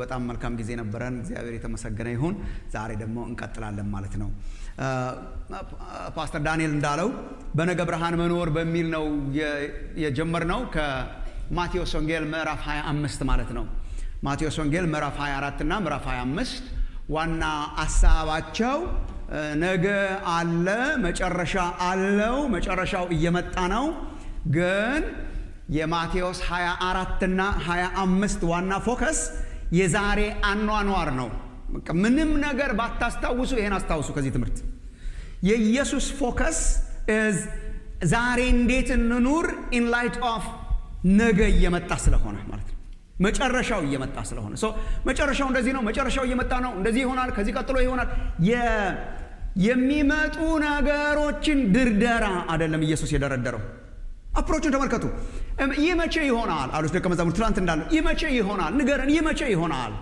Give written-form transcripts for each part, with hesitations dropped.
በጣም መልካም ጊዜ ነበረን። እግዚአብሔር የተመሰገነ ይሁን። ዛሬ ደግሞ እንቀጥላለን ማለት ነው። ፓስተር ዳንኤል እንዳለው በነገ ብርሃን መኖር በሚል ነው የጀመርነው ከማቴዎስ ወንጌል ምዕራፍ 25 ማለት ነው። ማቴዎስ ወንጌል ምዕራፍ 24 እና ምዕራፍ 25 ዋና ሐሳባቸው ነገ አለ፣ መጨረሻ አለው፣ መጨረሻው እየመጣ ነው። ግን የማቴዎስ 24 እና 25 ዋና ፎከስ የዛሬ አኗኗር ነው። ምንም ነገር ባታስታውሱ ይሄን አስታውሱ። ከዚህ ትምህርት የኢየሱስ ፎከስ ዛሬ እንዴት እንኑር ኢን ላይት ኦፍ ነገ እየመጣ ስለሆነ ማለት ነው። መጨረሻው እየመጣ ስለሆነ መጨረሻው እንደዚህ ነው፣ መጨረሻው እየመጣ ነው፣ እንደዚህ ይሆናል፣ ከዚህ ቀጥሎ ይሆናል። የሚመጡ ነገሮችን ድርደራ አይደለም ኢየሱስ የደረደረው። አፕሮቹን ተመልከቱ። ይህ መቼ ይሆናል አሉት ደቀ መዛሙርት ትናንት እንዳለው። ይህ መቼ ይሆናል ንገረን፣ ይህ መቼ ይሆናል?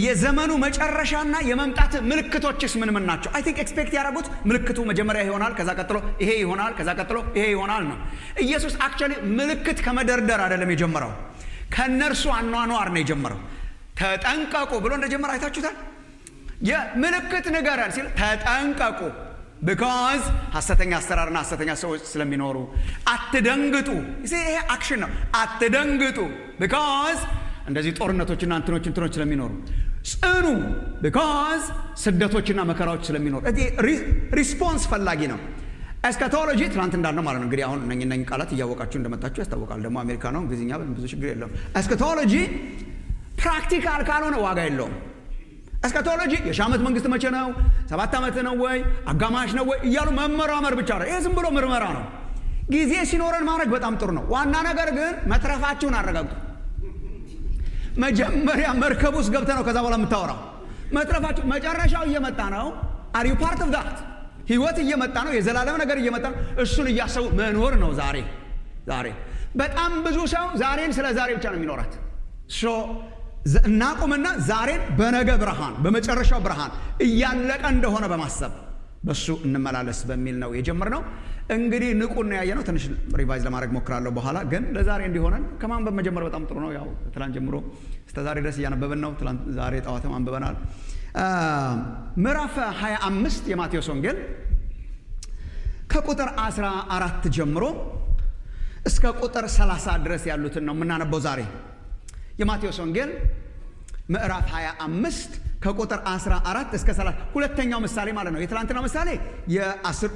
የዘመኑ መጨረሻና የመምጣት ምልክቶችስ ምን ምን ናቸው? አይ ቲንክ ኤክስፔክት ያደረጉት ምልክቱ መጀመሪያ ይሆናል፣ ከዛ ቀጥሎ ይሄ ይሆናል፣ ከዛ ቀጥሎ ይሄ ይሆናል ነው። ኢየሱስ አክቹዋሊ ምልክት ከመደርደር አይደለም የጀመረው፣ ከነርሱ አኗኗር ነው የጀመረው። ተጠንቀቁ ብሎ እንደጀመረ አይታችሁታል። የምልክት ንገረን ሲል ተጠንቀቁ፣ ቢካዝ ሐሰተኛ አሰራርና ሐሰተኛ ሰዎች ስለሚኖሩ። አትደንግጡ፣ ይሄ አክሽን ነው። አትደንግጡ ቢካዝ እንደዚህ ጦርነቶችና እንትኖች ስለሚኖሩ። ጽኑ ቢካዝ ስደቶችና መከራዎች ስለሚኖሩ። ሪስፖንስ ፈላጊ ነው። ኤስካቶሎጂ ትናንት እንዳልነው ማለት ነው። እንግዲህ አሁን እነኝህ ቃላት እያወቃችሁ እንደመጣችሁ ያስታውቃል። ደግሞ አሜሪካ ነው፣ እንግሊዝኛ ብዙ ችግር የለውም። ኤስካቶሎጂ ፕራክቲካል ካልሆነ ዋጋ የለውም። ኤስካቶሎጂ የሺህ ዓመት መንግስት መቼ ነው? 7 ዓመት ነው ወይ አጋማሽ ነው ወይ እያሉ መመራመር ብቻ ነው። ይሄ ዝም ብሎ ምርመራ ነው። ጊዜ ሲኖረን ማድረግ በጣም ጥሩ ነው። ዋና ነገር ግን መትረፋችሁን አረጋግጡ። መጀመሪያ መርከብ ውስጥ ገብተህ ነው ከዛ በኋላ የምታወራው። መትረፋችሁ መጨረሻው እየመጣ ነው። አር ዩ ፓርት ኦፍ ዳት? ህይወት እየመጣ ነው። የዘላለም ነገር እየመጣ ነው። እሱን እያሰቡ መኖር ነው። ዛሬ በጣም ብዙ ሰው ዛሬን ስለ ዛሬ ብቻ ነው የሚኖራት። እናቁምና ዛሬን በነገ ብርሃን፣ በመጨረሻው ብርሃን እያለቀ እንደሆነ በማሰብ በሱ እንመላለስ በሚል ነው የጀመርነው። እንግዲህ ንቁና ያየነው ትንሽ ሪቫይዝ ለማድረግ ሞክራለሁ በኋላ። ግን ለዛሬ እንዲሆነን ከማንበብ መጀመር በጣም ጥሩ ነው። ያው ትላንት ጀምሮ እስከ ዛሬ ድረስ እያነበብን ነው። ዛሬ ጠዋትም አንብበናል። ምዕራፍ 25 የማቴዎስ ወንጌል ከቁጥር 14 ጀምሮ እስከ ቁጥር 30 ድረስ ያሉትን ነው የምናነበው ዛሬ። የማቴዎስ ወንጌል ምዕራፍ 25 ከቁጥር 14 እስከ 30 ሁለተኛው ምሳሌ ማለት ነው። የትላንትናው ምሳሌ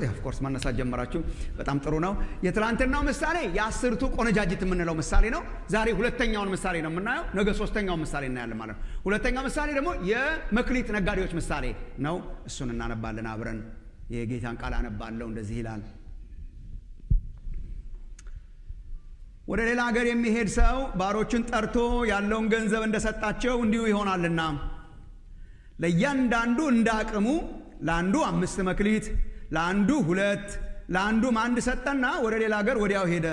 ኦፍ ኮርስ መነሳት ጀመራችሁ፣ በጣም ጥሩ ነው። የትላንትናው ምሳሌ የአስርቱ ቆነጃጅት የምንለው ምሳሌ ነው። ዛሬ ሁለተኛውን ምሳሌ ነው የምናየው። ነገ ሶስተኛውን ምሳሌ እናያለን ማለት ነው። ሁለተኛው ምሳሌ ደግሞ የመክሊት ነጋዴዎች ምሳሌ ነው። እሱን እናነባለን አብረን። የጌታን ቃል አነባለሁ። እንደዚህ ይላል። ወደ ሌላ ሀገር የሚሄድ ሰው ባሮቹን ጠርቶ ያለውን ገንዘብ እንደሰጣቸው እንዲሁ ይሆናልና ለእያንዳንዱ እንደ አቅሙ፣ ለአንዱ 5 መክሊት፣ ለአንዱ 2፣ ለአንዱም 1 ሰጠና ወደ ሌላ ሀገር ወዲያው ሄደ።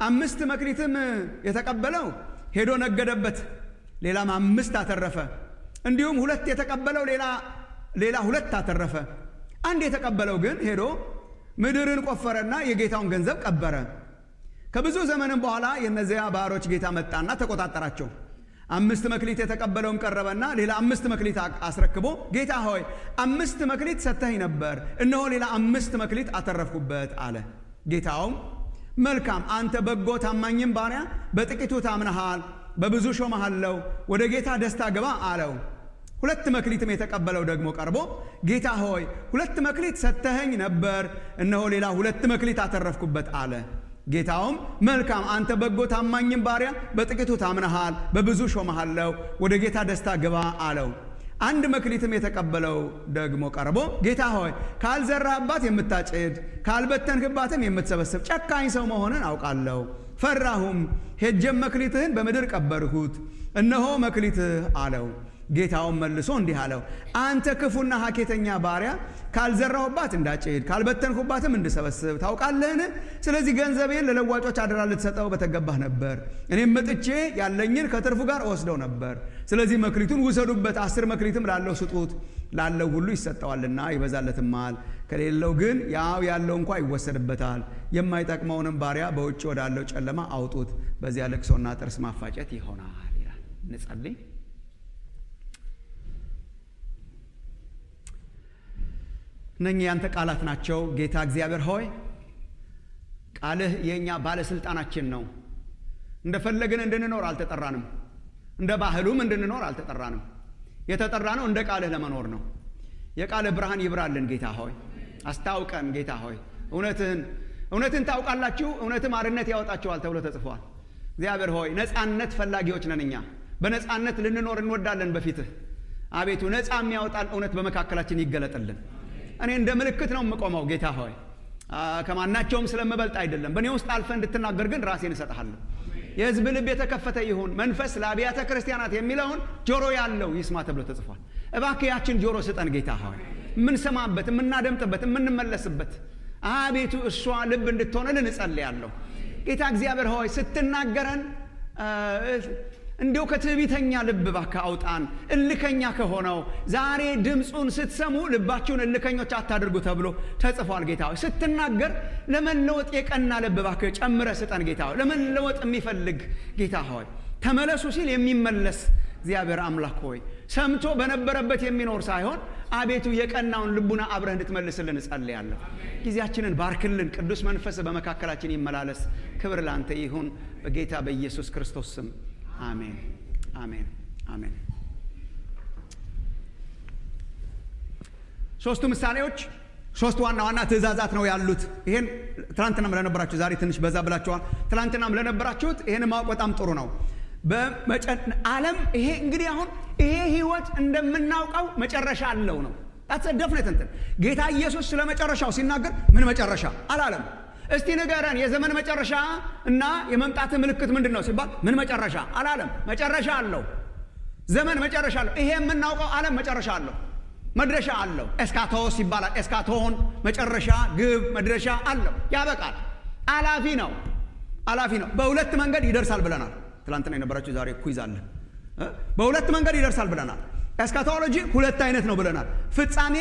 5 መክሊትም የተቀበለው ሄዶ ነገደበት፣ ሌላም 5 አተረፈ። እንዲሁም 2 የተቀበለው ሌላ 2 አተረፈ። 1 የተቀበለው ግን ሄዶ ምድርን ቆፈረና የጌታውን ገንዘብ ቀበረ። ከብዙ ዘመንም በኋላ የእነዚያ ባሮች ጌታ መጣና ተቆጣጠራቸው። 5 መክሊት የተቀበለውም ቀረበና ሌላ 5 መክሊት አስረክቦ ጌታ ሆይ 5 መክሊት ሰጥተኸኝ ነበር፣ እነሆ ሌላ 5 መክሊት አተረፍኩበት አለ። ጌታውም መልካም አንተ በጎ ታማኝም ባሪያ፣ በጥቂቱ ታምነሃል፣ በብዙ ሾመሃለሁ፣ ወደ ጌታ ደስታ ግባ አለው። 2 መክሊትም የተቀበለው ደግሞ ቀርቦ ጌታ ሆይ 2 መክሊት ሰጥተኸኝ ነበር፣ እነሆ ሌላ 2 መክሊት አተረፍኩበት አለ። ጌታውም መልካም አንተ በጎ ታማኝም ባሪያ፣ በጥቂቱ ታምነሃል፣ በብዙ ሾመሃለሁ፣ ወደ ጌታ ደስታ ግባ አለው። 1 መክሊትም የተቀበለው ደግሞ ቀርቦ ጌታ ሆይ ካልዘራህባት የምታጭድ ካልበተንህባትም የምትሰበስብ ጨካኝ ሰው መሆንን አውቃለሁ። ፈራሁም፣ ሄጄም መክሊትህን በምድር ቀበርሁት፣ እነሆ መክሊትህ አለው። ጌታውን መልሶ እንዲህ አለው፣ አንተ ክፉና ሀኬተኛ ባሪያ፣ ካልዘራሁባት እንዳጭድ ካልበተንኩባትም እንድሰበስብ ታውቃለህን? ስለዚህ ገንዘቤን ለለዋጮች አደራ ልትሰጠው በተገባህ ነበር። እኔም መጥቼ ያለኝን ከትርፉ ጋር እወስደው ነበር። ስለዚህ መክሊቱን ውሰዱበት፣ 10 መክሊትም ላለው ስጡት፣ ላለው ሁሉ ይሰጠዋልና ይበዛለትማል፣ ከሌለው ግን ያው ያለው እንኳ ይወሰድበታል። የማይጠቅመውንም ባሪያ በውጭ ወዳለው ጨለማ አውጡት፣ በዚያ ልቅሶና ጥርስ ማፋጨት ይሆናል ይላል። እንጸልይ። እነኚህ ያንተ ቃላት ናቸው። ጌታ እግዚአብሔር ሆይ ቃልህ የእኛ ባለስልጣናችን ነው። እንደፈለግን እንድንኖር አልተጠራንም። እንደ ባህሉም እንድንኖር አልተጠራንም። የተጠራነው እንደ ቃልህ ለመኖር ነው። የቃልህ ብርሃን ይብራልን ጌታ ሆይ፣ አስታውቀን ጌታ ሆይ። እውነትን ታውቃላችሁ፣ እውነትም አርነት ያወጣችኋል ተብሎ ተጽፏል። እግዚአብሔር ሆይ ነፃነት ፈላጊዎች ነን። እኛ በነፃነት ልንኖር እንወዳለን በፊትህ። አቤቱ ነፃ የሚያወጣን እውነት በመካከላችን ይገለጥልን። እኔ እንደ ምልክት ነው የምቆመው ጌታ ሆይ፣ ከማናቸውም ስለምበልጥ አይደለም። በእኔ ውስጥ አልፈ እንድትናገር ግን ራሴን እሰጥሃለሁ። የሕዝብ ልብ የተከፈተ ይሁን፣ መንፈስ ለአብያተ ክርስቲያናት የሚለውን ጆሮ ያለው ይስማ ተብሎ ተጽፏል። እባክህ ያችን ጆሮ ስጠን ጌታ ሆይ፣ የምንሰማበት፣ የምናደምጥበት፣ የምንመለስበት አቤቱ እሷ ልብ እንድትሆንልን እጸልያለሁ። ጌታ እግዚአብሔር ሆይ ስትናገረን እንዲው ከትዕቢተኛ ልብ እባክህ አውጣን። እልከኛ ከሆነው ዛሬ ድምፁን ስትሰሙ ልባችሁን እልከኞች አታድርጉ ተብሎ ተጽፏል። ጌታ ሆይ ስትናገር ለመለወጥ የቀና ልብ እባክህ ጨምረህ ስጠን ጌታ ሆይ። ለመለወጥ የሚፈልግ ጌታ ሆይ፣ ተመለሱ ሲል የሚመለስ እግዚአብሔር አምላክ ሆይ፣ ሰምቶ በነበረበት የሚኖር ሳይሆን አቤቱ የቀናውን ልቡና አብረህ እንድትመልስልን እጸልያለሁ። ጊዜያችንን ባርክልን። ቅዱስ መንፈስ በመካከላችን ይመላለስ። ክብር ላንተ ይሁን በጌታ በኢየሱስ ክርስቶስ ስም አሜን፣ አሜን፣ አሜን። 3ቱ ምሳሌዎች 3 ዋና ዋና ትእዛዛት ነው ያሉት። ይሄን ትላንትናም ለነበራችሁ ዛሬ ትንሽ በዛ ብላችኋል። ትላንትናም ለነበራችሁት ይሄን ማወቅ በጣም ጥሩ ነው። ዓለም ይሄ እንግዲህ አሁን ይሄ ህይወት እንደምናውቀው መጨረሻ አለው ነው። that's a definite እንትን ጌታ ኢየሱስ ስለ መጨረሻው ሲናገር ምን መጨረሻ አላለም። እስቲ ንገረን የዘመን መጨረሻ እና የመምጣት ምልክት ምንድነው ሲባል ምን መጨረሻ አላለም። መጨረሻ አለው። ዘመን መጨረሻ አለው። ይሄ የምናውቀው ዓለም መጨረሻ አለው፣ መድረሻ አለው። ኤስካቶስ ይባላል። ኤስካቶን መጨረሻ፣ ግብ፣ መድረሻ አለው። ያበቃል። አላፊ ነው፣ አላፊ ነው። በሁለት መንገድ ይደርሳል ብለናል። ትላንትና የነበራችሁ ዛሬ ኩይዝ አለ። በሁለት መንገድ ይደርሳል ብለናል። ኤስካቶሎጂ 2 አይነት ነው ብለናል። ፍጻሜ፣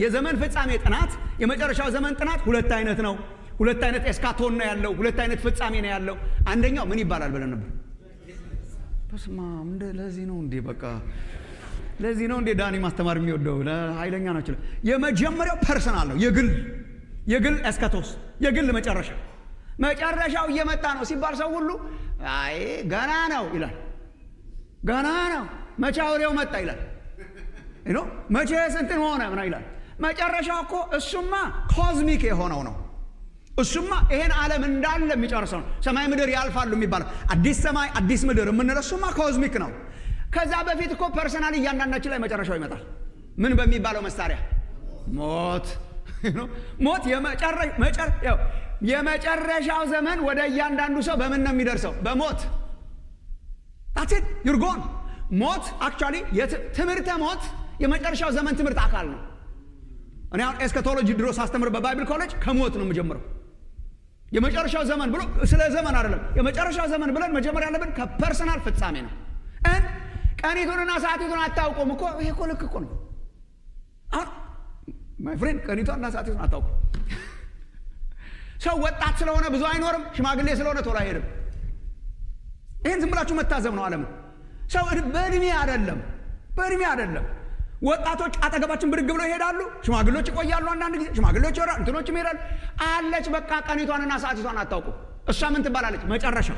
የዘመን ፍጻሜ ጥናት፣ የመጨረሻው ዘመን ጥናት 2 አይነት ነው። 2 አይነት ኤስካቶን ነው ያለው። 2 አይነት ፍጻሜ ነው ያለው። አንደኛው ምን ይባላል ብለን ነበር? በስማም ለዚህ ነው እንዴ በቃ ለዚህ ነው እንዴ ዳኒ ማስተማር የሚወደው ለኃይለኛ ናቸው። የመጀመሪያው ፐርሰናል ነው፣ የግል ኤስካቶስ፣ የግል መጨረሻው እየመጣ ነው ሲባል ሰው ሁሉ አይ ገና ነው ይላል። ገና ነው መቼ አውሬው መጣ ይላል። መቼ ስንትን ሆነ ምና ይላል። መጨረሻው እኮ እሱማ ኮዝሚክ የሆነው ነው። እሱማ ይሄን ዓለም እንዳለ የሚጨርሰው ነው። ሰማይ ምድር ያልፋሉ የሚባለው አዲስ ሰማይ አዲስ ምድር የምንለው እሱማ ኮዝሚክ ነው። ከዛ በፊት እኮ ፐርሰናል እያንዳንዳችን ላይ መጨረሻው ይመጣል። ምን በሚባለው መሳሪያ? ሞት። ሞት የመጨረሻው ዘመን ወደ እያንዳንዱ ሰው በምን ነው የሚደርሰው? በሞት። that's it, you're gone። ሞት actually ትምህርተ ሞት የመጨረሻው ዘመን ትምህርት አካል ነው። እኔ አሁን ኤስካቶሎጂ ድሮ ሳስተምር በባይብል ኮሌጅ ከሞት ነው የምጀምረው። የመጨረሻው ዘመን ብሎ ስለ ዘመን አይደለም። የመጨረሻው ዘመን ብለን መጀመሪያ ያለብን ከፐርሰናል ፍጻሜ ነው። ቀኒቱንና ሰዓቲቱን አታውቁም እኮ። ይሄ እኮ ልክ እኮ ነው። አሁን ማይ ፍሬንድ ቀኒቱንና ሰዓቲቱን አታውቁም። ሰው ወጣት ስለሆነ ብዙ አይኖርም፣ ሽማግሌ ስለሆነ ቶሎ አይሄድም። ይህን ዝም ብላችሁ መታዘብ ነው ዓለም። ሰው በእድሜ አይደለም። ወጣቶች አጠገባችን ብድግ ብለው ይሄዳሉ፣ ሽማግሌዎች ይቆያሉ። አንዳንድ ጊዜ ሽማግሌዎች ይወራሉ፣ እንትኖችም ይሄዳሉ። አለች በቃ ቀኒቷንና ሰዓቲቷን አታውቁም። እሷ ምን ትባላለች? መጨረሻ።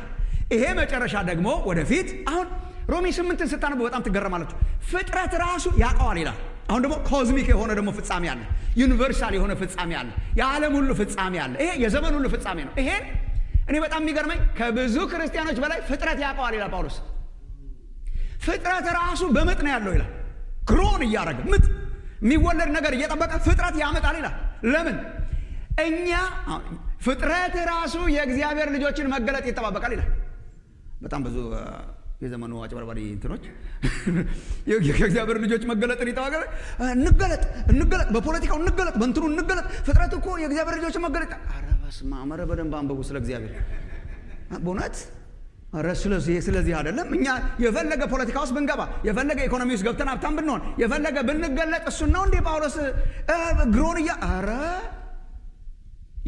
ይሄ መጨረሻ ደግሞ ወደፊት አሁን ሮሜ 8ን ስታነቡ በጣም ትገረማላችሁ። ፍጥረት ራሱ ያውቀዋል ይላል። አሁን ደግሞ ኮዝሚክ የሆነ ደግሞ ፍጻሜ አለ፣ ዩኒቨርሳል የሆነ ፍጻሜ አለ፣ የዓለም ሁሉ ፍጻሜ አለ። ይሄ የዘመን ሁሉ ፍጻሜ ነው። ይሄ እኔ በጣም የሚገርመኝ ከብዙ ክርስቲያኖች በላይ ፍጥረት ያውቀዋል ይላል ጳውሎስ። ፍጥረት ራሱ በምጥ ነው ያለው ይላል። ግሮን እያደረገ ምጥ የሚወለድ ነገር እየጠበቀ ፍጥረት ያመጣል ይላል። ለምን? እኛ ፍጥረት ራሱ የእግዚአብሔር ልጆችን መገለጥ ይጠባበቃል ይላል። በጣም ብዙ የዘመኑ አጭበርባሪ እንትኖች የእግዚአብሔር ልጆች መገለጥን ይተዋገረ እንገለጥ በፖለቲካው እንገለጥ በእንትኑ እንገለጥ ፍጥረት እኮ የእግዚአብሔር ልጆች መገለጥ ኧረ በስመ አብ ኧረ በደንብ አንብቡ ስለ እግዚአብሔር በእውነት ኧረ ስለዚህ አይደለም እኛ የፈለገ ፖለቲካ ውስጥ ብንገባ የፈለገ ኢኮኖሚ ውስጥ ገብተን ሀብታም ብንሆን የፈለገ ብንገለጥ እሱን ነው እንዴ ጳውሎስ ግሮን ኧረ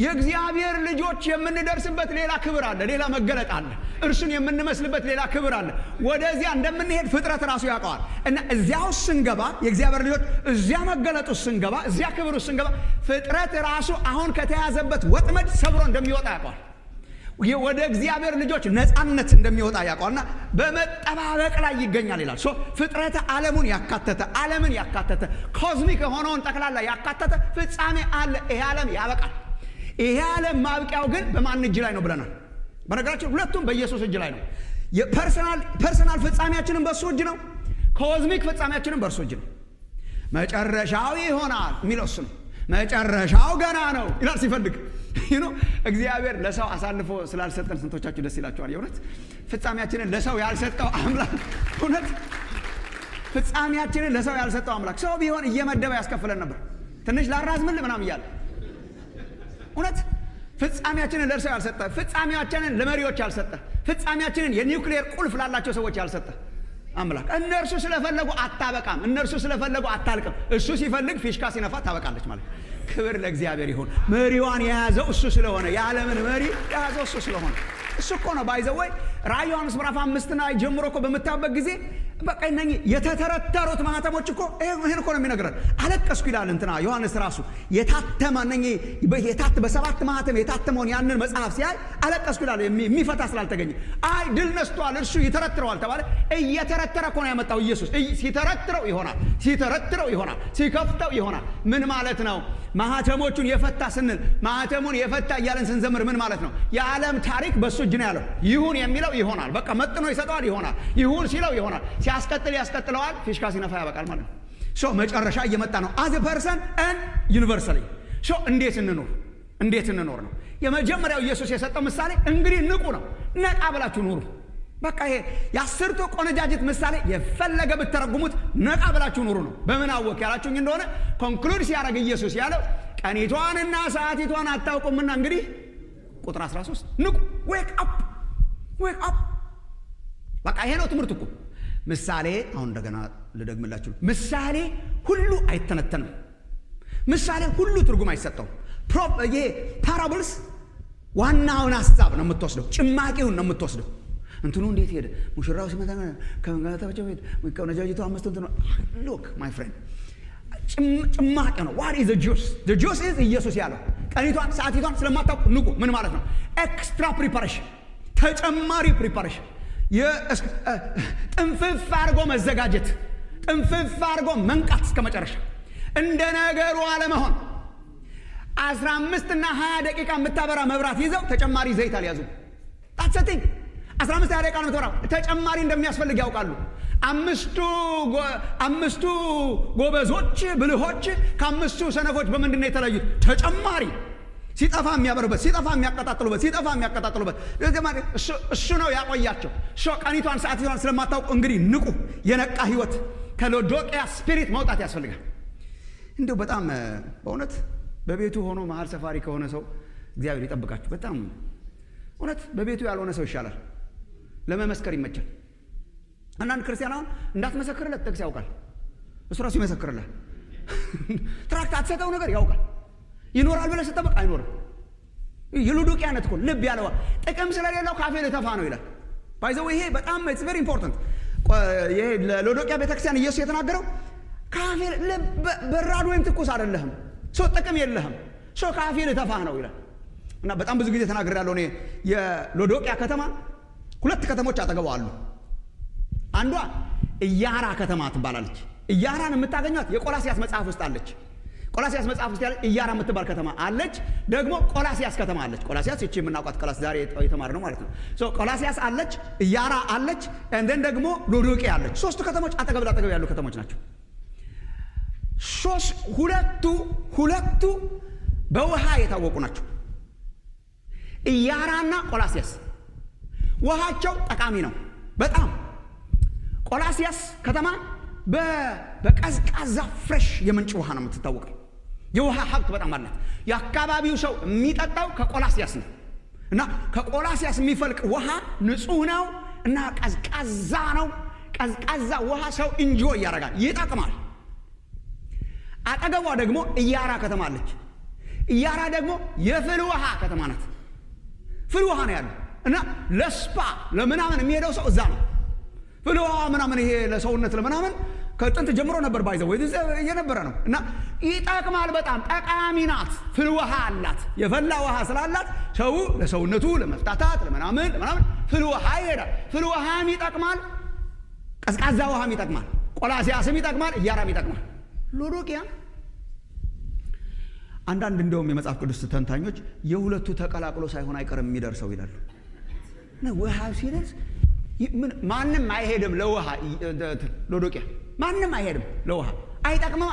የእግዚአብሔር ልጆች የምንደርስበት ሌላ ክብር አለ ሌላ መገለጥ አለ እርሱን የምንመስልበት ሌላ ክብር አለ ወደዚያ እንደምንሄድ ፍጥረት ራሱ ያውቀዋል እና እዚያው ስንገባ የእግዚአብሔር ልጆች እዚያ መገለጡ ስንገባ እዚያ ክብሩ ስንገባ ፍጥረት ራሱ አሁን ከተያዘበት ወጥመድ ሰብሮ እንደሚወጣ ያውቀዋል ወደ እግዚአብሔር ልጆች ነፃነት እንደሚወጣ ያውቀዋልና በመጠባበቅ ላይ ይገኛል ይላል ፍጥረተ ዓለምን ያካተተ ኮዝሚክ የሆነውን ጠቅላላ ያካተተ ፍጻሜ አለ ይሄ ዓለም ያበቃል ይሄ ዓለም ማብቂያው ግን በማን እጅ ላይ ነው ብለናል በነገራችን ሁለቱም በኢየሱስ እጅ ላይ ነው የፐርሰናል ፍጻሜያችንን በእሱ እጅ ነው ኮዝሚክ ፍጻሜያችንን በእርሱ እጅ ነው መጨረሻው ይሆናል የሚለው እሱ ነው መጨረሻው ገና ነው ይላል ሲፈልግ እግዚአብሔር ለሰው አሳልፎ ስላልሰጠን ስንቶቻችሁ ደስ ይላችኋል የእውነት ፍጻሜያችንን ለሰው ያልሰጠው አምላክ እውነት ፍጻሜያችንን ለሰው ያልሰጠው አምላክ ሰው ቢሆን እየመደበ ያስከፍለን ነበር ትንሽ ላራዝምልህ ምናምን እያለ እውነት ፍጻሜያችንን ለርሰው ያልሰጠ ፍጻሜያችንን ለመሪዎች ያልሰጠ ፍጻሜያችንን የኒውክሌር ቁልፍ ላላቸው ሰዎች ያልሰጠ አምላክ እነርሱ ስለፈለጉ አታበቃም እነርሱ ስለፈለጉ አታልቅም እሱ ሲፈልግ ፊሽካ ሲነፋ ታበቃለች ማለት ክብር ለእግዚአብሔር ይሁን መሪዋን የያዘው እሱ ስለሆነ የዓለምን መሪ የያዘው እሱ ስለሆነ እሱ እኮ ነው ባይዘወይ ራዕይ ዮሐንስ ምዕራፍ 5 ላይ ጀምሮ እኮ በመታበቅ ጊዜ በቃ እነኚህ የተተረተሩት ማህተሞች እኮ ይሄን እኮ ነው የሚነግረን አለቀስኩ ይላል እንትና ዮሐንስ ራሱ የታተመ እነኚህ በሰባት ማህተም የታተመውን ያንን መጽሐፍ ሲያይ አለቀስኩ ይላል የሚፈታ ስላልተገኘ አይ ድል ነስቷል እርሱ ይተረትረዋል ተባለ እየተረተረ እኮ ነው ያመጣው ኢየሱስ ሲተረትረው ይሆናል ሲከፍተው ይሆናል ምን ማለት ነው ማህተሞቹን የፈታ ስንል ማህተሙን የፈታ እያለን ስንዘምር ምን ማለት ነው የዓለም ታሪክ በሱ እጅ ነው ያለው ይሁን የሚለው ይሆናል በቃ መጥኖ ይሰጠዋል ይሆናል ይሁን ሲለው ይሆናል ሲያስቀጥል ያስቀጥለዋል ፊሽካ ሲነፋ ያበቃል ማለት ነው መጨረሻ እየመጣ ነው as a person and universally እንዴት እንኖር ነው የመጀመሪያው ኢየሱስ የሰጠው ምሳሌ እንግዲህ ንቁ ነው ነቃ ብላችሁ ኑሩ በቃ ይሄ የአስርቱ ቆነጃጅት ምሳሌ የፈለገ ብትተረጉሙት ነቃ ብላችሁ ኑሩ ነው በምን አወቅ ያላችሁኝ እንደሆነ ኮንክሉድ ሲያደርግ ኢየሱስ ያለው ቀኒቷንና ሰዓቲቷን አታውቁምና እንግዲህ ቁጥር 13 ንቁ ዌክ አፕ በቃ ይሄ ነው ትምህርት እኮ ምሳሌ አሁን እንደገና ልደግምላችሁ ምሳሌ ሁሉ አይተነተንም ምሳሌ ሁሉ ትርጉም አይሰጠውም ይሄ ፓራብልስ ዋናውን ሐሳብ ነው የምትወስደው ጭማቂውን ነው የምትወስደው እንትኑ እንዴት ሄደ ሙሽራው ሲመጣ ከመጋታቸው ሄደ ቆነጃጅቱ አምስት እንትኑ ሎክ ማይ ፍሬንድ ጭማቂ ነው what is the juice is ኢየሱስ ያለው ቀኒቷን ሰዓቲቷን ስለማታውቁ ንቁ ምን ማለት ነው ኤክስትራ ፕሪፓሬሽን ተጨማሪ ፕሪፓሬሽን ጥንፍፍ አድርጎ መዘጋጀት ጥንፍፍ አድርጎ መንቃት እስከ መጨረሻ እንደ ነገሩ አለመሆን 15 እና 20 ደቂቃ የምታበራ መብራት ይዘው ተጨማሪ ዘይት አልያዙ ታሰቲኝ 15 ደቂቃ ነው ተወራው ተጨማሪ እንደሚያስፈልግ ያውቃሉ አምስቱ ጎበዞች ብልሆች ከአምስቱ ሰነፎች በምንድን ነው የተለዩት ተጨማሪ ሲጠፋ የሚያበሩበት ሲጠፋ የሚያቀጣጥሉበት እሱ ነው ያቆያቸው ቀኒቷን ሰዓቲቷን ስለማታውቁ እንግዲህ ንቁ የነቃ ህይወት ከሎዶቅያ ስፒሪት መውጣት ያስፈልጋል እንደው በጣም በእውነት በቤቱ ሆኖ መሀል ሰፋሪ ከሆነ ሰው እግዚአብሔር ይጠብቃችሁ በጣም እውነት በቤቱ ያልሆነ ሰው ይሻላል ለመመስከር ይመቻል አንዳንድ ክርስቲያን አሁን እንዳትመሰክርለት ጥቅስ ያውቃል እሱ ራሱ ይመሰክርልሃል ትራክት አትሰጠው ነገር ያውቃል ይኖራል ብለህ ስትጠብቅ አይኖርም የሎዶቅያነት እኮ ልብ ያለው ጥቅም ስለሌለው ካፌ ልተፋ ነው ይላል ባይዘው ይሄ በጣም it's very important ይሄ ለሎዶቅያ ቤተክርስቲያን ኢየሱስ የተናገረው ካፌ በራድ ወይም ትኩስ አይደለህም ጥቅም የለህም ካፌ ልተፋ ነው ይላል እና በጣም ብዙ ጊዜ ተናግሬያለሁ እኔ የሎዶቅያ ከተማ ሁለት ከተሞች አጠገቡ አሉ አንዷ ኢያራ ከተማ ትባላለች ኢያራን የምታገኟት የቆላሲያስ መጽሐፍ ውስጥ አለች ቆላሲያስ መጽሐፍ ውስጥ ያለ ኢያራ የምትባል ከተማ አለች ደግሞ ቆላሲያስ ከተማ አለች ቆላሲያስ እቺ የምናውቃት ክላስ ዛሬ የተማርነው ማለት ነው ቆላሲያስ አለች ኢያራ አለች እንደን ደግሞ ሎዶቅያ አለች ሶስቱ ከተሞች አጠገብ ለአጠገብ ያሉ ከተሞች ናቸው ሁለቱ በውሃ የታወቁ ናቸው ኢያራና ቆላሲያስ ውሃቸው ጠቃሚ ነው በጣም ቆላስያስ ከተማ በቀዝቃዛ ፍሬሽ የምንጭ ውሃ ነው የምትታወቀው። የውሃ ሀብት በጣም አላት። የአካባቢው ሰው የሚጠጣው ከቆላስያስ ነው እና ከቆላስያስ የሚፈልቅ ውሃ ንጹህ ነው እና ቀዝቃዛ ነው። ቀዝቃዛ ውሃ ሰው ኢንጆይ ያደርጋል፣ ይጠቅማል። አጠገቧ ደግሞ ኢያራ ከተማ አለች። ኢያራ ደግሞ የፍል ውሃ ከተማ ናት። ፍል ውሃ ነው ያለው እና ለስፓ ለምናምን የሚሄደው ሰው እዛ ነው። ፍል ውሃ ምናምን ይሄ ለሰውነት ለምናምን ከጥንት ጀምሮ ነበር ባይዘው የነበረ ነው እና ይጠቅማል። በጣም ጠቃሚ ናት። ፍል ውሃ አላት። የፈላ ውሃ ስላላት ሰው ለሰውነቱ ለመፍታታት ለምናምን ፍል ውሃ ይሄዳል። ፍል ውሃም ይጠቅማል፣ ቀዝቃዛ ውሃም ይጠቅማል፣ ቆላስያስም ይጠቅማል፣ ኢያራም ይጠቅማል። ሎዶቅያ አንዳንድ እንደውም የመጽሐፍ ቅዱስ ተንታኞች የሁለቱ ተቀላቅሎ ሳይሆን አይቀርም የሚደርሰው ይላሉ። ውሃ ሲደርስ ማንም አይሄድም ለውሃ። ሎዶቅያ ማንም አይሄድም ለውሃ፣ አይጠቅምማ።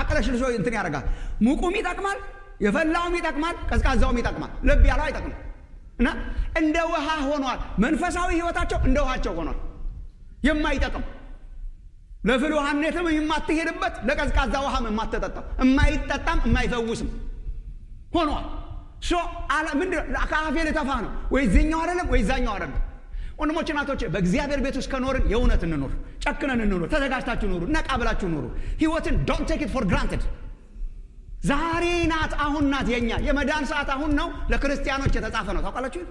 አቅለሽልሾ እንትን ያደርጋል። ሙቁም ይጠቅማል፣ የፈላውም ይጠቅማል፣ ቀዝቃዛውም ይጠቅማል። ለብ ያለው አይጠቅምም እና እንደ ውሃ ሆኗል። መንፈሳዊ ህይወታቸው እንደ ውሃቸው ሆኗል። የማይጠቅም ለፍል ውሃነትም የማትሄድበት ለቀዝቃዛ ውሃም የማትጠጣው የማይጠጣም የማይፈውስም ሆኗል። ምንድነው ከአፌ ልተፋ ነው ወይ ዚኛው አይደለም ወይ ዛኛው አይደለም። ወንድሞች እናቶች በእግዚአብሔር ቤት ውስጥ ከኖርን የእውነት እንኖር፣ ጨክነን እንኖር፣ ተዘጋጅታችሁ ኑሩ፣ ነቃ ብላችሁ ኑሩ። ህይወትን ዶንት ቴክ ኢት ፎር ግራንትድ። ዛሬ ናት፣ አሁን ናት። የኛ የመዳን ሰዓት አሁን ነው። ለክርስቲያኖች የተጻፈ ነው። ታውቃላችሁ?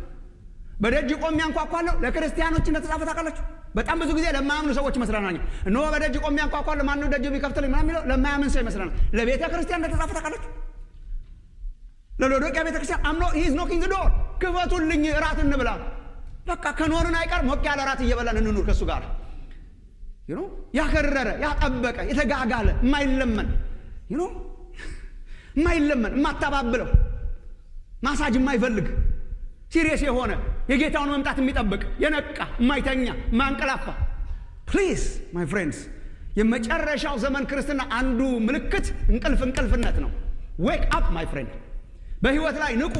በደጅ ቆሜ አንኳኳለሁ ለክርስቲያኖች እንደተጻፈ ታውቃላችሁ? በጣም ብዙ ጊዜ ለማያምኑ ሰዎች ይመስለናል። እነሆ በደጅ ቆሜ አንኳኳለሁ ማን ነው ደጅ ቢከፍትልኝ ምናምን የሚለው ለማያምን ሰው ይመስለናል። ለቤተ ክርስቲያን እንደተጻፈ ታውቃላችሁ? ለሎዶቅያ ቤተ ክርስቲያን አምኖ ሂ ኢዝ ኖኪንግ ዶር፣ ክፈቱልኝ እራት እንብላ። በቃ ከኖርን አይቀር ሞቅ ያለ እራት እየበላን እንኑር ከሱ ጋር። ያከረረ ያጠበቀ የተጋጋለ የማይለመን የማይለመን የማታባብለው ማሳጅ የማይፈልግ ሲሪየስ የሆነ የጌታውን መምጣት የሚጠብቅ የነቃ የማይተኛ የማንቀላፋ። ፕሊዝ ማይ ፍሬንድስ፣ የመጨረሻው ዘመን ክርስትና አንዱ ምልክት እንቅልፍነት ነው። ዌክ አፕ ማይ ፍሬንድ። በህይወት ላይ ንቁ፣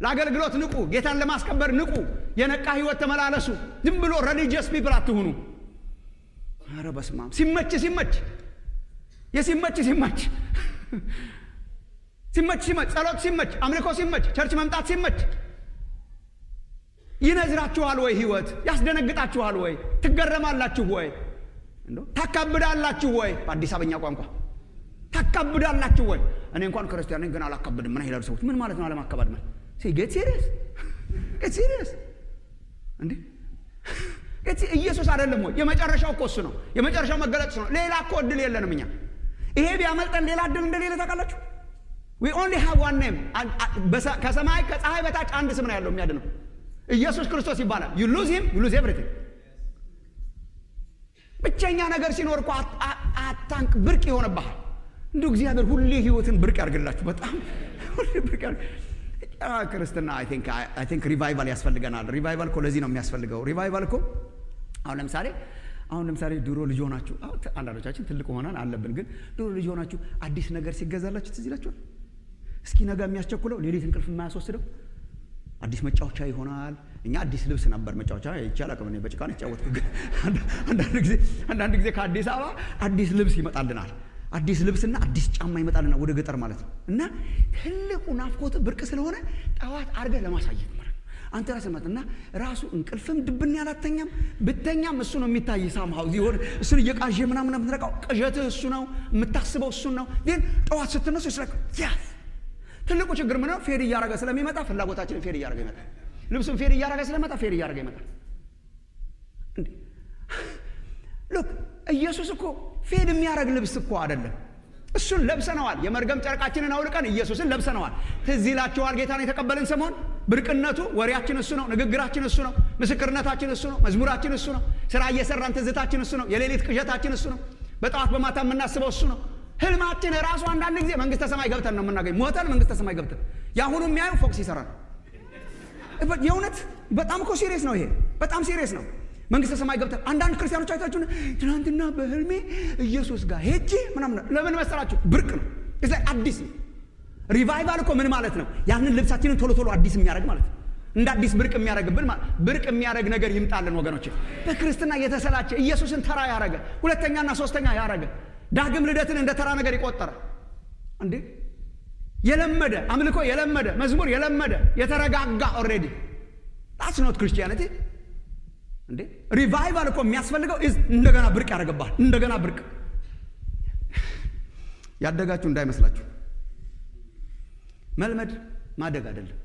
ለአገልግሎት ንቁ፣ ጌታን ለማስከበር ንቁ፣ የነቃ ህይወት ተመላለሱ። ዝም ብሎ ሪሊጂየስ ፒፕል አትሁኑ። ኧረ በስመ አብ። ሲመች ጸሎት ሲመች፣ አምልኮ ሲመች፣ ቸርች መምጣት ሲመች ይነዝራችኋል ወይ? ህይወት ያስደነግጣችኋል ወይ? ትገረማላችሁ ወይ? ታካብዳላችሁ ወይ? በአዲስ አበኛ ቋንቋ ታካብዳላችሁ ወይ? እኔ እንኳን ክርስቲያን ነኝ ግን አላካብድም ምን ይላሉ ሰዎች። ምን ማለት ነው አለማካበድ? ማለት ጌት ሲሪየስ እንዴ? ኢየሱስ አይደለም ወይ? የመጨረሻው እኮ እሱ ነው። የመጨረሻው መገለጥ ነው። ሌላ እኮ እድል የለንም እኛ። ይሄ ቢያመልጠን ሌላ እድል እንደሌለ ታውቃላችሁ? we only have one name። ከሰማይ ከፀሐይ በታች አንድ ስም ነው ያለው የሚያድነው፣ ኢየሱስ ክርስቶስ ይባላል። you lose him you lose everything። ብቸኛ ነገር ሲኖር እኮ አታንቅ ብርቅ ይሆንብሃል። እንደው እግዚአብሔር ሁሌ ህይወትን ብርቅ ያርግላችሁ። በጣም ሁሌ ብርቅ ያርግ። ክርስትና I think ሪቫይቫል ያስፈልገናል። ሪቫይቫል እኮ ለዚህ ነው የሚያስፈልገው። ሪቫይቫል እኮ አሁን ለምሳሌ ድሮ ልጅ ሆናችሁ፣ አንዳንዶቻችን ትልቅ ሆናን አለብን፣ ግን ድሮ ልጅ ሆናችሁ አዲስ ነገር ሲገዛላችሁ ትዝ ይላችኋል? እስኪ ነገ የሚያስቸኩለው ሌሊት እንቅልፍ የማያስወስደው አዲስ መጫወቻ ይሆናል። እኛ አዲስ ልብስ ነበር መጫወቻ ይቻላል። ከምን በጭቃ ነው የተጫወትኩት። አንዳንድ ጊዜ ከአዲስ አበባ አዲስ ልብስ ይመጣልናል። አዲስ ልብስና አዲስ ጫማ ይመጣልና ወደ ገጠር ማለት ነው። እና ትልቁ ናፍቆት ብርቅ ስለሆነ ጠዋት አርገህ ለማሳየት ማለት ነው። አንተ ራስህ ማለት እና ራሱ እንቅልፍም ድብን ያላተኛም ብተኛም እሱ ነው የሚታይ ሳምሃው ይሆን እሱን እየቃዠ ምናምን የምትነቃው ቅዠትህ እሱ ነው፣ የምታስበው እሱ ነው። ግን ጠዋት ስትነሱ ይስረክ ያስ ትልቁ ችግር ምነው ፌድ እያረገ ስለሚመጣ ፍላጎታችንን ፌድ እያረገ ይመጣል። ልብሱን ፌድ እያረገ ስለመጣ ፌድ እያረገ ይመጣል። ሉክ ኢየሱስ እኮ ፌድ የሚያረግ ልብስ እኮ አይደለም። እሱን ለብሰነዋል። የመርገም ጨርቃችንን አውልቀን ኢየሱስን ለብሰነዋል። ትዝ ይላችኋል ጌታን የተቀበልን ሰሞን ብርቅነቱ ወሬያችን እሱ ነው፣ ንግግራችን እሱ ነው፣ ምስክርነታችን እሱ ነው፣ መዝሙራችን እሱ ነው፣ ስራ እየሰራን ትዝታችን እሱ ነው፣ የሌሊት ቅዠታችን እሱ ነው፣ በጠዋት በማታ የምናስበው እሱ ነው። ህልማችን ራሱ አንዳንድ ጊዜ መንግስተ ሰማይ ገብተን ነው የምናገኝ። ሞተን መንግስተ ሰማይ ገብተን ያሁኑ የሚያዩ ፎክስ ይሰራል። የእውነት በጣም እኮ ሲሪየስ ነው ይሄ፣ በጣም ሲሪየስ ነው። መንግስተ ሰማይ ገብተን አንዳንድ ክርስቲያኖች አይታችሁ ትናንትና በህልሜ ኢየሱስ ጋር ሄጄ ምናምን። ለምን መሰላችሁ? ብርቅ ነው። አዲስ ነው። ሪቫይቫል እኮ ምን ማለት ነው? ያንን ልብሳችንን ቶሎ ቶሎ አዲስ የሚያደርግ ማለት ነው። እንደ አዲስ ብርቅ የሚያረግብን ብርቅ የሚያረግ ነገር ይምጣልን ወገኖች። በክርስትና የተሰላቸ ኢየሱስን ተራ ያረገ ሁለተኛና ሶስተኛ ያረገ ዳግም ልደትን እንደ ተራ ነገር ይቆጠረ እንዴ የለመደ አምልኮ የለመደ መዝሙር የለመደ የተረጋጋ ኦሬዲ that's not Christianity እንዴ ሪቫይቫል እኮ የሚያስፈልገው እንደገና ብርቅ ያረጋባል። እንደገና ብርቅ ያደጋችሁ እንዳይመስላችሁ። መልመድ ማደግ አይደለም።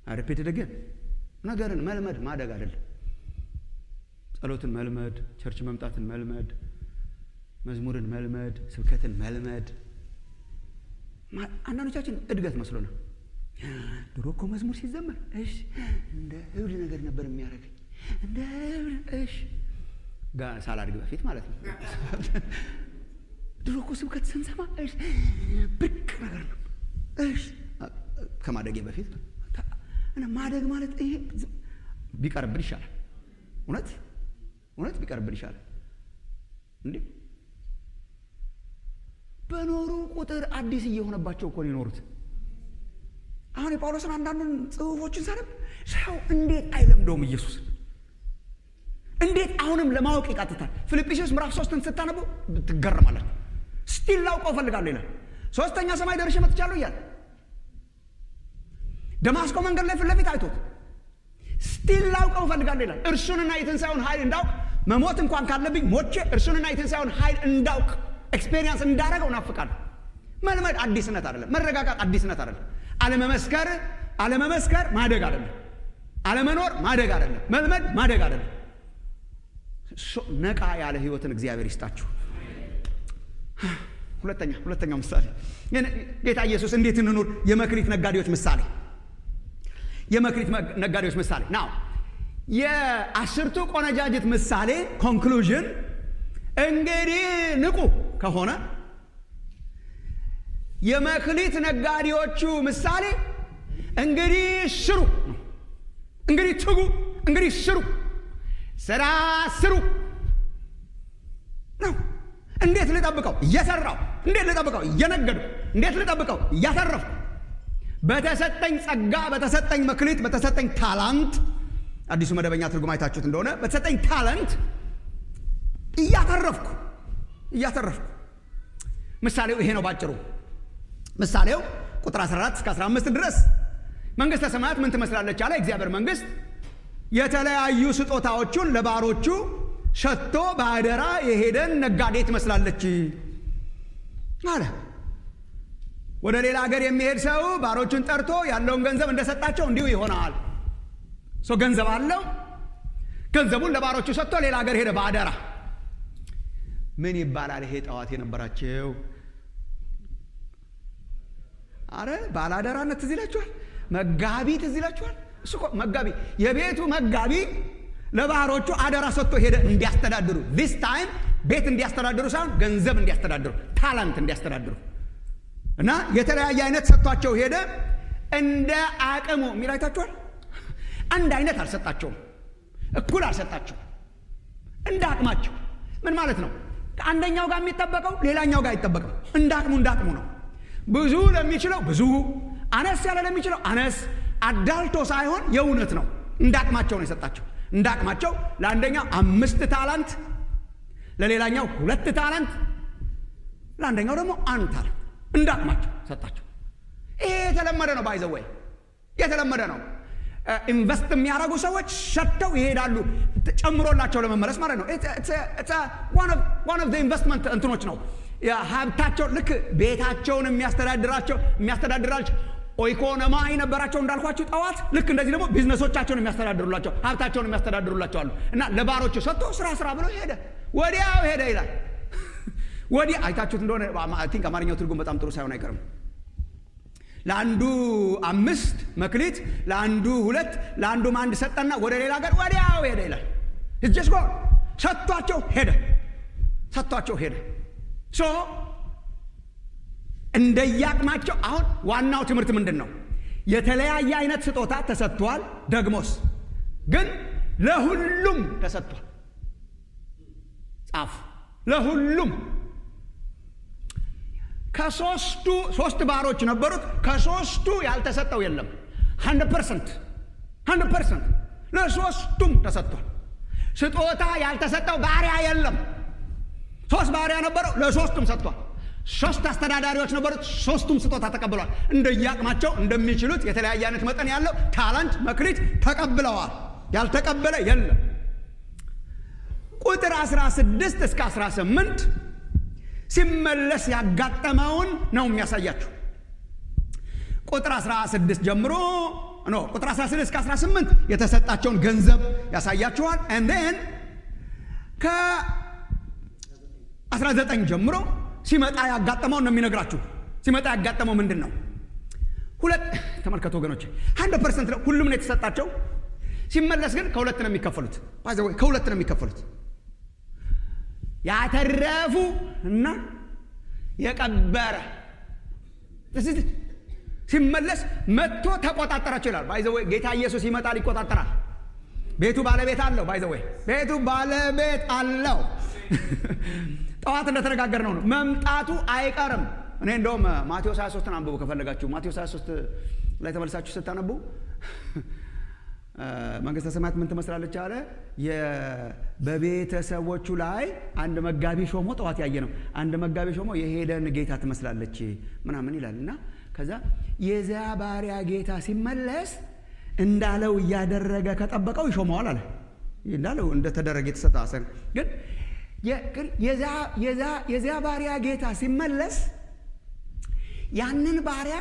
አረፔት ደገ ነገርን መልመድ ማደግ አይደለም። ጸሎትን መልመድ፣ ቸርች መምጣትን መልመድ፣ መዝሙርን መልመድ፣ ስብከትን መልመድ። አንዳንዶቻችን እድገት መስሎናል። ድሮ እኮ መዝሙር ሲዘመር እሺ እንደ እብድ ነገር ነበር የሚያደርገኝ እንደ እሺ ጋር ሳላድግ በፊት ማለት ነው። ድሮ እኮ ስብከት ስንሰማ እሺ ብቅ ነገር ነው እሺ ከማደጌ በፊት እና ማደግ ማለት ይሄ ቢቀርብን ይሻላል። እውነት ቢቀርብን ይሻላል እንዴ በኖሩ ቁጥር አዲስ እየሆነባቸው እኮ ነው የኖሩት። አሁን የጳውሎስን አንዳንድ ጽሑፎችን ሳነብ ሰው እንዴት አይለምደውም ኢየሱስ? እንዴት አሁንም ለማወቅ ይቃትታል? ፊልጵስዩስ ምዕራፍ 3ን ስታነቡ ትገረማላችሁ። ስቲል ላውቀው ፈልጋለሁ ይላል። ሶስተኛ ሰማይ ደርሼ መጥቻለሁ እያለ ደማስቆ መንገድ ላይ ፊት ለፊት አይቶት ስቲል ላውቀው ፈልጋለሁ ይላል። እርሱንና የትንሣኤውን ኃይል እንዳውቅ መሞት እንኳን ካለብኝ ሞቼ እርሱንና የትንሣኤውን ኃይል እንዳውቅ ኤክስፔሪየንስ እንዳረገው ናፍቃለሁ። መልመድ አዲስነት አይደለም። መረጋጋት አዲስነት አይደለም። አለመመስከር ማደግ አይደለም። አለመኖር ማደግ አይደለም። መልመድ ማደግ አይደለም። ነቃ ያለ ህይወትን እግዚአብሔር ይስጣችሁ። ሁለተኛው ምሳሌ ጌታ ኢየሱስ እንዴት እንኑር? የመክሊት ነጋዴዎች ምሳሌ ናው የአስርቱ ቆነጃጅት ምሳሌ ኮንክሉዥን እንግዲህ ንቁ ከሆነ የመክሊት ነጋዴዎቹ ምሳሌ እንግዲህ ስሩ፣ እንግዲህ ትጉ፣ እንግዲህ ስሩ፣ ስራ ስሩ ነው። እንዴት ልጠብቀው? እየሰራው። እንዴት ልጠብቀው? እየነገዱ። እንዴት ልጠብቀው? እያተረፍኩ። በተሰጠኝ ጸጋ፣ በተሰጠኝ መክሊት፣ በተሰጠኝ ታላንት፣ አዲሱ መደበኛ ትርጉም አይታችሁት እንደሆነ በተሰጠኝ ታላንት እያተረፍኩ። ምሳሌው ይሄ ነው ባጭሩ። ምሳሌው ቁጥር 14 እስከ 15 ድረስ መንግሥተ ሰማያት ምን ትመስላለች አለ። እግዚአብሔር መንግሥት የተለያዩ ስጦታዎቹን ለባሮቹ ሸቶ በአደራ የሄደን ነጋዴ ትመስላለች አለ። ወደ ሌላ ሀገር የሚሄድ ሰው ባሮቹን ጠርቶ ያለውን ገንዘብ እንደሰጣቸው እንዲሁ ይሆናል። ገንዘብ አለው፣ ገንዘቡን ለባሮቹ ሰጥቶ ሌላ ሀገር ሄደ በአደራ። ምን ይባላል ይሄ? ጠዋት የነበራቸው ባላደራነት ትዝ ይላችኋል? መጋቢ ትዝ ይላችኋል? እሱ እኮ መጋቢ፣ የቤቱ መጋቢ ለባሮቹ አደራ ሰጥቶ ሄደ እንዲያስተዳድሩ። ዲስ ታይም ቤት እንዲያስተዳድሩ ሳይሆን ገንዘብ እንዲያስተዳድሩ፣ ታላንት እንዲያስተዳድሩ እና የተለያየ አይነት ሰጥቷቸው ሄደ። እንደ አቅሙ የሚላይታችኋል። አንድ አይነት አልሰጣቸውም፣ እኩል አልሰጣቸውም። እንደ አቅማቸው። ምን ማለት ነው? አንደኛው ጋር የሚጠበቀው ሌላኛው ጋር አይጠበቅም። እንደ አቅሙ ነው። ብዙ ለሚችለው ብዙ፣ አነስ ያለ ለሚችለው አነስ። አዳልቶ ሳይሆን የእውነት ነው። እንደ አቅማቸው ነው የሰጣቸው። እንደ አቅማቸው ለአንደኛው 5 ታላንት፣ ለሌላኛው 2 ታላንት፣ ለአንደኛው ደግሞ 1 ታላንት። እንደ አቅማቸው ሰጣቸው። ይሄ የተለመደ ነው። ባይዘወይ የተለመደ ነው። ኢንቨስት የሚያደርጉ ሰዎች ሸተው ይሄዳሉ፣ ጨምሮላቸው ለመመለስ ማለት ነው። one of the investment እንትኖች ነው። ሀብታቸው ልክ ቤታቸውን የሚያስተዳድራቸው ኢኮኖማ ነበራቸው እንዳልኳችሁ ጠዋት። ልክ እንደዚህ ደግሞ ቢዝነሶቻቸውን የሚያስተዳድሩላቸው፣ ሀብታቸውን የሚያስተዳድሩላቸው አሉ። እና ለባሮቹ ሰጥቶ ስራ ብሎ ሄደ፣ ወዲያው ሄደ ይላል። ወዲያ አይታችሁት እንደሆነ አይ ቲንክ አማርኛው ትርጉም በጣም ጥሩ ሳይሆን አይቀርም። ለአንዱ 5 መክሊት፣ ለአንዱ 2፣ ለአንዱም 1 ሰጠና ወደ ሌላ ሀገር ወዲያው ሄደ ይላል። እጅስ ጎ ሰጥቷቸው ሄደ። እንደያቅማቸው። አሁን ዋናው ትምህርት ምንድን ነው? የተለያየ አይነት ስጦታ ተሰጥቷል። ደግሞስ ግን ለሁሉም ተሰጥቷል። ጻፉ። ለሁሉም። ከ3 ባሮች ነበሩት። ከ3 ያልተሰጠው የለም። 100% ለሶስቱም ተሰጥቷል። ስጦታ ያልተሰጠው ባሪያ የለም። 3 ባሪያ ነበረው፣ ለሶስቱም ሰጥቷል። 3 አስተዳዳሪዎች ነበሩት፣ ሶስቱም ስጦታ ተቀብለዋል። እንደየአቅማቸው እንደሚችሉት የተለያየ አይነት መጠን ያለው ታላንት መክሊት ተቀብለዋል። ያልተቀበለ የለም። ቁጥር 16 እስከ 18 ሲመለስ ያጋጠመውን ነው የሚያሳያችሁ። ቁጥር 16 ጀምሮ ቁጥር 16 እስከ 18 የተሰጣቸውን ገንዘብ ያሳያችኋል። and then ከ19 ጀምሮ ሲመጣ ያጋጠመውን ነው የሚነግራችሁ። ሲመጣ ያጋጠመው ምንድን ነው? ተመልከቱ ወገኖች፣ 100% ነው ሁሉም ነው የተሰጣቸው። ሲመለስ ግን ከሁለት ነው የሚከፈሉት። ከሁለት ነው የሚከፈሉት፣ ያተረፉ እና የቀበረ። ሲመለስ መጥቶ ተቆጣጠራቸው ይላል። ባይዘወይ ጌታ ኢየሱስ ይመጣል፣ ይቆጣጠራል። ቤቱ ባለቤት አለው። ባይዘወይ ቤቱ ባለቤት አለው። ጠዋት እንደተነጋገር ነው መምጣቱ አይቀርም። እኔ እንደውም ማቴዎስ 23ን አንብቡ ከፈለጋችሁ። ማቴዎስ 23 ላይ ተመልሳችሁ ስታነቡ መንግስተ ሰማያት ምን ትመስላለች አለ። በቤተሰቦቹ ላይ አንድ መጋቢ ሾሞ፣ ጠዋት ያየ ነው። አንድ መጋቢ ሾሞ የሄደን ጌታ ትመስላለች ምናምን ይላልና ከዛ የዚያ ባሪያ ጌታ ሲመለስ እንዳለው እያደረገ ከጠበቀው ይሾመዋል አለ። እንዳለው እንደተደረገ የተሰጠ አሰን ግን የዚያ ባሪያ ጌታ ሲመለስ ያንን ባሪያ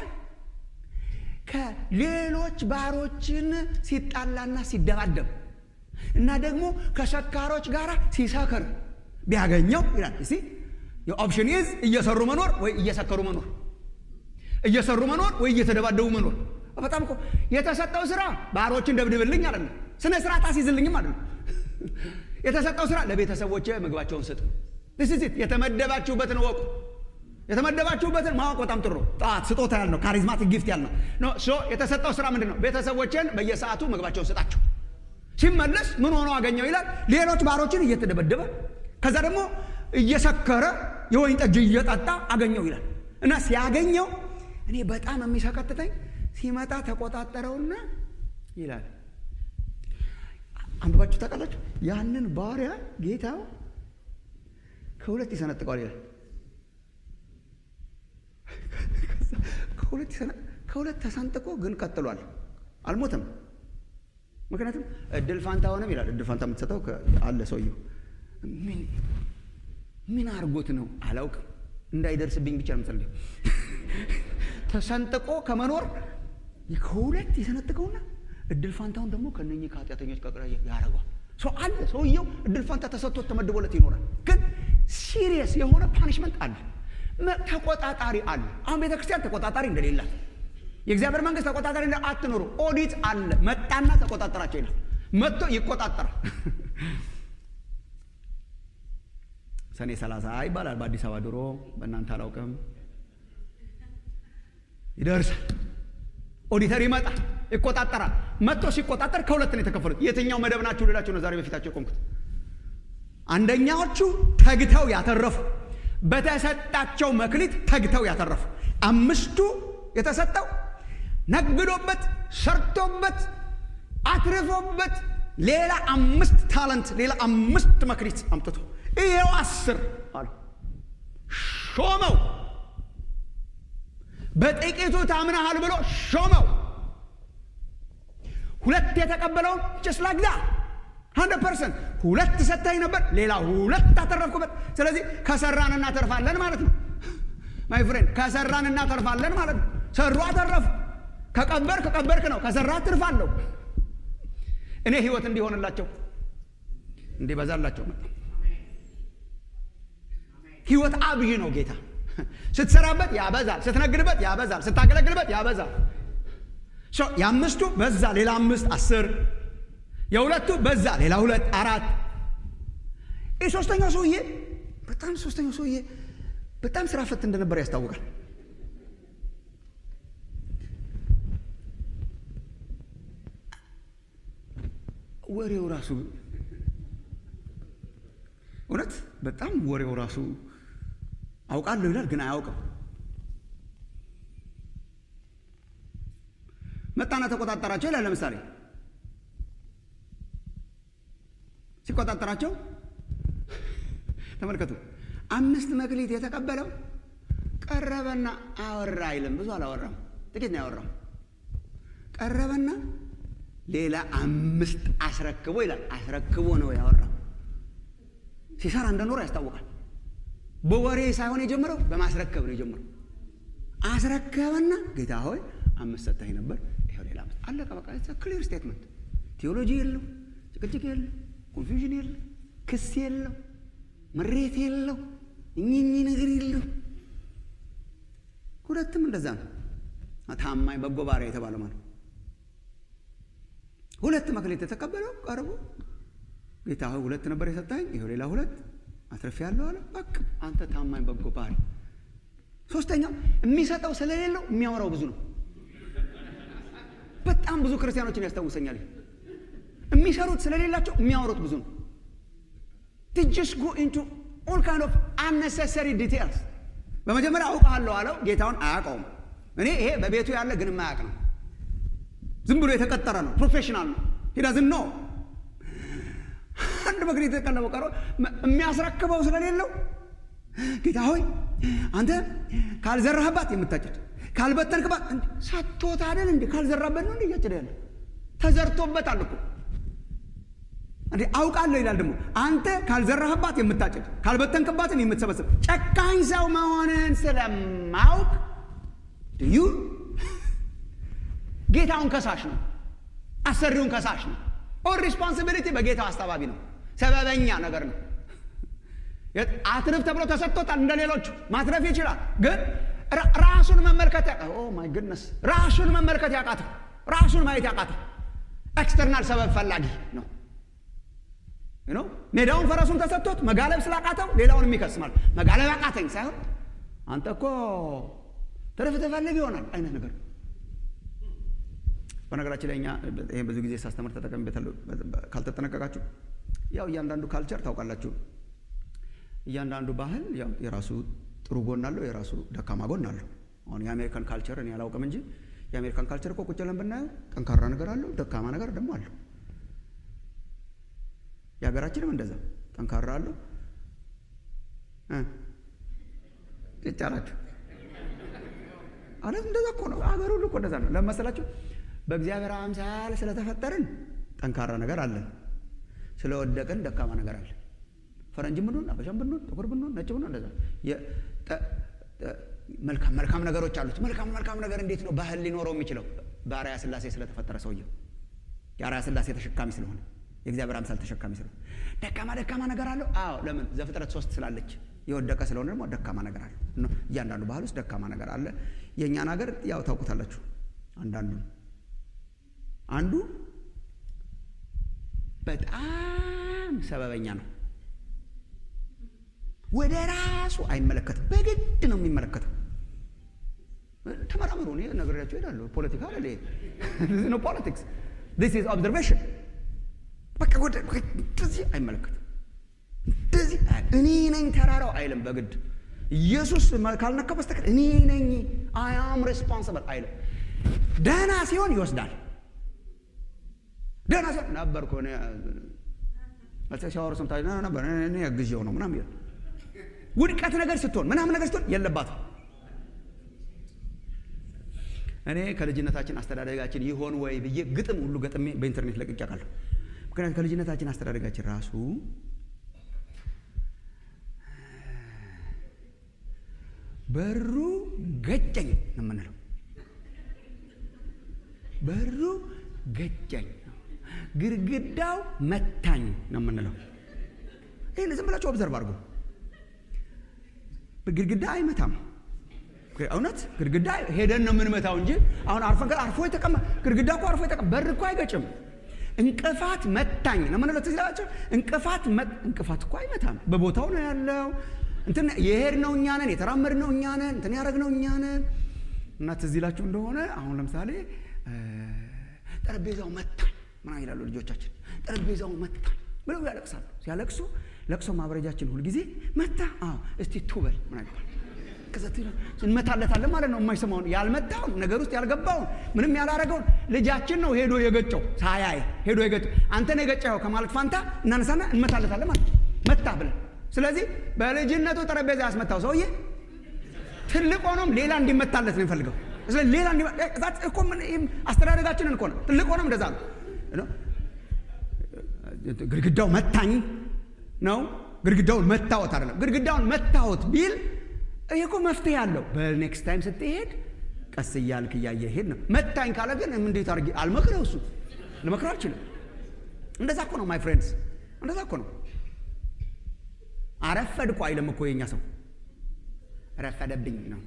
ከሌሎች ባሮችን ሲጣላና ሲደባደብ እና ደግሞ ከሰካሮች ጋር ሲሰክር ቢያገኘው ይላል። እስቲ የኦፕሽን ኢዝ እየሰሩ መኖር ወይ እየሰከሩ መኖር፣ እየሰሩ መኖር ወይ እየተደባደቡ መኖር። በጣም እኮ የተሰጠው ስራ ባሮችን ደብድብልኝ አይደለም፣ ስነ ስርዓት አስይዝልኝም አይደለም። የተሰጠው ስራ ለቤተሰቦቼ ምግባቸውን ስጥ። የተመደባችሁበትን ወቁ። የተመደባችሁበትን ማወቅ በጣም ጥሩ ነው። ጣት ስጦታ ያልነው ካሪዝማቲክ ጊፍት ያልነው ነው። የተሰጠው ስራ ምንድን ነው? ቤተሰቦቼን በየሰዓቱ ምግባቸውን ስጣቸው። ሲመለስ ምን ሆኖ አገኘው ይላል? ሌሎች ባሮችን እየተደበደበ ከዛ ደግሞ እየሰከረ የወይን ጠጅ እየጠጣ አገኘው ይላል። እና ሲያገኘው እኔ በጣም የሚሰቀጥተኝ ሲመጣ ተቆጣጠረውና ይላል። አንብባችሁ ታውቃላችሁ? ያንን ባሪያ ጌታው ከሁለት ይሰነጥቀዋል ይላል። ከሁለት ተሰንጥቆ ግን ቀጥሏል፣ አልሞተም። ምክንያቱም እድል ፋንታ ሆነም ይላል። እድል ፋንታ የምትሰጠው አለ። ሰውየው ምን አርጎት ነው አላውቅም፣ እንዳይደርስብኝ ብቻ ነው የምጸልየው። ተሰንጥቆ ከመኖር ከሁለት ይሰነጥቀውና እድል ፋንታውን ደግሞ ከነኚህ ከኃጢአተኞች ጋር ያረጋል። ሰው አለ። ሰውየው እድል ፋንታ ተሰጥቶት ተመድቦለት ይኖራል። ግን ሲሪየስ የሆነ ፓኒሽመንት አለ። ተቆጣጣሪ አለ። አሁን ቤተክርስቲያን ተቆጣጣሪ እንደሌላት፣ የእግዚአብሔር መንግስት ተቆጣጣሪ እንደ አትኖሩ። ኦዲት አለ። መጣና ተቆጣጠራቸው ይላል። መጥቶ ይቆጣጠራል። ሰኔ 30 ይባላል በአዲስ አበባ። ድሮ በእናንተ አላውቅም። ይደርሳል። ኦዲተር ይመጣል፣ ይቆጣጠራል። መጥቶ ሲቆጣጠር ከሁለት ነው የተከፈሉት። የትኛው መደብ ናችሁ ልላችሁ ነው ዛሬ በፊታቸው የቆምኩት። አንደኛዎቹ ተግተው ያተረፉ፣ በተሰጣቸው መክሊት ተግተው ያተረፉ። 5ቱ የተሰጠው ነግዶበት፣ ሰርቶበት፣ አትርፎበት ሌላ 5 ታለንት፣ ሌላ 5 መክሊት አምጥቶ ይሄው 10 አሉ። ሾመው። በጥቂቱ ታምናሃል ብሎ ሾመው። 2 የተቀበለውን just like that 100% 2 ሰጥተኝ ነበር፣ ሌላ 2 አተረፍኩበት። ስለዚህ ከሰራን እናተርፋለን ማለት ነው። ማይ ፍሬንድ ከሰራን እናተርፋለን ማለት ነው። ሰሩ አተረፉ። ከቀበርክ ነው። ከሰራ አትርፋለሁ። እኔ ህይወት እንዲሆንላቸው እንዲበዛላቸው መጣ። ህይወት አብይ ነው ጌታ። ስትሰራበት ያበዛል፣ ስትነግድበት ያበዛል፣ ስታገለግልበት ያበዛል። የ5ቱ በዛ ሌላ 5 10፣ የ2ቱ በዛ ሌላ 2 4። ሶስተኛው ሰውዬ በጣም ስራ ፈት እንደነበር ያስታውቃል። ወሬው ራሱ እውነት በጣም ወሬው ራሱ አውቃለሁ ይላል፣ ግን አያውቅም። መጣና ተቆጣጠራቸው ይላል። ለምሳሌ ሲቆጣጠራቸው ተመልከቱ። 5 መክሊት የተቀበለው ቀረበና አወራ አይልም። ብዙ አላወራም፣ ጥቂት ነው ያወራው። ቀረበና ሌላ 5 አስረክቦ ይላል። አስረክቦ ነው ያወራው። ሲሰራ እንደኖረ ያስታውቃል። በወሬ ሳይሆን የጀመረው በማስረከብ ነው የጀመረው። አስረከበና ጌታ ሆይ 5 ሰጥተኸኝ ነበር፣ ይሄው ሌላ 5። አለቀ በቃ። ክሊር ስቴትመንት። ቴዎሎጂ የለው፣ ጭቅጭቅ የለው፣ ኮንፊውዥን የለው፣ ክስ የለው፣ ምሬት የለው፣ እኚህ ነገር የለው። ሁለትም እንደዛ ነው። ታማኝ በጎ ባሪያ የተባለ ማለት 2 መክሊት የተቀበለው ቀርቦ ጌታ ሆይ 2 ነበር የሰጠኸኝ፣ ይሄው ሌላ 2 አትርፌያለሁ አለ። በቃ አንተ ታማኝ በጎ ባሪያ። ሶስተኛው የሚሰጠው ስለሌለው የሚያወራው ብዙ ነው። በጣም ብዙ ክርስቲያኖችን ያስታውሰኛል። የሚሰሩት ስለሌላቸው የሚያወሩት ብዙ ነው። they just go into all kind of unnecessary details። በመጀመሪያ አውቃለሁ አለው። ጌታውን አያውቀውም። እኔ ይሄ በቤቱ ያለ ግን የማያውቅ ነው። ዝም ብሎ የተቀጠረ ነው። ፕሮፌሽናል ነው። he doesn't know። አንድ መክሊት የተቀበለው ቀሮ የሚያስረክበው ስለሌለው ጌታ ሆይ አንተ ካልዘራህባት የምታጭድ ካልበተንክባት ሰጥቶት አይደል እንዴ? ካልዘራበት ነው እንዴ እያጨደ ያለ? ተዘርቶበታል እኮ እንዴ። አውቃለሁ ይላል ደግሞ አንተ ካልዘራህባት የምታጭድ ካልበተንክባትን የምትሰበስብ ጨካኝ ሰው መሆንን ስለማውቅ ድዩ ጌታውን ከሳሽ ነው፣ አሰሪውን ከሳሽ ነው። ኦል ሪስፖንሲቢሊቲ በጌታው አስተባቢ ነው። ሰበበኛ ነገር ነው። አትርፍ ተብሎ ተሰጥቶታል። እንደሌሎቹ ማትረፍ ይችላል፣ ግን ራሱን መመልከት ኦ ማይ ጉድነስ ራሱን መመልከት ያቃተው፣ ራሱን ማየት ያቃተው ኤክስተርናል ሰበብ ፈላጊ ነው። ሜዳውን ፈረሱን ተሰጥቶት መጋለብ ስላቃተው ሌላውን የሚከስ ማለት መጋለብ ያቃተኝ ሳይሆን አንተ እኮ ትርፍ ትፈልግ ይሆናል አይነት ነገር። በነገራችን ላይ እኛ ይሄን ብዙ ጊዜ ሳስተምር ተጠቀምበታለሁ። ካልተጠነቀቃችሁ ያው እያንዳንዱ ካልቸር ታውቃላችሁ፣ እያንዳንዱ ባህል ያው የራሱ ጥሩ ጎን አለው፣ የራሱ ደካማ ጎን አለው። አሁን የአሜሪካን ካልቸር እኔ አላውቅም እንጂ የአሜሪካን ካልቸር እኮ ቁጭ ብለን ብናየው ጠንካራ ነገር አለው፣ ደካማ ነገር ደግሞ አለው። የሀገራችንም እንደዛ ጠንካራ አለው ይቻላችሁ አለት እንደዛ እኮ ነው። አገሩ ሁሉ እኮ እንደዛ ነው። ለመሰላችሁ በእግዚአብሔር አምሳል ስለተፈጠርን ጠንካራ ነገር አለን፣ ስለወደቅን ደካማ ነገር አለ። ፈረንጅም ብንሆን አበሻም ብንሆን ጥቁር ብንሆን ነጭ ብንሆን እንደዛ መልካም ነገሮች አሉት። መልካም ነገር እንዴት ነው ባህል ሊኖረው የሚችለው? በአርአያ ሥላሴ ስለተፈጠረ ሰውየው የአርአያ ሥላሴ ተሸካሚ ስለሆነ የእግዚአብሔር አምሳል ተሸካሚ ስለሆነ ደካማ ነገር አለው። አዎ ለምን? ዘፍጥረት 3 ስላለች የወደቀ ስለሆነ ደግሞ ደካማ ነገር አለ። እያንዳንዱ ባህል ውስጥ ደካማ ነገር አለ። የእኛን ሀገር ያው ታውቁታላችሁ። አንዱ በጣም ሰበበኛ ነው። ወደ ራሱ አይመለከትም፣ በግድ ነው የሚመለከተው። ተመራምሩ። እኔ ነገራችሁ እሄዳለሁ። ፖለቲካ አለ ነው ፖለቲክስ this is observation። በቃ ወደ እንደዚህ አይመለከትም። እንደዚህ እኔ ነኝ ተራራው አይልም። በግድ ኢየሱስ ካልነካ በስተቀር እኔ ነኝ I am responsible አይልም። ደህና ሲሆን ይወስዳል። ደህና ሲሆን ነበርኩ እኔ ሲያወሩ ሰምታችሁ ነበር እኔ ያግዤው ነው ምናምን ይላል። ውድቀት ነገር ስትሆን ምናምን ነገር ስትሆን የለባትም። እኔ ከልጅነታችን አስተዳደጋችን ይሆን ወይ ብዬ ግጥም ሁሉ ገጥሜ በኢንተርኔት ለቅቄ አውቃለሁ። ምክንያቱም ከልጅነታችን አስተዳደጋችን ራሱ በሩ ገጨኝ ነው የምንለው። በሩ ገጨኝ፣ ግድግዳው መታኝ ነው የምንለው። ይህን ዝም ብላችሁ ኦብዘርቭ አድርጉ። ግድግዳ አይመታም። እውነት ግድግዳ ሄደን ነው የምንመታው እንጂ አሁን አርፎ የተቀመጠ ግድግዳ እኮ አርፎ የተቀመጠ በር እኮ አይገጭም። እንቅፋት መታኝ ነው የምንለው። ትዝ ይላችሁ? እንቅፋት እኮ አይመታም፣ በቦታው ነው ያለው። እንትን የሄድነው እኛ ነን፣ የተራመድነው እኛ ነን፣ እንትን ያደረግነው እኛ ነን። እና ትዝ ይላችሁ እንደሆነ አሁን ለምሳሌ ጠረጴዛው መታኝ ምናምን ይላሉ ልጆቻችን። ጠረጴዛው መታኝ ብለው ያለቅሳሉ። ሲያለቅሱ ለቅሶ ማብረጃችን ሁልጊዜ መታ። እስቲ ቱበል ምናምን ይባል እንመታለታለን ማለት ነው። የማይሰማውን ያልመታውን ነገር ውስጥ ያልገባውን ምንም ያላረገውን ልጃችን ነው ሄዶ የገጨው ሳያይ ሄዶ የገጨው አንተ ነው የገጨው ከማለት ፋንታ እናነሳና እንመታለታለን ማለት መታ ብለን። ስለዚህ በልጅነቱ ጠረጴዛ ያስመታው ሰውዬ ትልቅ ሆኖም ሌላ እንዲመታለት ነው የሚፈልገው። ስለዚህ ሌላ እኮ አስተዳደጋችንን እኮ ነው። ትልቅ ሆኖም እንደዛ ነው። ግድግዳው መታኝ ነው፣ ግድግዳውን መታወት አይደለም። ግድግዳውን መታወት ቢል ይሄ እኮ መፍትሄ አለው። በኔክስት ታይም ስትሄድ ቀስ እያልክ እያየህ ሄድ ነው። መታኝ ካለ ግን እንዴት አድርጌ አልመክረው፣ እሱ ልመክረው አልችልም። እንደዛ እኮ ነው ማይ ፍሬንድስ፣ እንደዛ እኮ ነው። አረፈድኩ አይልም እኮ የኛ ሰው፣ ረፈደብኝ ነው።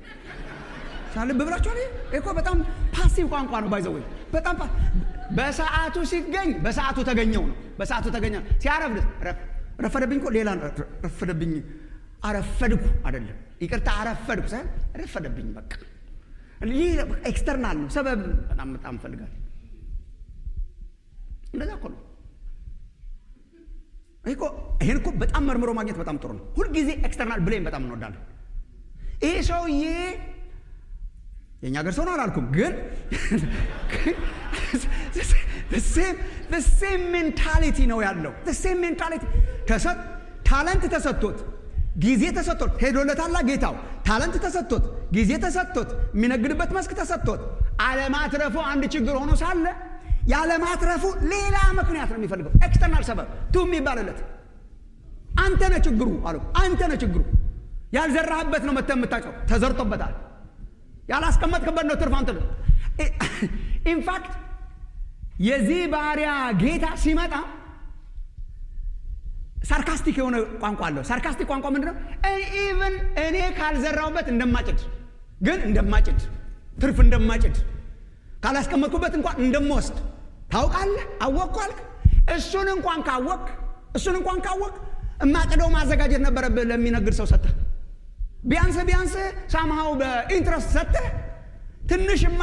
ሳልብ ብላችኋል። ይሄ እኮ በጣም ፓሲቭ ቋንቋ ነው። ባይዘው በጣም በሰዓቱ ሲገኝ በሰዓቱ ተገኘው ነው። በሰዓቱ ተገኘ። ሲያረፍድ ረፈደብኝ እኮ ሌላ ረፈደብኝ፣ አረፈድኩ አይደለም። ይቅርታ አረፈድኩ ሳይሆን ረፈደብኝ። በቃ ይህ ኤክስተርናል ነው። ሰበብ በጣም ፈልጋል። እንደዛ እኮ ነው። ይሄን እኮ በጣም መርምሮ ማግኘት በጣም ጥሩ ነው። ሁልጊዜ ኤክስተርናል ብሌም በጣም እንወዳለን። ይሄ ሰውዬ የኛ ሀገር ሰው ነው አላልኩም፣ ግን the same mentality ነው ያለው። the same mentality ታለንት ተሰጥቶት ጊዜ ተሰጥቶት ሄዶለታል ጌታው። ታለንት ተሰጥቶት ጊዜ ተሰጥቶት የሚነግድበት መስክ ተሰጥቶት አለማትረፉ አንድ ችግር ሆኖ ሳለ ያለማትረፉ ሌላ ምክንያት ነው የሚፈልገው። ኤክስተርናል ሰበብ ቱም ይባልለት። አንተ ነህ ችግሩ አለው። አንተ ነህ ችግሩ። ያልዘራህበት ነው መተህ የምታውቀው። ተዘርቶበታል። ያላስቀመጥክበት ነው ትርፍ አንተ ነው። ኢንፋክት የዚህ ባሪያ ጌታ ሲመጣ ሳርካስቲክ የሆነ ቋንቋ አለው። ሳርካስቲክ ቋንቋ ምንድነው? ኢቭን እኔ ካልዘራውበት እንደማጭድ፣ ግን እንደማጭድ ትርፍ እንደማጭድ ካላስቀመጥኩበት እንኳን እንደምወስድ ታውቃለህ። አወቅኩ አልክ። እሱን እንኳን ካወቅ እማጭደው ማዘጋጀት ነበረብህ። ለሚነግድ ሰው ሰጠህ። ቢያንስ ሳምሃው በኢንትረስት ሰጠህ። ትንሽማ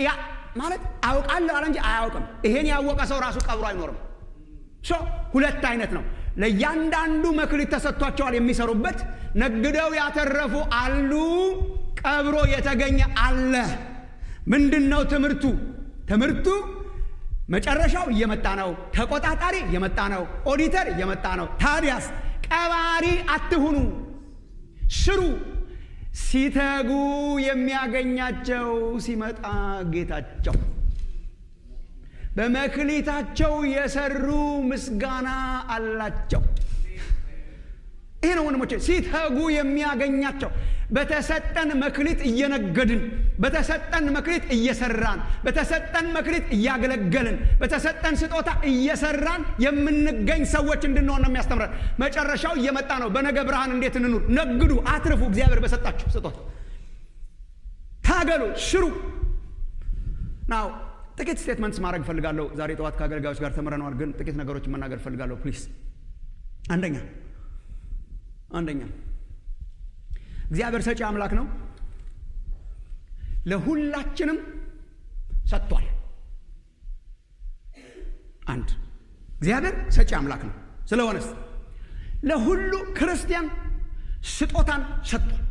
ያ ማለት አውቃለሁ አለ እንጂ አያውቅም። ይሄን ያወቀ ሰው ራሱ ቀብሮ አይኖርም። ሁለት አይነት ነው። ለእያንዳንዱ መክሊት ተሰጥቷቸዋል የሚሰሩበት። ነግደው ያተረፉ አሉ፣ ቀብሮ የተገኘ አለ። ምንድነው ትምህርቱ? መጨረሻው እየመጣ ነው። ተቆጣጣሪ እየመጣ ነው። ኦዲተር እየመጣ ነው። ታዲያስ ቀባሪ አትሁኑ፣ ስሩ። ሲተጉ የሚያገኛቸው ሲመጣ ጌታቸው። በመክሊታቸው የሰሩ ምስጋና አላቸው። ይሄ ነው ወንድሞቼ፣ ሲተጉ የሚያገኛቸው። በተሰጠን መክሊት እየነገድን፣ በተሰጠን መክሊት እየሰራን፣ በተሰጠን መክሊት እያገለገልን፣ በተሰጠን ስጦታ እየሰራን የምንገኝ ሰዎች እንድንሆን ነው የሚያስተምረን። መጨረሻው እየመጣ ነው። በነገ ብርሃን እንዴት እንኑር? ነግዱ፣ አትርፉ። እግዚአብሔር በሰጣችሁ ስጦታ ታገሉ፣ ስሩ። ናው ጥቂት ስቴትመንትስ ማድረግ ፈልጋለሁ። ዛሬ ጠዋት ከአገልጋዮች ጋር ተምረናል፣ ግን ጥቂት ነገሮችን መናገር ፈልጋለሁ ፕሊዝ። አንደኛ እግዚአብሔር ሰጪ አምላክ ነው። ለሁላችንም ሰጥቷል። እግዚአብሔር ሰጪ አምላክ ነው። ስለሆነስ ለሁሉ ክርስቲያን ስጦታን ሰጥቷል።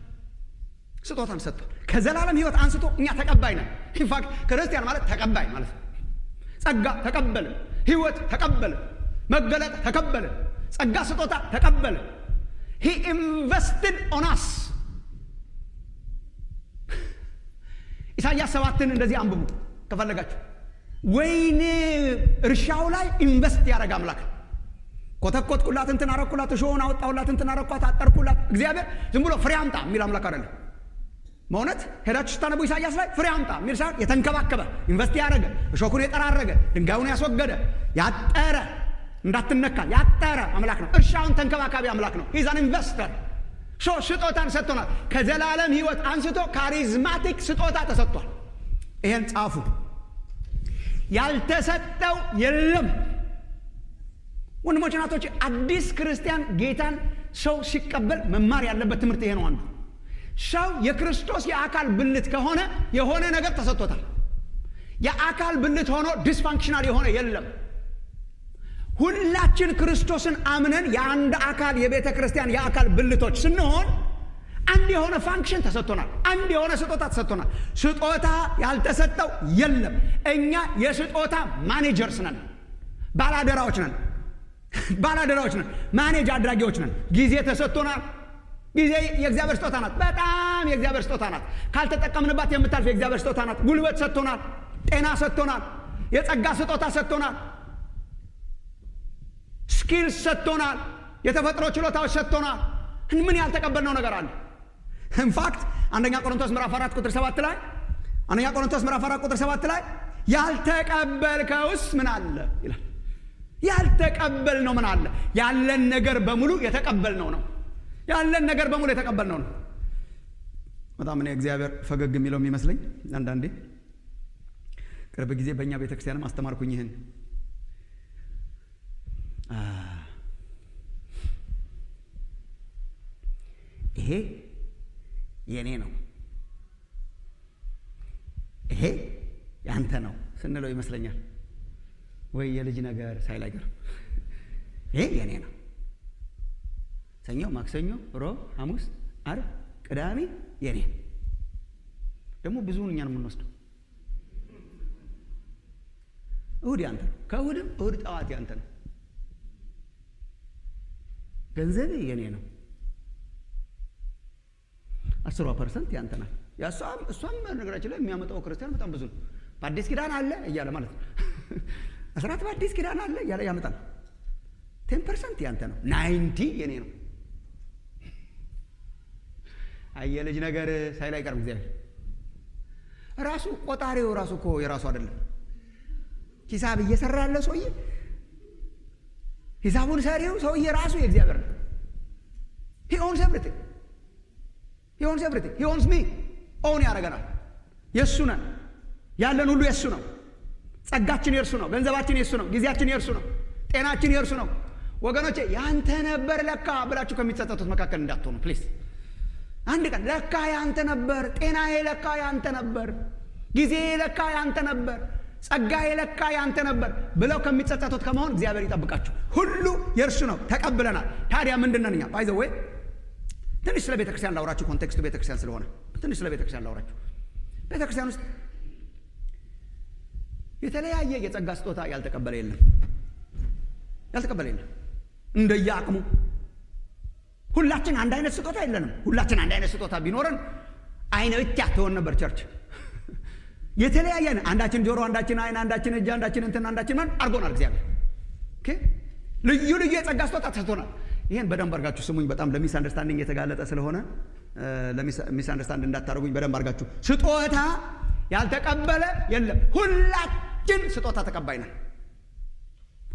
ከዘላለም ሕይወት አንስቶ እኛ ተቀባይ ነን። ኢንፋክት ክርስቲያን ማለት ተቀባይ ማለት ነው። ጸጋ ተቀበልን፣ ሕይወት ተቀበልን፣ መገለጥ ተቀበልን፣ ጸጋ ስጦታ ተቀበልን። He invested on us። ኢሳይያስ 7ን እንደዚህ አንብቡ ከፈለጋችሁ። ወይኔ እርሻው ላይ ኢንቨስት ያደረገ አምላክ። ኮተኮትኩላት፣ እንትን አረኩላት፣ እሾህን አወጣሁላት፣ እንትን አረኳት፣ አጠርኩላት። እግዚአብሔር ዝም ብሎ ፍሬ አምጣ የሚል አምላክ አይደለም። በእውነት ሄዳችሁ ስታነቡ ኢሳይያስ ላይ ፍሬ አምጣ የሚል ሳይሆን የተንከባከበ፣ ኢንቨስት ያደረገ፣ እሾኩን የጠራረገ፣ ድንጋዩን ያስወገደ፣ ያጠረ፣ እንዳትነካ ያጠረ አምላክ ነው። እርሻውን ተንከባካቢ አምላክ ነው። ሂዝ አን ኢንቨስተር። ስጦታን ሰጥቶናል። ከዘላለም ሕይወት አንስቶ ካሪዝማቲክ ስጦታ ተሰጥቷል። ይሄን ጻፉ። ያልተሰጠው የለም። ወንድሞች እናቶች፣ አዲስ ክርስቲያን ጌታን ሰው ሲቀበል መማር ያለበት ትምህርት ይሄ ነው። አንዱ ሰው የክርስቶስ የአካል ብልት ከሆነ የሆነ ነገር ተሰጥቶታል። የአካል ብልት ሆኖ ዲስፋንክሽናል የሆነ የለም። ሁላችን ክርስቶስን አምነን የአንድ አካል የቤተ ክርስቲያን የአካል ብልቶች ስንሆን አንድ የሆነ ፋንክሽን ተሰጥቶናል። አንድ የሆነ ስጦታ ተሰጥቶናል። ስጦታ ያልተሰጠው የለም። እኛ የስጦታ ማኔጀርስ ነን፣ ባላደራዎች ነን። ማኔጅ አድራጊዎች ነን። ጊዜ ተሰጥቶናል። ጊዜ የእግዚአብሔር ስጦታ ናት። በጣም የእግዚአብሔር ስጦታ ናት። ካልተጠቀምንባት የምታልፍ የእግዚአብሔር ስጦታ ናት። ጉልበት ሰጥቶናል። ጤና ሰጥቶናል። የጸጋ ስጦታ ሰጥቶናል። ስኪልስ ሰጥቶናል። የተፈጥሮ ችሎታዎች ሰጥቶናል። ምን ያልተቀበልነው ነገር አለ? ኢንፋክት አንደኛ ቆሮንቶስ ምዕራፍ 4 ቁጥር 7 ላይ ያልተቀበልከውስ ምን አለ ይላል። ያልተቀበልነው ምን አለ? ያለን ነገር በሙሉ የተቀበልነው ነው። በጣም እኔ እግዚአብሔር ፈገግ የሚለው የሚመስለኝ አንዳንዴ ቅርብ ጊዜ በእኛ ቤተክርስቲያንም አስተማርኩኝ ይህን ይሄ የኔ ነው፣ ይሄ ያንተ ነው ስንለው ይመስለኛል ወይ የልጅ ነገር ሳይላገር ይሄ የኔ ነው። ሰኞ፣ ማክሰኞ፣ ሮብ፣ ሐሙስ፣ ዓርብ፣ ቅዳሜ የኔ ደግሞ ብዙውን እኛን የምንወስደው እሁድ ያንተ ነው። ከእሁድም እሁድ ጠዋት ያንተ ነው። ገንዘብ የኔ ነው። 10% ያንተ ናት። እሷም ነገራችን ላይ የሚያመጣው ክርስቲያን በጣም ብዙ ነው። በአዲስ ኪዳን አለ እያለ ማለት ነው። 10 በአዲስ ኪዳን አለ እያለ ያመጣል። 10% ያንተ ነው። 90 የኔ ነው። የልጅ ነገር ሳይል አይቀርም እግዚአብሔር ራሱ። ቆጣሪው ራሱ እኮ የራሱ አይደለም። ሂሳብ እየሰራ ያለ ሰውዬ፣ ሂሳቡን ሰሪው ሰውዬ ራሱ የእግዚአብሔር ነው። he owns everything. he owns me. ኦውን ያደርገናል። የእሱ ነን። ያለን ሁሉ የእሱ ነው። ጸጋችን የእርሱ ነው። ገንዘባችን የእሱ ነው። ጊዜያችን የእርሱ ነው። ጤናችን የእርሱ ነው። ወገኖቼ ያንተ ነበር ለካ ብላችሁ ከሚጸጸቱት መካከል እንዳትሆኑ ፕሊዝ። አንድ ቀን ለካ ያንተ ነበር፣ ጤናዬ ለካ ያንተ ነበር፣ ጊዜ ለካ ያንተ ነበር፣ ጸጋዬ ለካ ያንተ ነበር ብለው ከሚጸጸቱት ከመሆን እግዚአብሔር ይጠብቃችሁ። ሁሉ የእርሱ ነው። ተቀብለናል። ታዲያ ምንድን ነን እኛ? ባይ ዘ ዌይ ትንሽ ስለ ቤተክርስቲያን ላውራችሁ። ኮንቴክስቱ ቤተክርስቲያን ስለሆነ ትንሽ ስለ ቤተክርስቲያን ላውራችሁ። ቤተክርስቲያን ውስጥ የተለያየ የጸጋ ስጦታ ያልተቀበለ የለም። እንደየአቅሙ ሁላችን አንድ አይነት ስጦታ የለንም። ሁላችን አንድ አይነት ስጦታ ቢኖረን አይነ ብቻ ትሆን ነበር ቸርች። የተለያየ አንዳችን ጆሮ፣ አንዳችን አይን፣ አንዳችን እጅ፣ አንዳችን እንትን፣ አንዳችን ማን አድርጎናል እግዚአብሔር። ኦኬ ልዩ ልዩ የጸጋ ስጦታ ተሰጥቶናል። ይሄን በደንብ አድርጋችሁ ስሙኝ። በጣም ለሚስ አንደርስታንዲንግ የተጋለጠ ስለሆነ ለሚስ አንደርስታንድ እንዳታደርጉኝ በደንብ አድርጋችሁ። ስጦታ ያልተቀበለ የለም። ሁላችን ስጦታ ተቀባይ ነን።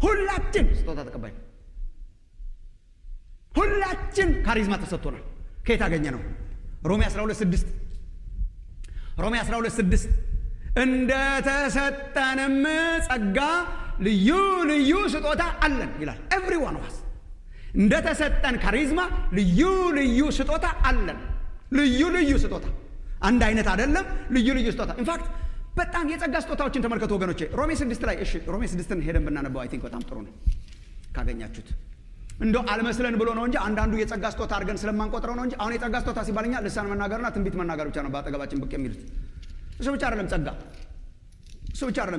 ሁላችን ስጦታ ተቀባይ ነን። ሁላችን ካሪዝማ ተሰጥቶናል። ከየት አገኘ ነው? ሮሜ 12:6 እንደተሰጠንም ጸጋ ልዩ ልዩ ስጦታ አለን ይላል። ኤቭሪዋን ዋስ እንደተሰጠን ካሪዝማ ልዩ ልዩ ስጦታ አለን። ልዩ ልዩ ስጦታ አንድ አይነት አይደለም። ልዩ ልዩ ስጦታ ኢንፋክት በጣም የጸጋ ስጦታዎችን ተመልከቱ ወገኖቼ። ሮሜ 6 ላይ ሮሜ 6ን ሄደን ብናነበው አይ ቲንክ በጣም ጥሩ ነው ካገኛችሁት። እንደው አልመስለን ብሎ ነው እንጂ አንዳንዱ የጸጋ ስጦታ አድርገን ስለማንቆጥረው ነው እንጂ አሁን የጸጋ ስጦታ ሲባልኛ ልሳን መናገርና ትንቢት መናገር ብቻ ነው በአጠገባችን ብቅ የሚሉት። እሱ ብቻ አይደለም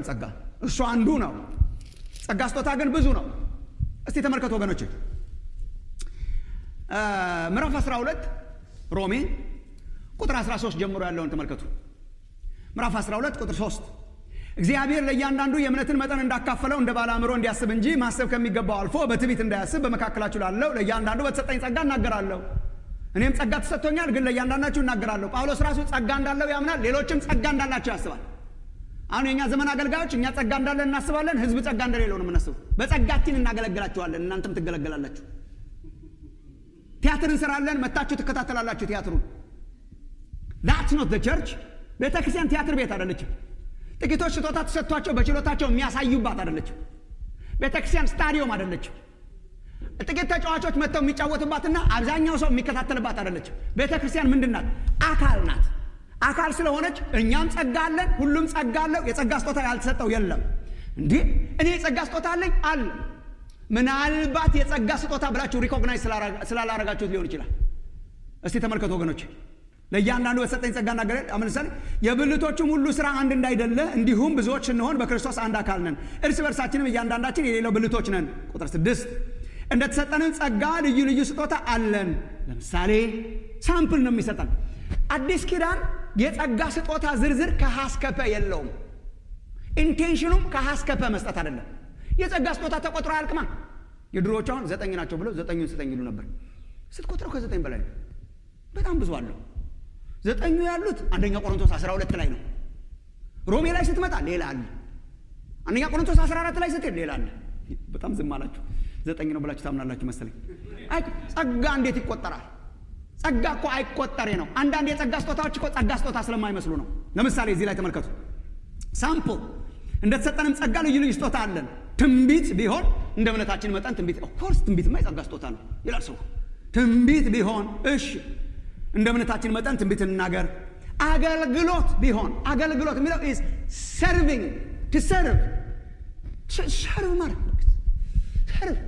ጸጋ። እሱ አንዱ ነው። ጸጋ ስጦታ ግን ብዙ ነው። እስቲ ተመልከቱ ወገኖቼ። ምዕራፍ 12 ሮሜ ቁጥር 13 ጀምሮ ያለውን ተመልከቱ። ምዕራፍ 12 ቁጥር 3 እግዚአብሔር ለእያንዳንዱ የእምነትን መጠን እንዳካፈለው እንደ ባለ አእምሮ እንዲያስብ እንጂ ማሰብ ከሚገባው አልፎ በትዕቢት እንዳያስብ በመካከላችሁ ላለው ለእያንዳንዱ በተሰጠኝ ጸጋ እናገራለሁ። እኔም ጸጋ ተሰጥቶኛል፣ ግን ለእያንዳንዳችሁ እናገራለሁ። ጳውሎስ ራሱ ጸጋ እንዳለው ያምናል፣ ሌሎችም ጸጋ እንዳላቸው ያስባል። አሁን የኛ ዘመን አገልጋዮች እኛ ጸጋ እንዳለን እናስባለን፣ ህዝብ ጸጋ እንደሌለው ነው የምናስበው። በጸጋችን እናገለግላችኋለን፣ እናንተም ትገለገላላችሁ። ቲያትር እንሰራለን፣ መታችሁ ትከታተላላችሁ ቲያትሩን። that's not the church። ቤተክርስቲያን ቲያትር ቤት አይደለችም። ጥቂቶች ስጦታ ተሰጥቷቸው በችሎታቸው የሚያሳዩባት አይደለችም። ቤተክርስቲያን ስታዲየም አይደለችም። ጥቂት ተጫዋቾች መጥተው የሚጫወቱባትና አብዛኛው ሰው የሚከታተልባት አይደለችም። ቤተክርስቲያን ምንድናት? አካል ናት። አካል ስለሆነች እኛም ጸጋ አለን፣ ሁሉም ጸጋ አለው። የጸጋ ስጦታ ያልተሰጠው የለም። እንዲህ እኔ የጸጋ ስጦታ አለኝ አለ። ምናልባት የጸጋ ስጦታ ብላችሁ ሪኮግናይዝ ስላላረጋችሁት ሊሆን ይችላል። እስቲ ተመልከቱ ወገኖች፣ ለእያንዳንዱ በተሰጠኝ ጸጋ እናገራለሁ። ለምሳሌ የብልቶቹም ሁሉ ሥራ አንድ እንዳይደለ እንዲሁም ብዙዎች ስንሆን በክርስቶስ አንድ አካል ነን፣ እርስ በርሳችንም እያንዳንዳችን የሌለው ብልቶች ነን። ቁጥር 6 እንደተሰጠንም ጸጋ ልዩ ልዩ ስጦታ አለን። ለምሳሌ ሳምፕል ነው የሚሰጠን። አዲስ ኪዳን የጸጋ ስጦታ ዝርዝር ከሐስከፈ የለውም። ኢንቴንሽኑም ከሐስከፈ መስጠት አይደለም። የጸጋ ስጦታ ተቆጥሮ አያልቅማ። የድሮዎቹ አሁን 9 ናቸው ብለው 9ን ስጠኝ ይሉ ነበር። ስትቆጥረው ከ9 በላይ ነው። በጣም ብዙ አለው። 9 ያሉት አንደኛ ቆሮንቶስ 12 ላይ ነው። ሮሜ ላይ ስትመጣ ሌላ አለ። አንደኛ ቆሮንቶስ 14 ላይ ስትሄድ ሌላ አለ። በጣም ዝም አላችሁ። 9 ነው ብላችሁ ታምናላችሁ መሰለኝ። ጸጋ እንዴት ይቆጠራል? ጸጋ እኮ አይቆጠሬ ነው። አንዳንድ የጸጋ ስጦታዎች እኮ ጸጋ ስጦታ ስለማይመስሉ ነው። ለምሳሌ እዚህ ላይ ተመልከቱ። ሳምፕል እንደተሰጠንም ጸጋ ልዩ ልዩ ስጦታ አለን። ትንቢት ቢሆን እንደ እምነታችን መጠን ትንቢት፣ ኦፍ ኮርስ ትንቢት የጸጋ ስጦታ ነው ይላል ሰው። ትንቢት ቢሆን እሺ፣ እንደ እምነታችን መጠን ትንቢት እንናገር። አገልግሎት ቢሆን፣ አገልግሎት የሚለው ኢዝ ሰርቪንግ ቱ ሰርቭ፣ ሰርቭ ማለት ሰርቭ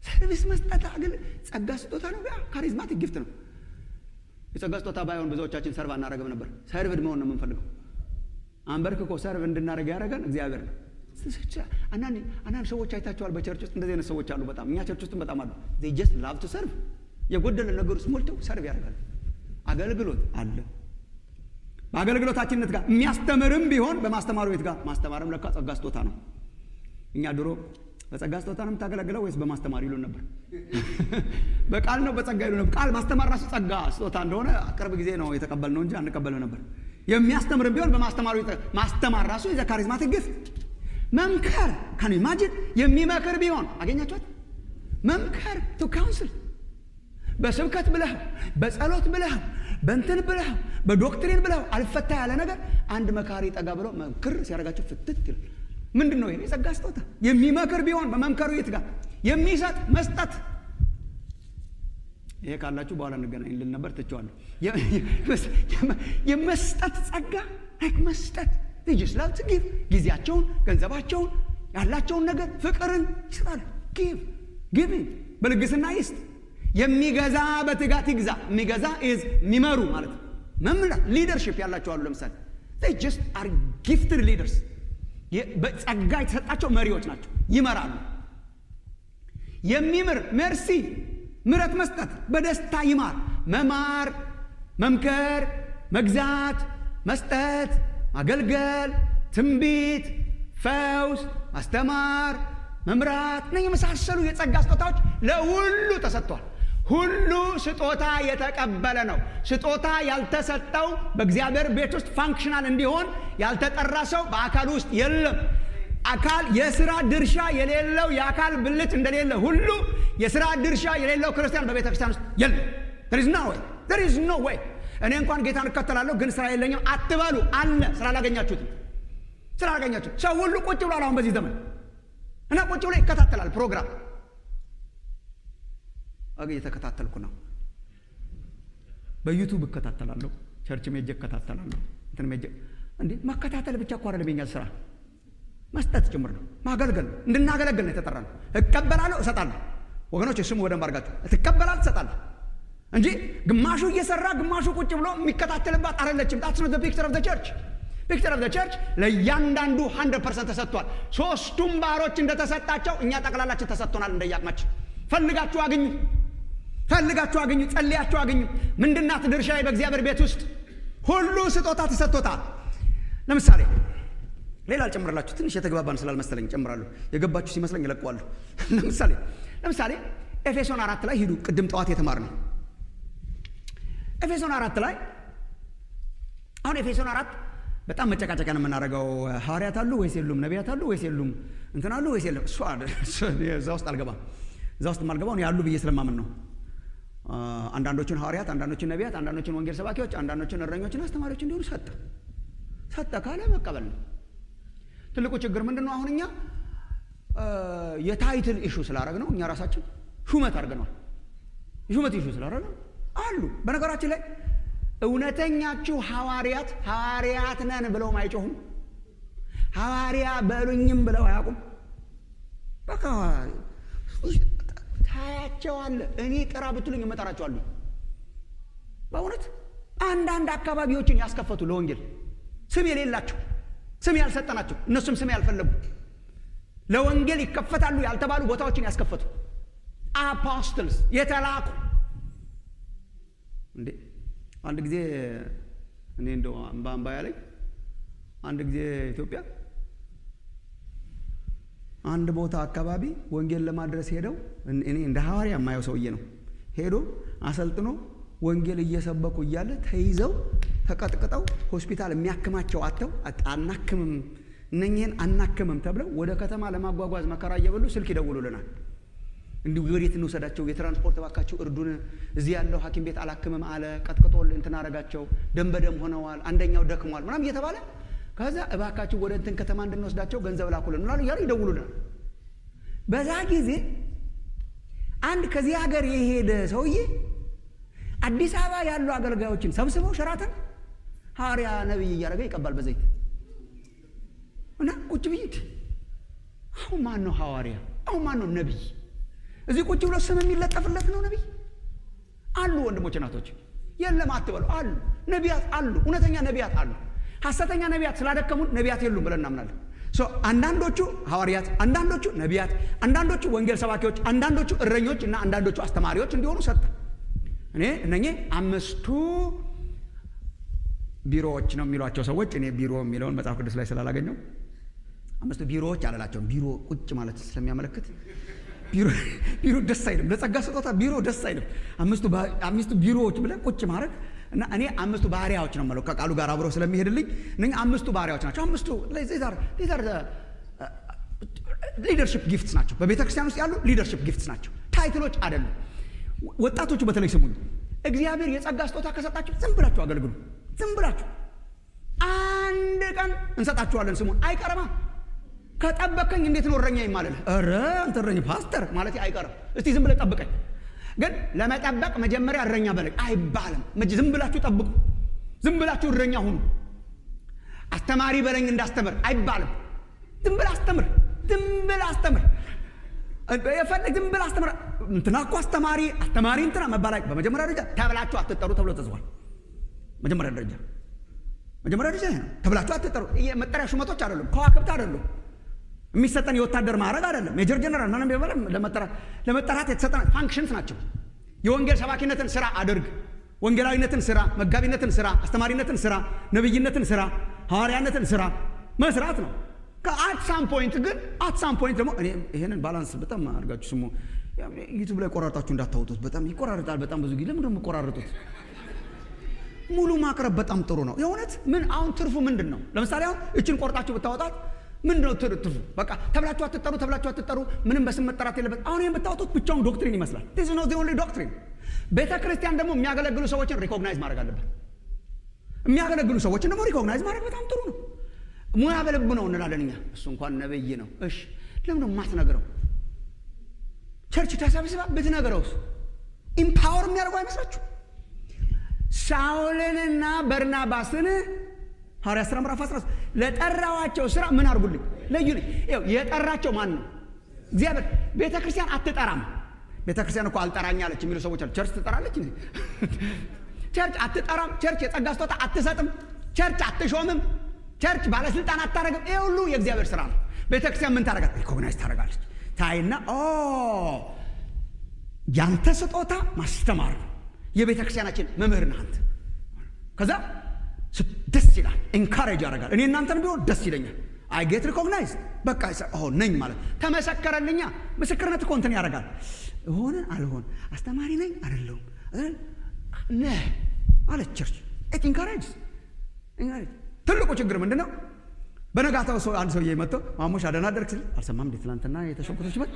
ሰርቪስ መስጠት ጸጋ ስጦታ ነው። ካሪዝማቲክ ጊፍት ነው። የጸጋ ስጦታ ባይሆን ብዙዎቻችን ሰርቭ አናረግም ነበር። ሰርቭድ መሆን ነው የምንፈልገው። አንበርክኮ ሰርቭ እንድናረግ ያደረገን እግዚአብሔር ነው። አንዳንድ ሰዎች አይታቸዋል በቸርች ውስጥ እንደዚህ አይነት ሰዎች አሉ። በጣም እኛ ቸርች ውስጥም በጣም አሉ። they just love to serve። የጎደለ ነገር ውስጥ ሞልተው ሰርቭ ያደርጋሉ። አገልግሎት አለ። በአገልግሎታችንነት ጋር የሚያስተምርም ቢሆን በማስተማሩ ቤት ጋር ማስተማርም ለካ ጸጋ ስጦታ ነው። እኛ ድሮ በጸጋ ስጦታ ነው የምታገለግለው ወይስ በማስተማር ይሉን ነበር። በቃል ነው በጸጋ ይሉን ነበር። ቃል ማስተማር ራሱ ጸጋ ስጦታ እንደሆነ ቅርብ ጊዜ ነው የተቀበልነው እንጂ አንቀበልም ነበር። የሚያስተምርም ቢሆን በማስተማሩ ማስተማር ራሱ የዘ ካሪዝማቲክ ጊፍት። መምከር ካን ኢማጂን የሚመክር ቢሆን አገኛችኋት። መምከር ቱ ካውንስል፣ በስብከት ብለህ በጸሎት ብለህ በእንትን ብለህ በዶክትሪን ብለህ አልፈታ ያለ ነገር አንድ መካሪ ጠጋ ብሎ መምክር ሲያደርጋቸው ፍትት ይላል። ምንድን ነው ይሄ? የጸጋ ስጦታ። የሚመክር ቢሆን በመምከሩ የት ጋር የሚሰጥ መስጠት። ይሄ ካላችሁ በኋላ እንገናኝ ልን ነበር፣ ትቼዋለሁ። የመስጠት ጸጋ ላይክ መስጠት ልጅስ ላውት ጊቭ ጊዜያቸውን፣ ገንዘባቸውን፣ ያላቸውን ነገር ፍቅርን ይሰጣል። ጊቪንግ በልግስና ይስጥ። የሚገዛ በትጋት ይግዛ። የሚገዛ ኢዝ የሚመሩ ማለት ነው። መምራት ሊደርሺፕ ያላቸው አሉ። ለምሳሌ they just are gifted leaders። በጸጋ የተሰጣቸው መሪዎች ናቸው፣ ይመራሉ። የሚምር ሜርሲ ምረት መስጠት፣ በደስታ ይማር። መማር፣ መምከር፣ መግዛት፣ መስጠት፣ ማገልገል፣ ትንቢት፣ ፈውስ፣ ማስተማር፣ መምራት ነው የመሳሰሉ የጸጋ ስጦታዎች ለሁሉ ተሰጥቷል። ሁሉ ስጦታ የተቀበለ ነው። ስጦታ ያልተሰጠው በእግዚአብሔር ቤት ውስጥ ፋንክሽናል እንዲሆን ያልተጠራ ሰው በአካል ውስጥ የለም። አካል የሥራ ድርሻ የሌለው የአካል ብልት እንደሌለ ሁሉ የሥራ ድርሻ የሌለው ክርስቲያን በቤተ ክርስቲያን ውስጥ የለም። there is no way። እኔ እንኳን ጌታን እከተላለሁ ግን ስራ የለኝም አትበሉ። አለ ስላላገኛችሁት። ሰው ሁሉ ቁጭ ብሏል አሁን በዚህ ዘመን እና ቁጭ ብሎ ይከታተላል ፕሮግራም። እየተከታተልኩ ነው። በዩቲዩብ እከታተላለሁ፣ ቸርች ሜጄ እከታተላለሁ። እንትን ሜጄ እንዴ መከታተል ብቻ እኮ አይደለም የኛ ስራ፣ መስጠት ጭምር ነው። ማገልገል እንድናገለግል ነው የተጠራነው። እቀበላለሁ፣ እሰጣለሁ። ወገኖች ስሙ በደንብ አድርጋችሁ። ትቀበላለህ፣ ትሰጣለህ እንጂ ግማሹ እየሰራ ግማሹ ቁጭ ብሎ የሚከታተልባት አይደለችም። that's not the picture of the church። ፒክቸር ኦፍ ዘ ቸርች ለእያንዳንዱ 100% ተሰጥቷል። ሶስቱም ባሮች እንደተሰጣቸው እኛ ጠቅላላችን ተሰጥቶናል እንደያቅማችን። ፈልጋችሁ አግኙ፣ ጸልያችሁ አግኙ። ምንድናት ድርሻዬ በእግዚአብሔር ቤት ውስጥ? ሁሉ ስጦታ ተሰጥቶታል። ለምሳሌ ሌላ አልጨምርላችሁ፣ ትንሽ የተግባባን ስላልመሰለኝ ጨምራለሁ። የገባችሁ ሲመስለኝ እለቀዋለሁ። ለምሳሌ ኤፌሶን 4 ላይ ሂዱ። ቅድም ጠዋት የተማርነው ኤፌሶን 4 ላይ አሁን ኤፌሶን 4 በጣም መጨቃጨቂያ ነው የምናደርገው። ሐዋርያት አሉ ወይስ የሉም? ነቢያት አሉ ወይስ የሉም? እንትን አሉ ወይስ የለም? እዛ ውስጥ አልገባም። እዛ ውስጥ ማልገባው ያሉ ብዬ ስለማምን ነው። አንዳንዶቹን ሐዋርያት፣ አንዳንዶቹን ነቢያት፣ አንዳንዶቹን ወንጌል ሰባኪዎች፣ አንዳንዶቹን እረኞችና አስተማሪዎች እንዲሆኑ ሰጠ ካለ መቀበል ነው። ትልቁ ችግር ምንድነው? አሁን እኛ የታይትል ኢሹ ስላደረግ ነው። እኛ ራሳችን ሹመት አድርገናል። ሹመት ኢሹ ስላደረግ ነው አሉ። በነገራችን ላይ እውነተኛችሁ ሐዋርያት ነን ብለው አይጮሁም። ሐዋርያ በሉኝም ብለው አያውቁም። በቃ ጥሯቸው አለ። እኔ ጥራ ብትሉኝ እመጣራቸዋለሁ። በእውነት አንዳንድ አካባቢዎችን ያስከፈቱ ለወንጌል ስም የሌላቸው ስም ያልሰጠናቸው እነሱም ስም ያልፈለጉ ለወንጌል ይከፈታሉ ያልተባሉ ቦታዎችን ያስከፈቱ አፖስትልስ የተላኩ እንዴ! አንድ ጊዜ እኔ እንደው አምባ ያለኝ አንድ ጊዜ ኢትዮጵያ አንድ ቦታ አካባቢ ወንጌል ለማድረስ ሄደው እኔ እንደ ሐዋርያ የማየው ሰውዬ ነው ሄዶ አሰልጥኖ ወንጌል እየሰበኩ እያለ ተይዘው ተቀጥቅጠው ሆስፒታል የሚያክማቸው አጥተው አናክምም እነኚህን አናክምም ተብለው ወደ ከተማ ለማጓጓዝ መከራ እየበሉ ስልክ ይደውሉልናል። እንዲሁ ወዴት እንውሰዳቸው? የትራንስፖርት ባካቸው እርዱን፣ እዚህ ያለው ሐኪም ቤት አላክምም አለ፣ ቀጥቅጦል እንትን አረጋቸው፣ ደም በደም ሆነዋል፣ አንደኛው ደክሟል ምናምን እየተባለ ከዛ እባካችሁ ወደ እንትን ከተማ እንድንወስዳቸው ገንዘብ ላኩልን ምናምን እያሉ ይደውሉልናል። በዛ ጊዜ አንድ ከዚህ ሀገር የሄደ ሰውዬ አዲስ አበባ ያሉ አገልጋዮችን ሰብስበው ሸራተን ሐዋርያ ነብይ እያደረገ ይቀባል በዘይት እና ቁጭ ብይት። አሁን ማን ነው ሐዋርያ? አሁን ማን ነው ነብይ? እዚህ ቁጭ ብሎ ስም የሚለጠፍለት ነው ነብይ? አሉ ወንድሞች እናቶች፣ የለም አትበሉ። አሉ ነቢያት አሉ፣ እውነተኛ ነቢያት አሉ። ሐሰተኛ ነቢያት ስላደከሙን ነቢያት የሉም ብለን እናምናለን። አንዳንዶቹ ሐዋርያት፣ አንዳንዶቹ ነቢያት፣ አንዳንዶቹ ወንጌል ሰባኪዎች፣ አንዳንዶቹ እረኞች እና አንዳንዶቹ አስተማሪዎች እንዲሆኑ ሰጠ። እኔ እነኚህ 5 ቢሮዎች ነው የሚሏቸው ሰዎች። እኔ ቢሮ የሚለውን መጽሐፍ ቅዱስ ላይ ስላላገኘው 5 ቢሮዎች አላላቸውም። ቢሮ ቁጭ ማለት ስለሚያመለክት ቢሮ ደስ አይልም። ለጸጋ ስጦታ ቢሮ ደስ አይልም። 5 ቢሮዎች ብለን ቁጭ ማድረግ እና እኔ 5 ባሪያዎች ነው የምለው ከቃሉ ጋር አብሮ ስለሚሄድልኝ እነኛ 5 ባሪያዎች ናቸው። 5 ሊደርሺፕ ጊፍትስ ናቸው። በቤተ ክርስቲያን ውስጥ ያሉ ሊደርሺፕ ጊፍትስ ናቸው፣ ታይትሎች አይደሉም። ወጣቶቹ በተለይ ስሙኝ፣ እግዚአብሔር የጸጋ ስጦታ ከሰጣችሁ ዝም ብላችሁ አገልግሉ። ዝም ብላችሁ አንድ ቀን እንሰጣችኋለን ስሙን አይቀርማ። ከጠበቀኝ እንዴት ነው እረኛ ይማለልህ? ኧረ አንተ እረኛ ፓስተር ማለት አይቀርም። እስቲ ዝም ብለህ ጠብቀኝ። ግን ለመጠበቅ መጀመሪያ እረኛ በለኝ አይባልም። ዝም ብላችሁ ጠብቁ። ዝም ብላችሁ እረኛ ሁኑ። አስተማሪ በለኝ እንዳስተምር አይባልም። ዝም ብለህ አስተምር። ዝም ብለህ አስተምር። የፈለግ ዝም ብለህ አስተምር። እንትና እኮ አስተማሪ እንትና መባል በመጀመሪያ ደረጃ ተብላችሁ አትጠሩ ተብሎ ተጽፏል። መጀመሪያ ደረጃ ይሄ ነው። ተብላችሁ አትጠሩ። መጠሪያ ሹመቶች አይደሉም፣ ከዋክብት አይደሉም፣ የሚሰጠን የወታደር ማዕረግ አይደለም። ሜጀር ጀነራል ምናምን ቢባልም ለመጠራት የተሰጠን ፋንክሽንስ ናቸው። የወንጌል ሰባኪነትን ስራ አድርግ፣ ወንጌላዊነትን ስራ፣ መጋቢነትን ስራ፣ አስተማሪነትን ስራ፣ ነብይነትን ስራ፣ ሐዋርያነትን ስራ መስራት ነው። ከአትሳም ፖይንት ደግሞ እኔ ይሄንን ባላንስ በጣም አድርጋችሁ ስሙ። ዩቲዩብ ላይ ቆራርጣችሁ እንዳታወጡት። በጣም ይቆራርጣል። በጣም ብዙ ጊዜ ለምን ቆራርጡት? ሙሉ ማቅረብ በጣም ጥሩ ነው። የእውነት ምን አሁን ትርፉ ምንድን ነው? ለምሳሌ አሁን እችን ቆርጣችሁ ብታወጣት ምንድነው ትርፉ? በቃ ተብላችሁ አትጠሩ፣ ምንም በስም መጠራት የለበት። አሁን ይሄን ብታወጡት ብቻውን ዶክትሪን ይመስላል። this is not the only doctrine። ቤተ ክርስቲያን ደግሞ የሚያገለግሉ ሰዎችን ሪኮግናይዝ ማድረግ አለበት። የሚያገለግሉ ሰዎችን ደግሞ ሪኮግናይዝ ማድረግ በጣም ጥሩ ነው። ሙያ በልብ ነው እንላለን እኛ። እሱ እንኳን ነብይ ነው። እሺ ለምን ነው የማትነግረው? ቸርች ተሰብስባ ብትነግረውስ ኢምፓወር የሚያደርገው አይመስላችሁ? ሳውልንና በርናባስን ሐዋርያት ሥራ ምዕራፍ 13 ለጠራዋቸው ስራ ምን አድርጉልኝ? ለዩልኝ። ይኸው የጠራቸው ማን ነው? እግዚአብሔር። ቤተ ክርስቲያን አትጠራም። ቤተ ክርስቲያን እኮ አልጠራኝ አለች የሚሉ ሰዎች አሉ። ቸርች ትጠራለች እንዴ? ቸርች አትጠራም። ቸርች የጸጋ ስጦታ አትሰጥም። ቸርች አትሾምም። ቸርች ባለስልጣን አታረግም። ይሄ ሁሉ የእግዚአብሔር ስራ ነው። ቤተ ክርስቲያን ምን ታረጋለች? ሪኮግናይዝ ታረጋለች። ታይና ያንተ ስጦታ ማስተማር ነው። የቤተ ክርስቲያናችን መምህር ነህ አንተ። ከዛ ደስ ይላል፣ ኢንካሬጅ ያደርጋል። እኔ እናንተን ቢሆን ደስ ይለኛል። አይ ጌት ሪኮግናይዝ በቃ ነኝ ማለት ተመሰከረልኛ። ምስክርነት እኮ እንትን ያደርጋል። ሆነ አልሆን አስተማሪ ነኝ አይደለሁም ነህ አለች ቸርች። ኢንካሬጅ። ትልቁ ችግር ምንድን ነው? በነጋታው አንድ ሰውዬ መጥቶ ማሙሽ አደህና አደርክ ሲል አልሰማም እንዴ ትናንትና የተሾምኩት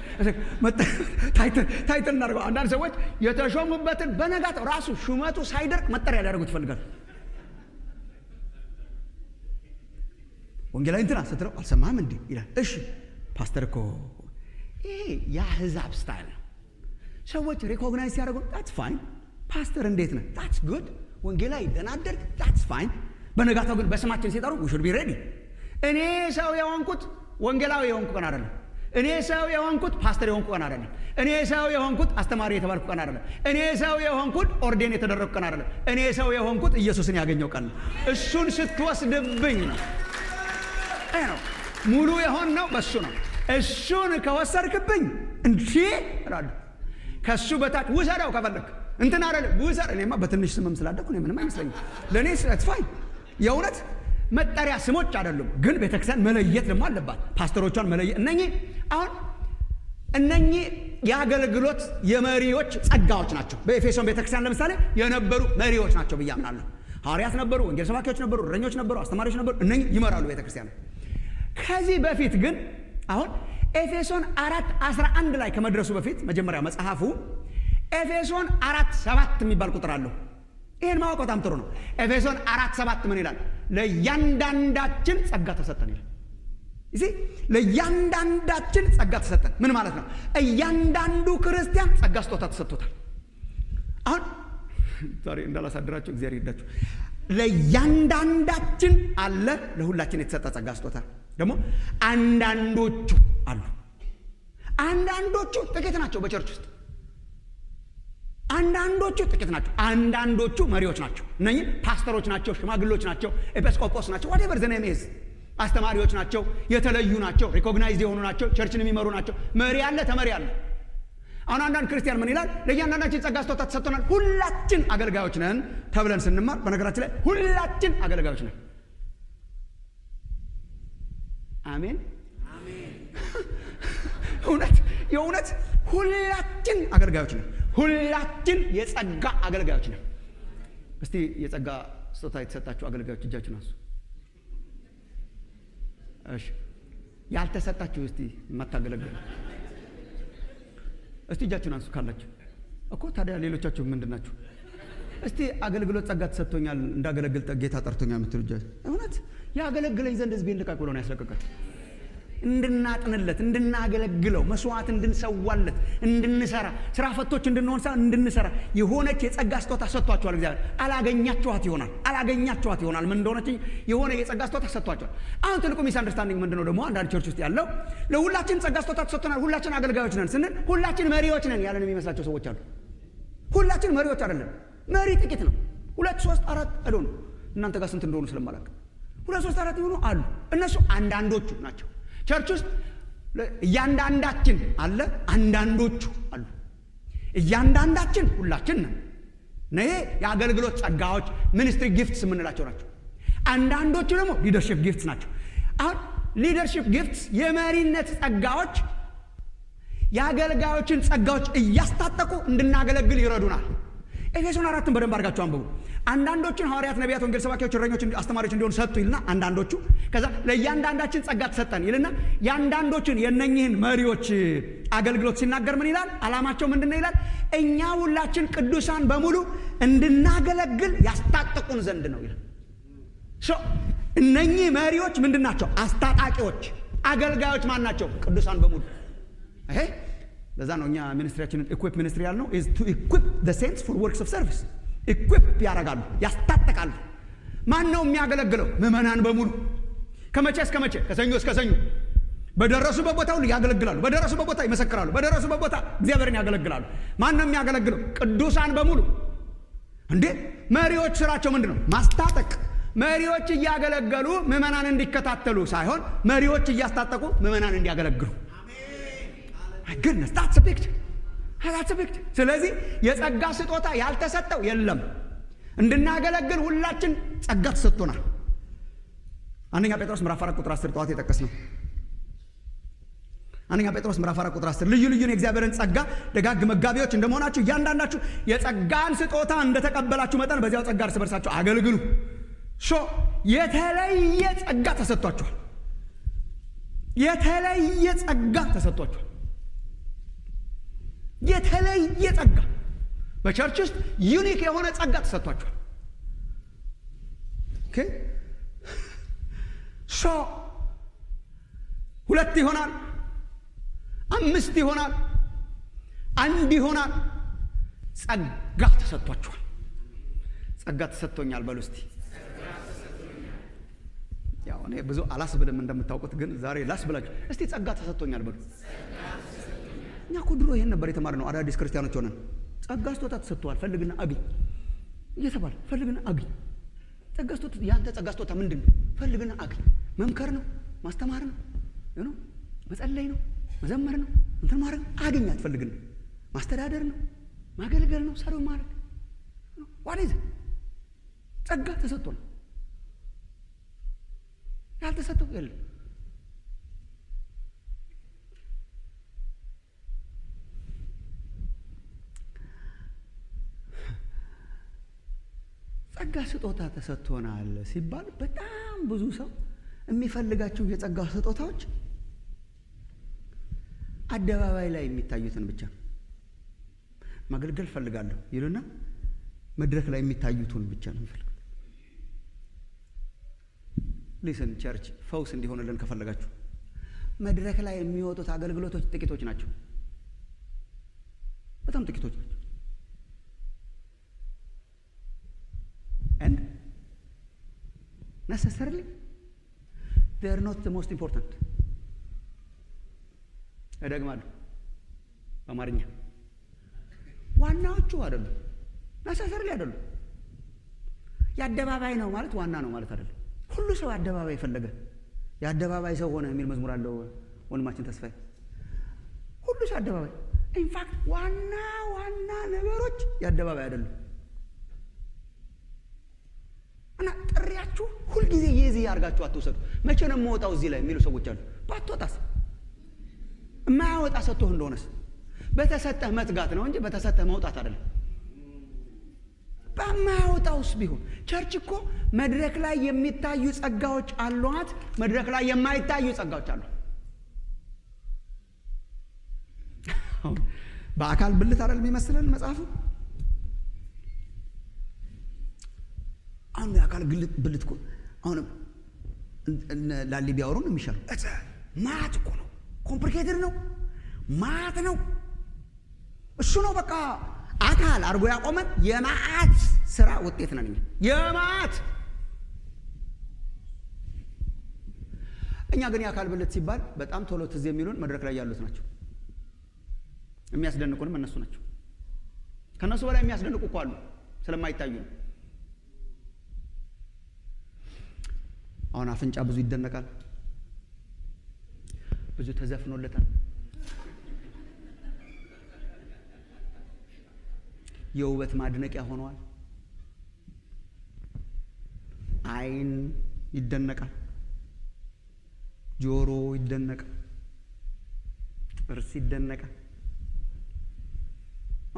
ታይትል እናድርገው። አንዳንድ ሰዎች የተሾሙበትን በነጋታው ራሱ ሹመቱ ሳይደርቅ መጠሪያ ሊያደርጉት ይፈልጋል። ወንጌላዊ እንትና ስትለው አልሰማም እንዴ ይላል። እሺ ፓስተር እኮ ይሄ የአሕዛብ ስታይል ነው። ሰዎች ሪኮግናይዝ ሲያደርጉ ታትስ ፋይን። ፓስተር እንዴት ነህ? ታትስ ጉድ። ወንጌላዊ ደህና አደርክ? ታትስ ፋይን። በነጋታው ግን በስማችን ሲጠሩ we should be ready። እኔ ሰው የሆንኩት ወንጌላዊ የሆንኩ ቀን አይደለም። እኔ ሰው የሆንኩት ፓስተር የሆንኩ ቀን አይደለም። እኔ ሰው የሆንኩት አስተማሪ የተባልኩ ቀን አይደለም። እኔ ሰው የሆንኩት ኦርዴን የተደረግኩ ቀን አይደለም። እኔ ሰው የሆንኩት ኢየሱስን ያገኘው ቀን ነው። እሱን ስትወስድብኝ ነው ነው ሙሉ የሆነው በሱ ነው። እሱን ከወሰድክብኝ እንዴ እላለሁ። ከሱ በታች ውሰደው ከፈለክ እንትን አይደለም ውሰድ። እኔማ በትንሽ ስምም ስላደኩ እኔ ምንም አይመስለኝም። ለእኔ ስፋይ የእውነት መጠሪያ ስሞች አይደሉም። ግን ቤተክርስቲያን መለየት ደግሞ አለባት። ፓስተሮቿን መለየት እነኚህ የአገልግሎት የመሪዎች ጸጋዎች ናቸው። በኤፌሶን ቤተክርስቲያን ለምሳሌ የነበሩ መሪዎች ናቸው ብዬ አምናለሁ። ሐዋርያት ነበሩ፣ ወንጌል ሰባኪዎች ነበሩ፣ እረኞች ነበሩ፣ አስተማሪዎች ነበሩ። እነኚህ ይመራሉ ቤተክርስቲያን። ከዚህ በፊት ግን አሁን ኤፌሶን 4:11 ላይ ከመድረሱ በፊት መጀመሪያ መጽሐፉ ኤፌሶን 4:7 የሚባል ቁጥር አለው። ይሄን ማወቅ በጣም ጥሩ ነው። ኤፌሶን 4:7 ምን ይላል? ለእያንዳንዳችን ጸጋ ተሰጠን ይላል። እዚህ ለእያንዳንዳችን ጸጋ ተሰጠን ምን ማለት ነው? እያንዳንዱ ክርስቲያን ጸጋ ስጦታ ተሰጥቶታል። አሁን ዛሬ እንዳላሳድራችሁ እግዚአብሔር ይርዳችሁ። ለእያንዳንዳችን አለ፣ ለሁላችን የተሰጠ ጸጋ ስጦታ ደግሞ አንዳንዶቹ አሉ። አንዳንዶቹ ጥቂት ናቸው በቸርች ውስጥ። አንዳንዶቹ ጥቂት ናቸው። አንዳንዶቹ መሪዎች ናቸው። እነኚህ ፓስተሮች ናቸው፣ ሽማግሎች ናቸው፣ ኤጲስቆጶስ ናቸው፣ whatever the name is። አስተማሪዎች ናቸው፣ የተለዩ ናቸው፣ ሪኮግናይዝድ የሆኑ ናቸው፣ ቸርችን የሚመሩ ናቸው። መሪ አለ፣ ተመሪ አለ። አሁን አንዳንድ ክርስቲያን ምን ይላል? ለእያንዳንዳችን ጸጋ ስጦታ ተሰጥቶናል፣ ሁላችን አገልጋዮች ነን ተብለን ስንማር፣ በነገራችን ላይ ሁላችን አገልጋዮች ነን። አሜን አሜን። የእውነት ሁላችን አገልጋዮች ነን። ሁላችን የጸጋ አገልጋዮች ነን። እስቲ የጸጋ ስጦታ የተሰጣችሁ አገልጋዮች እጃችሁን አንሱ። እሺ፣ ያልተሰጣችሁ እስቲ የማታገለግሉ እስቲ እጃችሁን አንሱ ካላችሁ እኮ። ታዲያ ሌሎቻችሁ ምንድናችሁ? እስቲ አገልግሎት ጸጋ ተሰጥቶኛል እንዳገለግል ጌታ ጠርቶኛል የምትሉ እጃችሁ። እውነት ያገለግለኝ ዘንድ ህዝቤን ልቀቅ ብሎ ነው ያስለቀቀው። እንድናጥንለት፣ እንድናገለግለው፣ መስዋዕት እንድንሰዋለት፣ እንድንሰራ፣ ስራ ፈቶች እንድንሆን ሳይሆን እንድንሰራ የሆነች የጸጋ ስጦታ ሰጥቷቸዋል እግዚአብሔር። አላገኛችኋት ይሆናል ምን እንደሆነች የሆነ የጸጋ ስጦታ ሰጥቷቸዋል። አሁን ትልቁ ሚስ አንደርስታንዲንግ ምንድነው ደግሞ አንዳንድ ቸርች ውስጥ ያለው ለሁላችን ጸጋ ስጦታ ተሰጥቶናል፣ ሁላችን አገልጋዮች ነን ስንል ሁላችን መሪዎች ነን ያለን የሚመስላቸው ሰዎች አሉ። ሁላችን መሪዎች አይደለም። መሪ ጥቂት ነው። 2 3 4 አይደሉ። እናንተ ጋር ስንት እንደሆኑ ስለማላውቅ 2 3 4 ይሆኑ አሉ። እነሱ አንዳንዶቹ ናቸው። ቸርች ውስጥ እያንዳንዳችን አለ፣ አንዳንዶቹ አሉ። እያንዳንዳችን ሁላችን ነን። ይሄ የአገልግሎት ጸጋዎች ሚኒስትሪ ጊፍትስ የምንላቸው ናቸው። አንዳንዶቹ ደግሞ ሊደርሺፕ ጊፍትስ ናቸው። አሁን ሊደርሺፕ ጊፍትስ የመሪነት ጸጋዎች የአገልጋዮችን ጸጋዎች እያስታጠቁ እንድናገለግል ይረዱናል። ኤፌሶን 4ን በደንብ አድርጋችሁ አንብቡ። አንዳንዶቹን ሐዋርያት፣ ነቢያት፣ ወንጌል ሰባኪዎች፣ እረኞች፣ አስተማሪዎች እንዲሆኑ ሰጡ ይልና አንዳንዶቹ ከዛ ለእያንዳንዳችን ጸጋ ተሰጠን ይልና የአንዳንዶቹን የእነኝህን መሪዎች አገልግሎት ሲናገር ምን ይላል? ዓላማቸው ምንድን ነው ይላል? እኛ ሁላችን ቅዱሳን በሙሉ እንድናገለግል ያስታጠቁን ዘንድ ነው ይላል። እነኚህ መሪዎች ምንድን ናቸው? አስታጣቂዎች። አገልጋዮች ማን ናቸው? ቅዱሳን በሙሉ። ይሄ ለዛ ነው እኛ ሚኒስትሪያችንን ኢኩዊፕ ሚኒስትሪ ያልነው is to equip the saints for works of service። ኢኩዊፕ ያደርጋሉ፣ ያስታጠቃሉ። ማን ነው የሚያገለግለው? ምዕመናን በሙሉ። ከመቼ እስከ መቼ? ከሰኞ እስከ ሰኞ። በደረሱበት ቦታ ሁሉ ያገለግላሉ። በደረሱበት ቦታ ይመሰክራሉ። በደረሱበት ቦታ እግዚአብሔርን ያገለግላሉ። ማን ነው የሚያገለግለው? ቅዱሳን በሙሉ። እንዴ መሪዎች ስራቸው ምንድን ነው? ማስታጠቅ። መሪዎች እያገለገሉ ምዕመናን እንዲከታተሉ ሳይሆን መሪዎች እያስታጠቁ ምዕመናን እንዲያገለግሉ። goodness, that's a picture. ስለዚህ የጸጋ ስጦታ ያልተሰጠው የለም። እንድናገለግል ሁላችን ጸጋ ተሰጥቶናል። አንደኛ ጴጥሮስ ምዕራፍ 4 ቁጥር 10 ጠዋት የጠቀስነው አንደኛ ጴጥሮስ ምዕራፍ 4 ቁጥር 10 ልዩ ልዩ የእግዚአብሔርን ጸጋ ደጋግ መጋቢዎች እንደመሆናችሁ እያንዳንዳችሁ የጸጋን ስጦታ እንደተቀበላችሁ መጠን በዚያው ጸጋ እርስ በርሳችሁ አገልግሉ። የተለየ ጸጋ ተሰጥቷችኋል። የተለየ ጸጋ ተሰጥቷችኋል። የተለየ ጸጋ በቸርች ውስጥ ዩኒክ የሆነ ጸጋ ተሰጥቷችኋል። ኦኬ ሁለት ይሆናል፣ 5 ይሆናል፣ 1 ይሆናል። ጸጋ ተሰጥቷችኋል። ጸጋ ተሰጥቶኛል በሉ እስቲ። ያው እኔ ብዙ አላስብልም እንደምታውቁት፣ ግን ዛሬ ላስብላችሁ እስቲ። ጸጋ ተሰጥቶኛል በሉ። እኛ እኮ ድሮ ይሄን ነበር የተማርነው አዳዲስ ክርስቲያኖች ሆነን። ጸጋ ስጦታ ተሰጥቷል ፈልግና አግኝ እየተባለ ፈልግና አግኝ። ጸጋ ስጦታ፣ ያንተ ጸጋ ስጦታ ምንድን ነው? ፈልግና አግኝ። መምከር ነው፣ ማስተማር ነው፣ መጸለይ ነው፣ መዘመር ነው፣ እንትን ማድረግ ነው። አግኝ አትፈልግና ማስተዳደር ነው፣ ማገልገል ነው፣ ሰርቭ ማድረግ ነው። ዋኔዝ ጸጋ ተሰጥቷል። ያልተሰጠው የለም። ጸጋ ስጦታ ተሰጥቶናል ሲባል በጣም ብዙ ሰው የሚፈልጋቸው የጸጋ ስጦታዎች አደባባይ ላይ የሚታዩትን ብቻ ነው። ማገልገል ፈልጋለሁ ይሉና መድረክ ላይ የሚታዩትን ብቻ ነው የሚፈልጉት። ሊስን ቸርች ፈውስ እንዲሆንልን ከፈለጋችሁ መድረክ ላይ የሚወጡት አገልግሎቶች ጥቂቶች ናቸው። በጣም ጥቂቶች ናቸው። and necessarily they are not the most important. እደግማለሁ በአማርኛ ዋናዎቹ አይደሉም፣ necessarily አይደሉም። የአደባባይ ነው ማለት ዋና ነው ማለት አይደለም። ሁሉ ሰው አደባባይ ፈለገ የአደባባይ ሰው ሆነ የሚል መዝሙር አለው ወንድማችን ተስፋዬ። ሁሉ ሰው አደባባይ። ኢንፋክት ዋና ነገሮች የአደባባይ አይደሉም። እና ጥሪያችሁ ሁልጊዜ የዚህ ያርጋችሁ አትወሰዱ። መቼ ነው የምወጣው እዚህ ላይ የሚሉ ሰዎች አሉ። ባትወጣስ የማያወጣ ሰጥቶህ እንደሆነስ በተሰጠህ መትጋት ነው እንጂ በተሰጠህ መውጣት አይደለም። በማያወጣውስ ቢሆን ቸርች እኮ መድረክ ላይ የሚታዩ ጸጋዎች አሏት፣ መድረክ ላይ የማይታዩ ጸጋዎች አሉ። በአካል ብልት አይደል የሚመስለን መጽሐፉ? አሁን የአካል ብልት እኮ አሁንም ላሊ ቢያወሩ ነው የሚሻለው። ማት እኮ ነው፣ ኮምፕሊኬትድ ነው፣ ማት ነው። እሱ ነው በቃ አካል አድርጎ ያቆመን። የማት ስራ ውጤት ነን እኛ። የማት እኛ ግን የአካል ብልት ሲባል በጣም ቶሎ ትዝ የሚሉን መድረክ ላይ ያሉት ናቸው። የሚያስደንቁንም እነሱ ናቸው። ከነሱ በላይ የሚያስደንቁ እኮ አሉ ስለማይታዩ ነው። አሁን አፍንጫ ብዙ ይደነቃል፣ ብዙ ተዘፍኖለታል። የውበት ማድነቂያ ሆኗል። ዓይን ይደነቃል፣ ጆሮ ይደነቃል፣ ጥርስ ይደነቃል።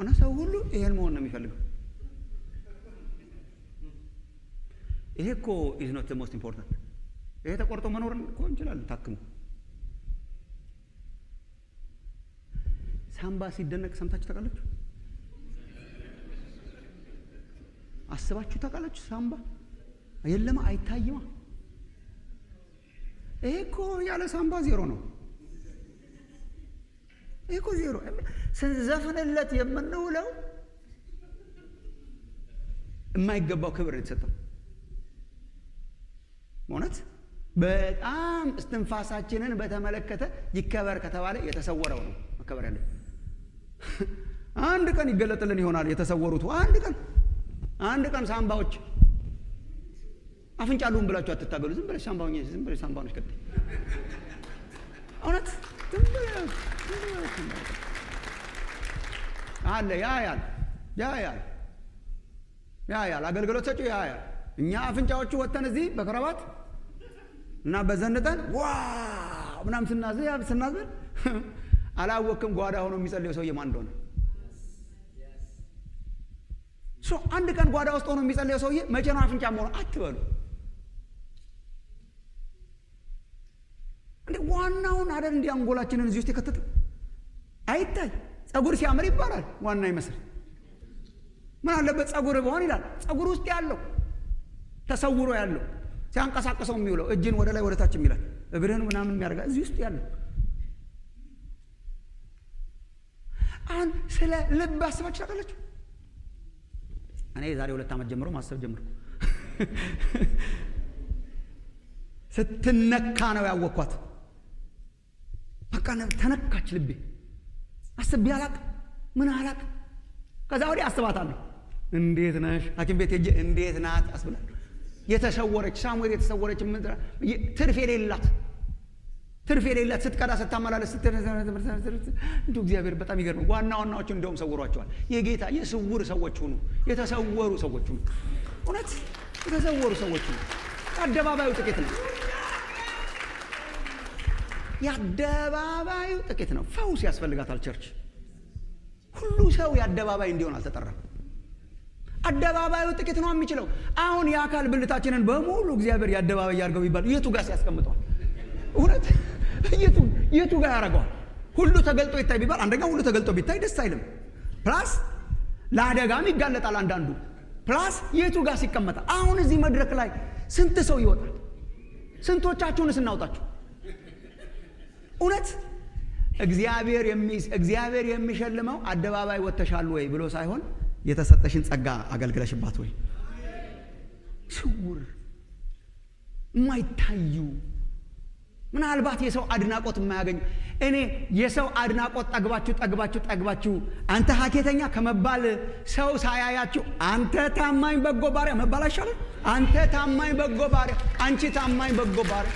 እና ሰው ሁሉ ይሄን መሆን ነው የሚፈልገው። ይሄ እኮ ኢዝ ኖት ዘ ሞስት ኢምፖርታንት። ይሄ ተቆርጦ መኖር እኮ እንችላለን ታክሙ። ሳምባ ሲደነቅ ሰምታችሁ ታውቃላችሁ? አስባችሁ ታውቃላችሁ? ሳምባ የለማ አይታይማ። ይሄ እኮ ያለ ሳምባ ዜሮ ነው። ይሄ እኮ ዜሮ ስንዘፍንለት የምንውለው የማይገባው ክብር የተሰጠው እውነት። በጣም እስትንፋሳችንን በተመለከተ ይከበር ከተባለ የተሰወረው ነው መከበር ያለ። አንድ ቀን ይገለጥልን ይሆናል የተሰወሩት። አንድ ቀን ሳምባዎች አፍንጫሉን ብላችሁ አትታገሉ። ዝም ብለሽ ሳምባውን ቀጥ እውነት አለ። ያያል አገልግሎት ሰጪው ያያል። እኛ አፍንጫዎቹ ወጥተን እዚህ በከረባት እና በዘንጠን ዋው ምናምን ስናዝል አላወቅም ጓዳ ሆኖ የሚጸልየው ሰውዬ ማን እንደሆነ። አንድ ቀን ጓዳ ውስጥ ሆኖ የሚጸልየው ሰውዬ መቼ ነው አፍንጫ መሆኑ አትበሉ። እንዴ ዋናውን አይደል እንዲህ አንጎላችንን እዚህ ውስጥ የከተተው አይታይ። ጸጉር ሲያምር ይባላል ዋና ይመስል። ምን አለበት ጸጉር በሆን ይላል። ጸጉር ውስጥ ያለው ተሰውሮ ያለው ሲያንቀሳቀሰው የሚውለው እጅን ወደ ላይ ወደ ታች የሚላል እግርህን ምናምን የሚያደርጋ እዚህ ውስጥ ያለው። አሁን ስለ ልብ አስባችሁ ታውቃላችሁ? እኔ ዛሬ 2 ዓመት ጀምሮ ማሰብ ጀምሮ ስትነካ ነው ያወቅኳት። በቃ ተነካች ልቤ። አስቤ አላቅም፣ ምን አላቅም። ከዛ ወዲህ አስባታለሁ። እንዴት ነሽ? ሐኪም ቤት ሄጄ እንዴት ናት አስብላለሁ። የተሰወረች ሳሙኤል የተሰወረች ትርፍ የሌላት ስትቀዳ ስታመላለስ እንዲሁ እግዚአብሔር በጣም ይገርም። ዋና ዋናዎቹን እንደውም ሰውሯቸዋል። የጌታ የስውር ሰዎች ሁኑ፣ የተሰወሩ ሰዎች ሁኑ። እውነት የተሰወሩ ሰዎች ሁኑ። የአደባባዩ ጥቂት ነው። የአደባባዩ ጥቂት ነው። ፈውስ ያስፈልጋታል ቸርች። ሁሉ ሰው የአደባባይ እንዲሆን አልተጠራም። አደባባዩ ጥቂት ነው የሚችለው። አሁን የአካል ብልታችንን በሙሉ እግዚአብሔር የአደባባይ ያርገው ይባል የቱ ጋር ሲያስቀምጠዋል? እውነት የቱ ጋር ያደርገዋል? ሁሉ ተገልጦ ይታይ ቢባል አንደኛ ሁሉ ተገልጦ ቢታይ ደስ አይልም። ፕላስ ለአደጋም ይጋለጣል አንዳንዱ። ፕላስ የቱ ጋር ሲቀመጣል? አሁን እዚህ መድረክ ላይ ስንት ሰው ይወጣል? ስንቶቻችሁንስ እናውጣችሁ? እውነት እግዚአብሔር የሚሸልመው አደባባይ ወጥተሻል ወይ ብሎ ሳይሆን የተሰጠሽን ጸጋ አገልግለሽባት ወይ። ስውር የማይታዩ ምናልባት የሰው አድናቆት የማያገኙ እኔ የሰው አድናቆት ጠግባችሁ አንተ ሀኬተኛ ከመባል ሰው ሳያያችሁ አንተ ታማኝ በጎ ባሪያ መባል አይሻልም? አንተ ታማኝ በጎ ባሪያ፣ አንቺ ታማኝ በጎ ባሪያ።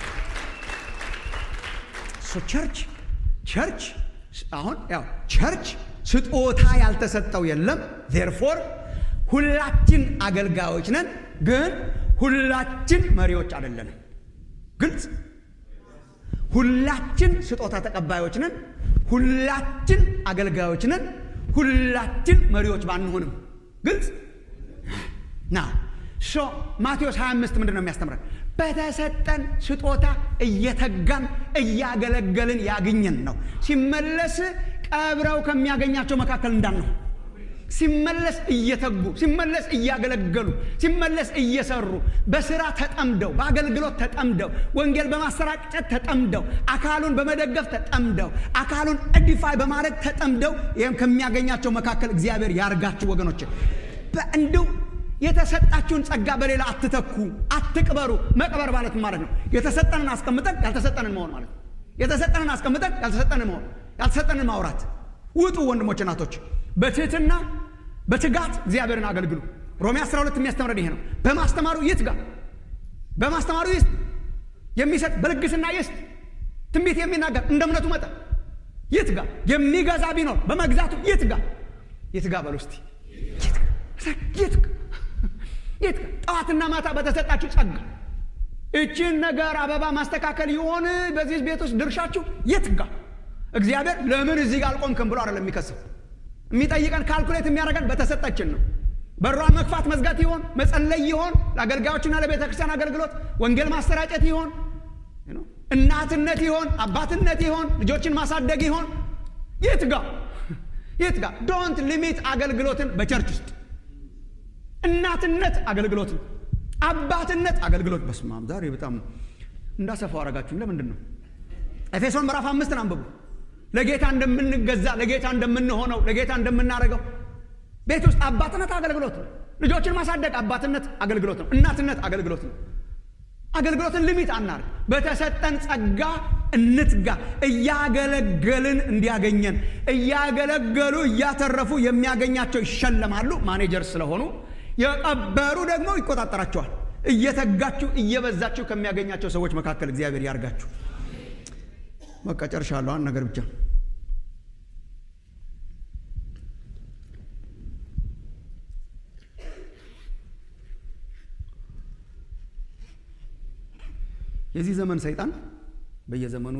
ቸርች አሁን ያው ቸርች ስጦታ ያልተሰጠው የለም። ዜርፎር ሁላችን አገልጋዮች ነን፣ ግን ሁላችን መሪዎች አይደለንም። ግልጽ። ሁላችን ስጦታ ተቀባዮች ነን፣ ሁላችን አገልጋዮች ነን፣ ሁላችን መሪዎች ባንሆንም። ግልጽ ና ማቴዎስ 25 ምንድነው የሚያስተምረን? በተሰጠን ስጦታ እየተጋን እያገለገልን ያገኘን ነው። ሲመለስ ቀብረው ከሚያገኛቸው መካከል እንዳንሆን። ሲመለስ እየተጉ፣ ሲመለስ እያገለገሉ፣ ሲመለስ እየሰሩ፣ በስራ ተጠምደው፣ በአገልግሎት ተጠምደው፣ ወንጌል በማሰራጨት ተጠምደው፣ አካሉን በመደገፍ ተጠምደው፣ አካሉን ኤዲፋይ በማድረግ ተጠምደው ይህም ከሚያገኛቸው መካከል እግዚአብሔር ያርጋችሁ ወገኖች። እንዲሁ የተሰጣችሁን ጸጋ በሌላ አትተኩ፣ አትቅበሩ። መቅበር ማለት ማለት ነው የተሰጠንን አስቀምጠን ያልተሰጠንን መሆን ማለት ነው። የተሰጠንን አስቀምጠን ያልተሰጠንን መሆን፣ ያልተሰጠንን ማውራት። ውጡ ወንድሞች እናቶች፣ በትህትና በትጋት እግዚአብሔርን አገልግሉ። ሮሜ 12 የሚያስተምረን ይሄ ነው። በማስተማሩ ይትጋ፣ በማስተማሩ ይስጥ፣ የሚሰጥ በልግስና ይስጥ፣ ትንቢት የሚናገር እንደ እምነቱ መጠን ይትጋ። የሚገዛ ቢኖር በመግዛቱ ይትጋ። ይትጋ በሉ እስቲ፣ ይትጋ። ጠዋትና ማታ በተሰጣችሁ ጸጋ እቺን ነገር አበባ ማስተካከል ይሆን በዚህ ቤት ውስጥ ድርሻችሁ ይትጋ። እግዚአብሔር ለምን እዚህ ጋር አልቆምክም ብሎ አይደለም የሚከሰው። የሚጠይቀን ካልኩሌት የሚያደርገን በተሰጠችን ነው። በሯን መክፋት መዝጋት ይሆን፣ መጸለይ ይሆን፣ ለአገልጋዮችና ለቤተ ክርስቲያን አገልግሎት ወንጌል ማሰራጨት ይሆን፣ እናትነት ይሆን፣ አባትነት ይሆን፣ ልጆችን ማሳደግ ይሆን። ይትጋ። ዶንት ሊሚት አገልግሎትን በቸርች ውስጥ። እናትነት አገልግሎትን፣ አባትነት አገልግሎት። በስመ አብ ዛሬ በጣም እንዳሰፋው አረጋችሁኝ። ለምንድን ነው? ኤፌሶን ምዕራፍ 5 አንብቡ። ለጌታ እንደምንገዛ፣ ለጌታ እንደምንሆነው፣ ለጌታ እንደምናደርገው ቤት ውስጥ አባትነት አገልግሎት ነው። ልጆችን ማሳደግ አባትነት አገልግሎት ነው። እናትነት አገልግሎት ነው። አገልግሎትን ሊሚት አናርግ። በተሰጠን ጸጋ እንትጋ። እያገለገልን እንዲያገኘን፣ እያገለገሉ እያተረፉ የሚያገኛቸው ይሸለማሉ፣ ማኔጀር ስለሆኑ። የቀበሩ ደግሞ ይቆጣጠራቸዋል። እየተጋችሁ እየበዛችሁ ከሚያገኛቸው ሰዎች መካከል እግዚአብሔር ያርጋችሁ። በቃ ጨርሻለሁ። አንድ ነገር ብቻ የዚህ ዘመን ሰይጣን በየዘመኑ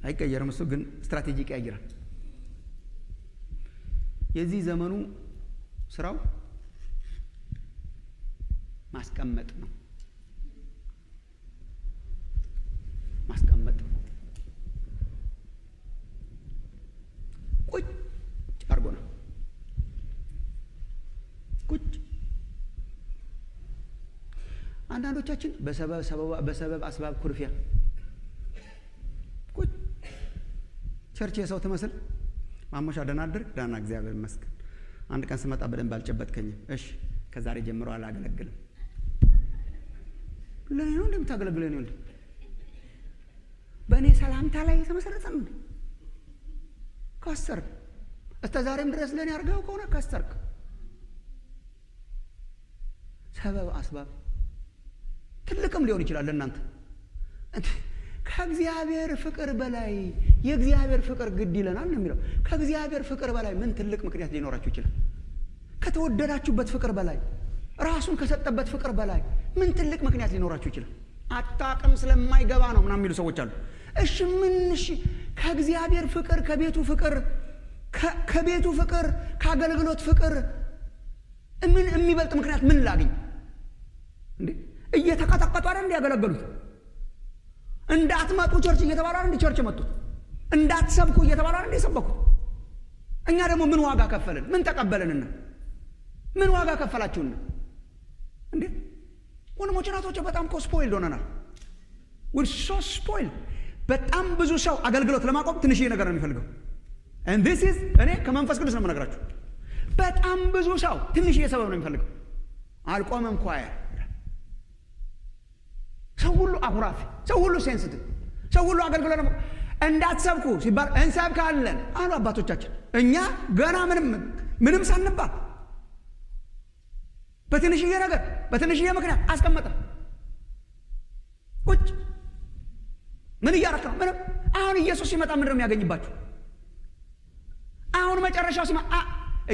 አይቀየርም። እሱ ግን ስትራቴጂ ይቀያይራል። የዚህ ዘመኑ ስራው ማስቀመጥ ነው። ማስቀመጥ ቁጭ አርጎ ነው። ቁጭ አንዳንዶቻችን በሰበብ አስባብ ኩርፊያ ቁጭ ቸርች የሰው ትመስል ማሞሻ ደህና አደርክ፣ ደህና እግዚአብሔር ይመስገን፣ አንድ ቀን ስመጣ በደንብ አልጨበጥከኝም፣ እሺ ከዛሬ ጀምሮ አላገለግልም። ለኔ ነው እንደምታገለግለኝ ነው እንዴ? በእኔ ሰላምታ ላይ የተመሰረተ ነው። ከሰርክ እስከ ዛሬም ድረስ ለእኔ አድርገው ከሆነ ከሰርክ ሰበብ አስባብ ትልቅም ሊሆን ይችላል ለእናንተ። ከእግዚአብሔር ፍቅር በላይ የእግዚአብሔር ፍቅር ግድ ይለናል ነው የሚለው። ከእግዚአብሔር ፍቅር በላይ ምን ትልቅ ምክንያት ሊኖራችሁ ይችላል? ከተወደዳችሁበት ፍቅር በላይ ራሱን ከሰጠበት ፍቅር በላይ ምን ትልቅ ምክንያት ሊኖራችሁ ይችላል? አታቅም ስለማይገባ ነው ምናምን የሚሉ ሰዎች አሉ። እሺ ምን ከእግዚአብሔር ፍቅር ከቤቱ ፍቅር ከአገልግሎት ፍቅር ምን የሚበልጥ ምክንያት ምን ላግኝ እንዴ? እየተቀጠቀጡ አይደል እንዲያገለግሉት? እንዳትመጡ ቸርች እየተባሉ አይደል እንዲ ቸርች መጡት? እንዳትሰብኩ እየተባሉ አይደል እንዲ ሰበኩት? እኛ ደግሞ ምን ዋጋ ከፈልን? ምን ተቀበልንና? ምን ዋጋ ከፈላችሁና እንዴ? ወንድሞች ናቶች በጣም ስፖይልድ ሆነናል። we're so spoiled። በጣም ብዙ ሰው አገልግሎት ለማቆም ትንሽዬ ነገር ነው የሚፈልገው። and this is እኔ ከመንፈስ ቅዱስ ነው የምነግራችሁ። በጣም ብዙ ሰው ትንሽዬ ሰበብ ነው የሚፈልገው። አልቆመም ኳየር፣ ሰው ሁሉ አኩራፊ፣ ሰው ሁሉ ሴንሲቲቭ፣ ሰው ሁሉ አገልግሎት ነው እንዳትሰብኩ ሲባል እንሰብካለን አሉ አባቶቻችን። እኛ ገና ምንም ሳንባል በትንሽዬ ነገር በትንሽዬ ምክንያት አስቀመጠ ቁጭ። ምን እያረክ ነው? ምንም። አሁን ኢየሱስ ሲመጣ ምንድን ነው የሚያገኝባችሁ? አሁን መጨረሻው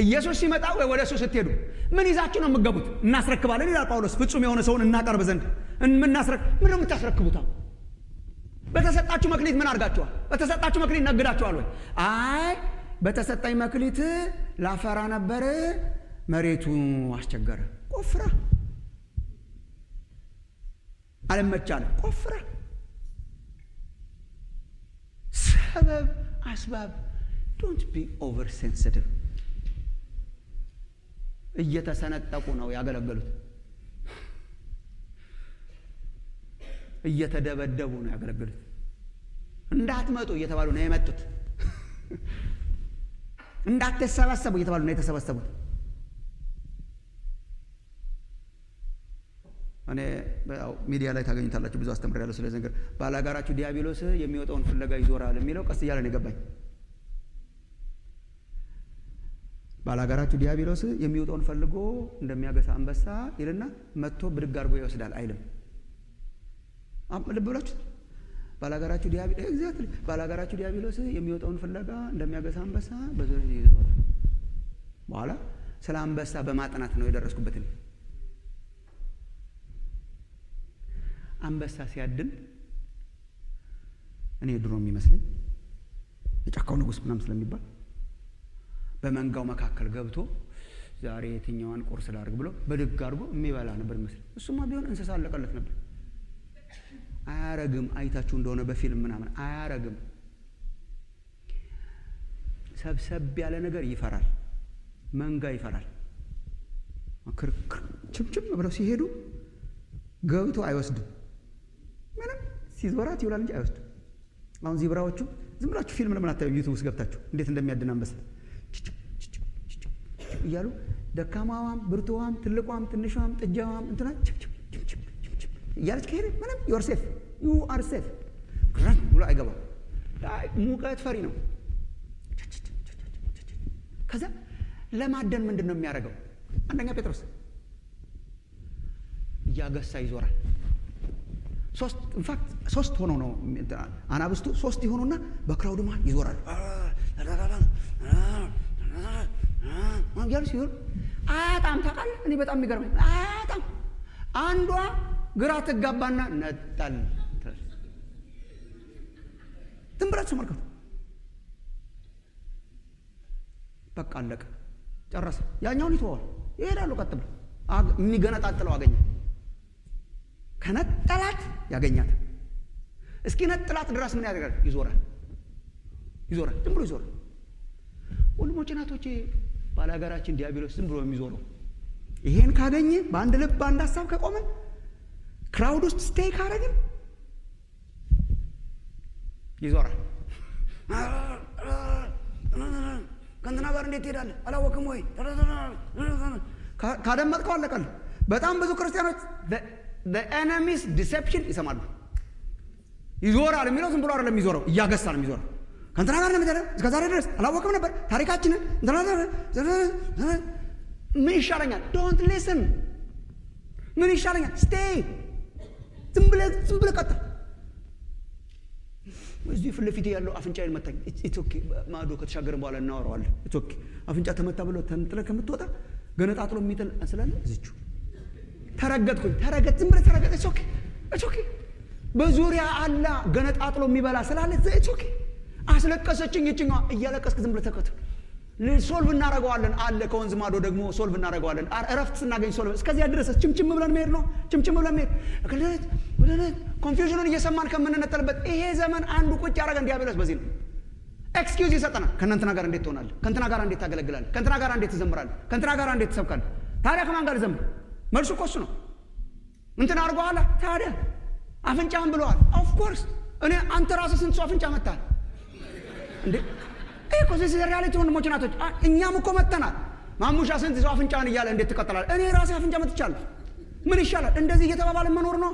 ኢየሱስ ሲመጣ ወደ እሱ ስትሄዱ ምን ይዛችሁ ነው የምትገቡት? እናስረክባለን ይላል ጳውሎስ። ፍጹም የሆነ ሰውን እናቀርብ ዘንድ ምን ነው የምታስረክቡት? በተሰጣችሁ መክሊት ምን አድርጋችኋል? በተሰጣችሁ መክሊት ነግዳችኋል ወይ? አይ በተሰጣኝ መክሊት ላፈራ ነበር፣ መሬቱ አስቸገረ። ቆፍራ አለመቻለ፣ ቆፍራ። ሰበብ አስባብ። ዶንት ቢ ኦቨር ሴንሲቲቭ። እየተሰነጠቁ ነው ያገለገሉት፣ እየተደበደቡ ነው ያገለገሉት። እንዳትመጡ እየተባሉ ነው የመጡት። እንዳትሰበሰቡ እየተባሉ ነው የተሰበሰቡት። እኔ ሚዲያ ላይ ታገኙታላችሁ፣ ብዙ አስተምሬያለሁ ስለዚህ ነገር። ባላጋራችሁ ዲያብሎስ የሚወጣውን ፍለጋ ይዞራል የሚለው ቀስ እያለ ነው የገባኝ። ባላጋራችሁ ዲያብሎስ የሚወጣውን ፈልጎ እንደሚያገሳ አንበሳ ይልና መጥቶ ብድግ አድርጎ ይወስዳል አይልም። ልብ ብላችሁ ባላጋራችሁ ዲያብሎስ የሚወጣውን ፍለጋ እንደሚያገሳ አንበሳ በዙሪያ ይዞራል። በኋላ ስለ አንበሳ በማጥናት ነው የደረስኩበት። አንበሳ ሲያድን እኔ ድሮ የሚመስለኝ የጫካው ንጉስ ምናምን ስለሚባል በመንጋው መካከል ገብቶ ዛሬ የትኛዋን ቁርስ ላድርግ ብሎ በድግ አድርጎ የሚበላ ነበር ይመስል። እሱማ ቢሆን እንስሳ አለቀለት ነበር። አያረግም። አይታችሁ እንደሆነ በፊልም ምናምን አያረግም። ሰብሰብ ያለ ነገር ይፈራል። መንጋ ይፈራል። ችምችም ብለው ሲሄዱ ገብቶ አይወስድም። ምንም ሲዞራት ይውላል እንጂ አይወስድም። አሁን ዚብራዎቹ ዝም ብላችሁ ፊልም ለምን አታዩ? ዩቲዩብ ውስጥ ገብታችሁ እንዴት እንደሚያድን አንበሳ እያሉ ደካማዋም ብርቱዋም ትልቋም ትንሿም ጥጃዋም እንትና እያለች ከሄደ ምንም ዩ አር ሴፍ ግራት ብሎ አይገባም። ሙቀት ፈሪ ነው። ከዛ ለማደን ምንድን ነው የሚያደርገው? አንደኛ ጴጥሮስ እያገሳ ይዞራል። ሶስት ሆኖ ነው አናብስቱ ሶስት ይሆኑና በክራውድ መሃል ይዞራል። ያሉ ሲሆን አያጣም። ታውቃለህ፣ እኔ በጣም የሚገርመኝ አያጣም። አንዷ ግራ ትጋባና ነጣል። ዝም ብላችሁ መልከቱ። በቃ አለቀ፣ ጨረሰ። ያኛውን ይተዋል፣ ይሄዳሉ። ቀጥ ብሎ የሚገነጣጥለው አገኘ። ከነጠላት ያገኛት። እስኪ ነጥላት ድረስ ምን ያደርጋል? ይዞራል። ዝም ብሎ ይዞራል። ወንድሞቼ ናቶቼ፣ ባላጋራችን ዲያብሎስ ዝም ብሎ የሚዞረው ይሄን ካገኘ በአንድ ልብ በአንድ ሀሳብ ከቆመን ክራውድ ውስጥ ስቴይ ካረግን ይዞራል። ከእንትና ጋር እንዴት ትሄዳለህ? አላወቅም ወይ? ካደመጥከው አለቀልህ። በጣም ብዙ ክርስቲያኖች the enemy's deception ይሰማሉ። ይዞራል የሚለው ዝም ብሎ አይደለም የሚዞረው፣ እያገሳ ነው የሚዞረው። ከእንትና ጋር ነው እስከ ዛሬ ድረስ አላወቅም ነበር ታሪካችንን። ምን ይሻለኛል? ዶንት ሊስን። ምን ይሻለኛል? ስቴይ። ዝም ብለህ ቀጥል። እዚህ ፊት ለፊት ያለው አፍንጫዬን መታኝ። ኢትስ ኦኬ። ማዶ ከተሻገርን በኋላ እናወራዋለን። ኢትስ ኦኬ። አፍንጫ ተመታ ብሎ ተንጥለህ ከምትወጣ ገነጣጥሎ የሚጥል ስላለ እዚቹ ተረገጥኩኝ። ዝም ብለህ ተረገጥ። ኢትስ ኦኬ። ኢትስ ኦኬ። በዙሪያ አላ ገነጣጥሎ የሚበላ ስላለ ኢትስ ኦኬ። አስለቀሰችኝ ይችኛዋ። እያለቀስክ ዝም ብለህ ተከተል። ሶልቭ እናደርገዋለን አለ። ከወንዝ ማዶ ደግሞ ሶልቭ እናደርገዋለን። እረፍት ስናገኝ ሶልቭ። እስከዚያ ድረስ ችምችም ብለን መሄድ ነው። ችምችም ብለን መሄድ ኮንፊውዥኑን እየሰማን ከምንነጠልበት ይሄ ዘመን አንዱ ቁጭ ያደረገን ዲያብሎስ በዚህ ነው። ኤክስኪውዝ ይሰጠናል። ከእንትና ጋር እንዴት ትሆናለህ? ከእንትና ጋር እንዴት ታገለግላለህ? ከእንትና ጋር እንዴት ትዘምራለህ? ከእንትና ጋር እንዴት ትሰብካለህ? ታዲያ ከማን ጋር ዘምር? መልሱ እኮ እሱ ነው። እንትን አድርገዋል። ታዲያ አፍንጫህን ብለዋል። ኦፍኮርስ እኔ አንተ ራስህ ስንት ሰው አፍንጫ መታል እንዴ? እኮ እዚህ ሪያሊቲ ወንድሞች ናቶች፣ እኛም እኮ መተናል። ማሙሻ ስንት ሰው አፍንጫን እያለ እንዴት ትቀጥላለህ? እኔ ራሴ አፍንጫ መትቻለሁ። ምን ይሻላል? እንደዚህ እየተባባልን መኖር ነው።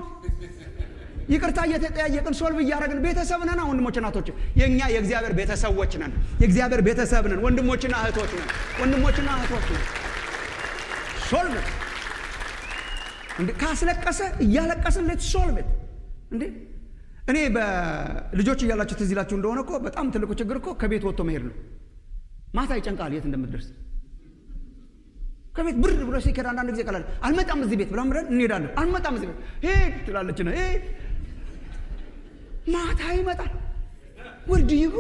ይቅርታ እየተጠያየቅን ሶልቭ እያደረግን ቤተሰብ ነን። ወንድሞች ናቶች፣ የኛ የእግዚአብሔር ቤተሰቦች ነን። የእግዚአብሔር ቤተሰብ ነን። ወንድሞችና እህቶች ነን። ወንድሞችና እህቶች ነን። ሶልቭ እንዴ ካስለቀሰ እያለቀስን ሌት ሶልቭ እንዴ። እኔ በልጆች እያላችሁ ትዝ ይላችሁ እንደሆነ እኮ በጣም ትልቁ ችግር እኮ ከቤት ወጥቶ መሄድ ነው። ማታ ይጨንቃል የት እንደምትደርስ። ከቤት ብር ብሎ ሲከዳ አንዳንድ ጊዜ ቀላል አልመጣም እዚህ ቤት ብለን እንሄዳለን። አልመጣም እዚህ ቤት ሄድ ትላለች ነው። ማታ ይመጣል። ወርድ ይጎ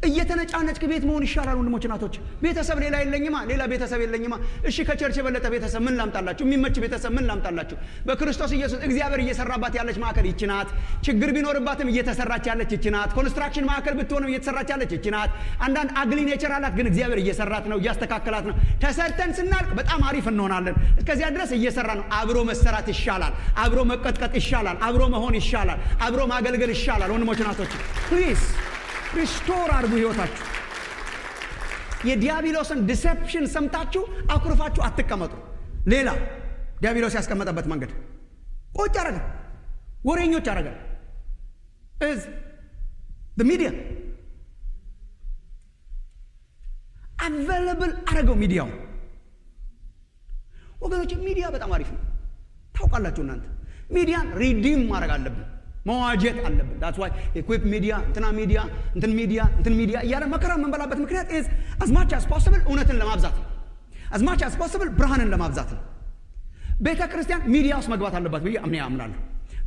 እየተነጫነጭክ ቤት መሆን ይሻላል። ወንድሞች ናቶች፣ ቤተሰብ ሌላ የለኝማ፣ ሌላ ቤተሰብ የለኝማ። እሺ ከቸርች የበለጠ ቤተሰብ ምን ላምጣላችሁ? የሚመች ቤተሰብ ምን ላምጣላችሁ? በክርስቶስ ኢየሱስ እግዚአብሔር እየሰራባት ያለች ማዕከል ይቺ ናት። ችግር ቢኖርባትም እየተሰራች ያለች ይቺ ናት። ኮንስትራክሽን ማዕከል ብትሆንም እየተሰራች ያለች ይቺ ናት። አንዳንድ አግሊ ኔቸር አላት፣ ግን እግዚአብሔር እየሰራት ነው፣ እያስተካከላት ነው። ተሰርተን ስናልቅ በጣም አሪፍ እንሆናለን። እስከዚያ ድረስ እየሰራ ነው። አብሮ መሰራት ይሻላል። አብሮ መቀጥቀጥ ይሻላል። አብሮ መሆን ይሻላል። አብሮ ማገልገል ይሻላል። ወንድሞች ናቶች ፕሊዝ ሪስቶር አድርጉ ህይወታችሁ። የዲያብሎስን ዲሴፕሽን ሰምታችሁ አኩርፋችሁ አትቀመጡ። ሌላ ዲያብሎስ ያስቀመጠበት መንገድ ቁጭ አረገ፣ ወሬኞች አረገ። ሚዲያ አቬለብል አረገው። ሚዲያው ወገኖች፣ ሚዲያ በጣም አሪፍ ነው። ታውቃላችሁ እናንተ ሚዲያን ሪዲም ማድረግ አለብን፣ መዋጀት አለብን። that's why equip media እንትና ሚዲያ እያለ መከራ የምንበላበት ምክንያት is as much as possible እውነትን ለማብዛት ነው። as much as possible ብርሃንን ለማብዛት ነው። ቤተ ክርስቲያን ሚዲያ ውስጥ መግባት አለባት ብዬ አምናለሁ።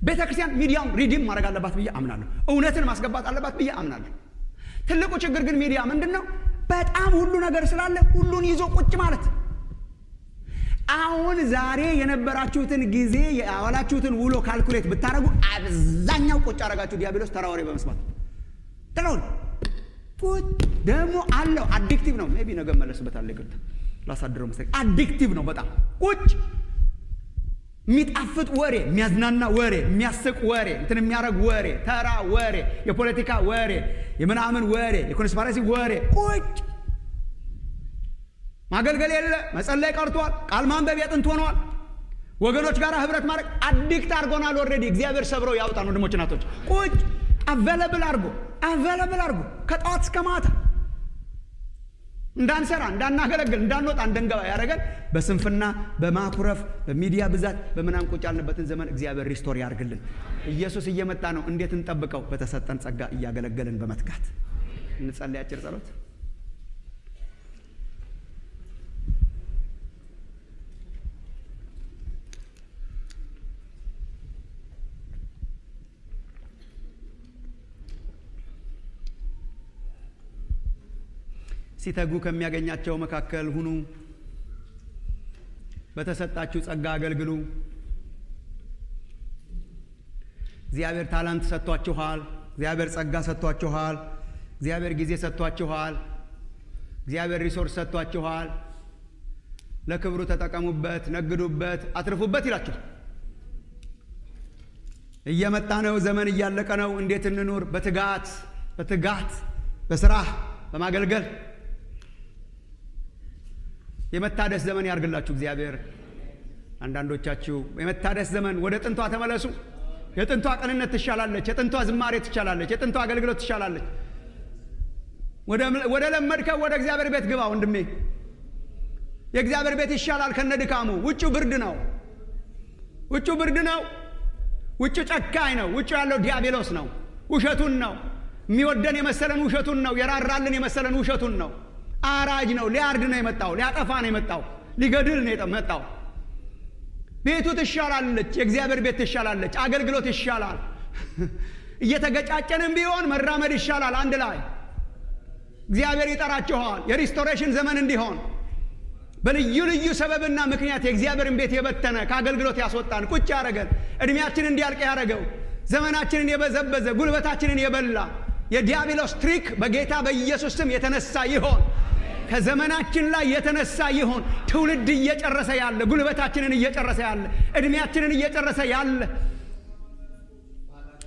ቤተ ክርስቲያን ሚዲያውን ሪዲም ማድረግ አለባት ብዬ አምናለሁ። እውነትን ማስገባት አለባት ብዬ አምናለሁ። ትልቁ ችግር ግን ሚዲያ ምንድነው? በጣም ሁሉ ነገር ስላለ ሁሉን ይዞ ቁጭ ማለት። አሁን ዛሬ የነበራችሁትን ጊዜ ያዋላችሁትን ውሎ ካልኩሌት ብታረጉ አብዛኛው ቁጭ አረጋችሁ ዲያብሎስ ተራወሬ በመስማት ተራው ደግሞ አለው። አዲክቲቭ ነው። ሜቢ ነገ መለስበታለሁ። ይቅርታ ላሳድረው መሰለኝ። አዲክቲቭ ነው በጣም ቁጭ የሚጣፍጥ ወሬ፣ የሚያዝናና ወሬ፣ የሚያስቅ ወሬ፣ እንትን የሚያረግ ወሬ፣ ተራ ወሬ፣ የፖለቲካ ወሬ፣ የምናምን ወሬ፣ የኮንስፓይረሲ ወሬ ቁጭ ማገልገል የለ፣ መጸለይ ቀርቷል፣ ቃል ማንበብ ያጥንት ሆኗል። ወገኖች ጋር ህብረት ማድረግ አዲክት አድርጎናል። ኦልሬዲ እግዚአብሔር ሰብረው ያውጣን። ወንድሞች እናቶች ቁጭ አቬለብል አድርጎ ከጠዋት እስከ ማታ እንዳንሰራ፣ እንዳናገለግል፣ እንዳንወጣ፣ እንደንገባ ያደረገን በስንፍና በማኩረፍ በሚዲያ ብዛት በምናም ቁጭ ያልንበትን ዘመን እግዚአብሔር ሪስቶር ያርግልን። ኢየሱስ እየመጣ ነው። እንዴት እንጠብቀው? በተሰጠን ጸጋ እያገለገልን በመትጋት እንጸልይ። አጭር ጸሎት። ሲተጉ ከሚያገኛቸው መካከል ሁኑ። በተሰጣችሁ ጸጋ አገልግሉ። እግዚአብሔር ታላንት ሰጥቷችኋል። እግዚአብሔር ጸጋ ሰጥቷችኋል። እግዚአብሔር ጊዜ ሰጥቷችኋል። እግዚአብሔር ሪሶርስ ሰጥቷችኋል። ለክብሩ ተጠቀሙበት፣ ነግዱበት፣ አትርፉበት ይላችኋል። እየመጣ ነው። ዘመን እያለቀ ነው። እንዴት እንኑር? በትጋት በስራ በማገልገል የመታደስ ዘመን ያርግላችሁ እግዚአብሔር። አንዳንዶቻችሁ የመታደስ ዘመን ወደ ጥንቷ ተመለሱ። የጥንቷ ቅንነት ትሻላለች። የጥንቷ ዝማሬ ትሻላለች። የጥንቷ አገልግሎት ትሻላለች። ወደ ለመድከው ወደ እግዚአብሔር ቤት ግባ ወንድሜ። የእግዚአብሔር ቤት ይሻላል ከነድካሙ። ውጭው ብርድ ነው። ውጭው ብርድ ነው። ውጭ ጨካኝ ነው። ውጭ ያለው ዲያብሎስ ነው። ውሸቱን ነው የሚወደን የመሰለን ውሸቱን ነው። የራራልን የመሰለን ውሸቱን ነው። አራጅ ነው። ሊያርድ ነው የመጣው። ሊያጠፋ ነው የመጣው። ሊገድል ነው የመጣው። ቤቱ ትሻላለች። የእግዚአብሔር ቤት ትሻላለች። አገልግሎት ይሻላል። እየተገጫጨንም ቢሆን መራመድ ይሻላል። አንድ ላይ እግዚአብሔር ይጠራችኋል። የሪስቶሬሽን ዘመን እንዲሆን በልዩ ልዩ ሰበብና ምክንያት የእግዚአብሔርን ቤት የበተነ ከአገልግሎት ያስወጣን ቁጭ ያደረገን ዕድሜያችንን እንዲያልቅ ያደረገው ዘመናችንን የበዘበዘ ጉልበታችንን የበላ የዲያብሎስ ትሪክ በጌታ በኢየሱስ ስም የተነሳ ይሆን። ከዘመናችን ላይ የተነሳ ይሆን። ትውልድ እየጨረሰ ያለ፣ ጉልበታችንን እየጨረሰ ያለ፣ ዕድሜያችንን እየጨረሰ ያለ፣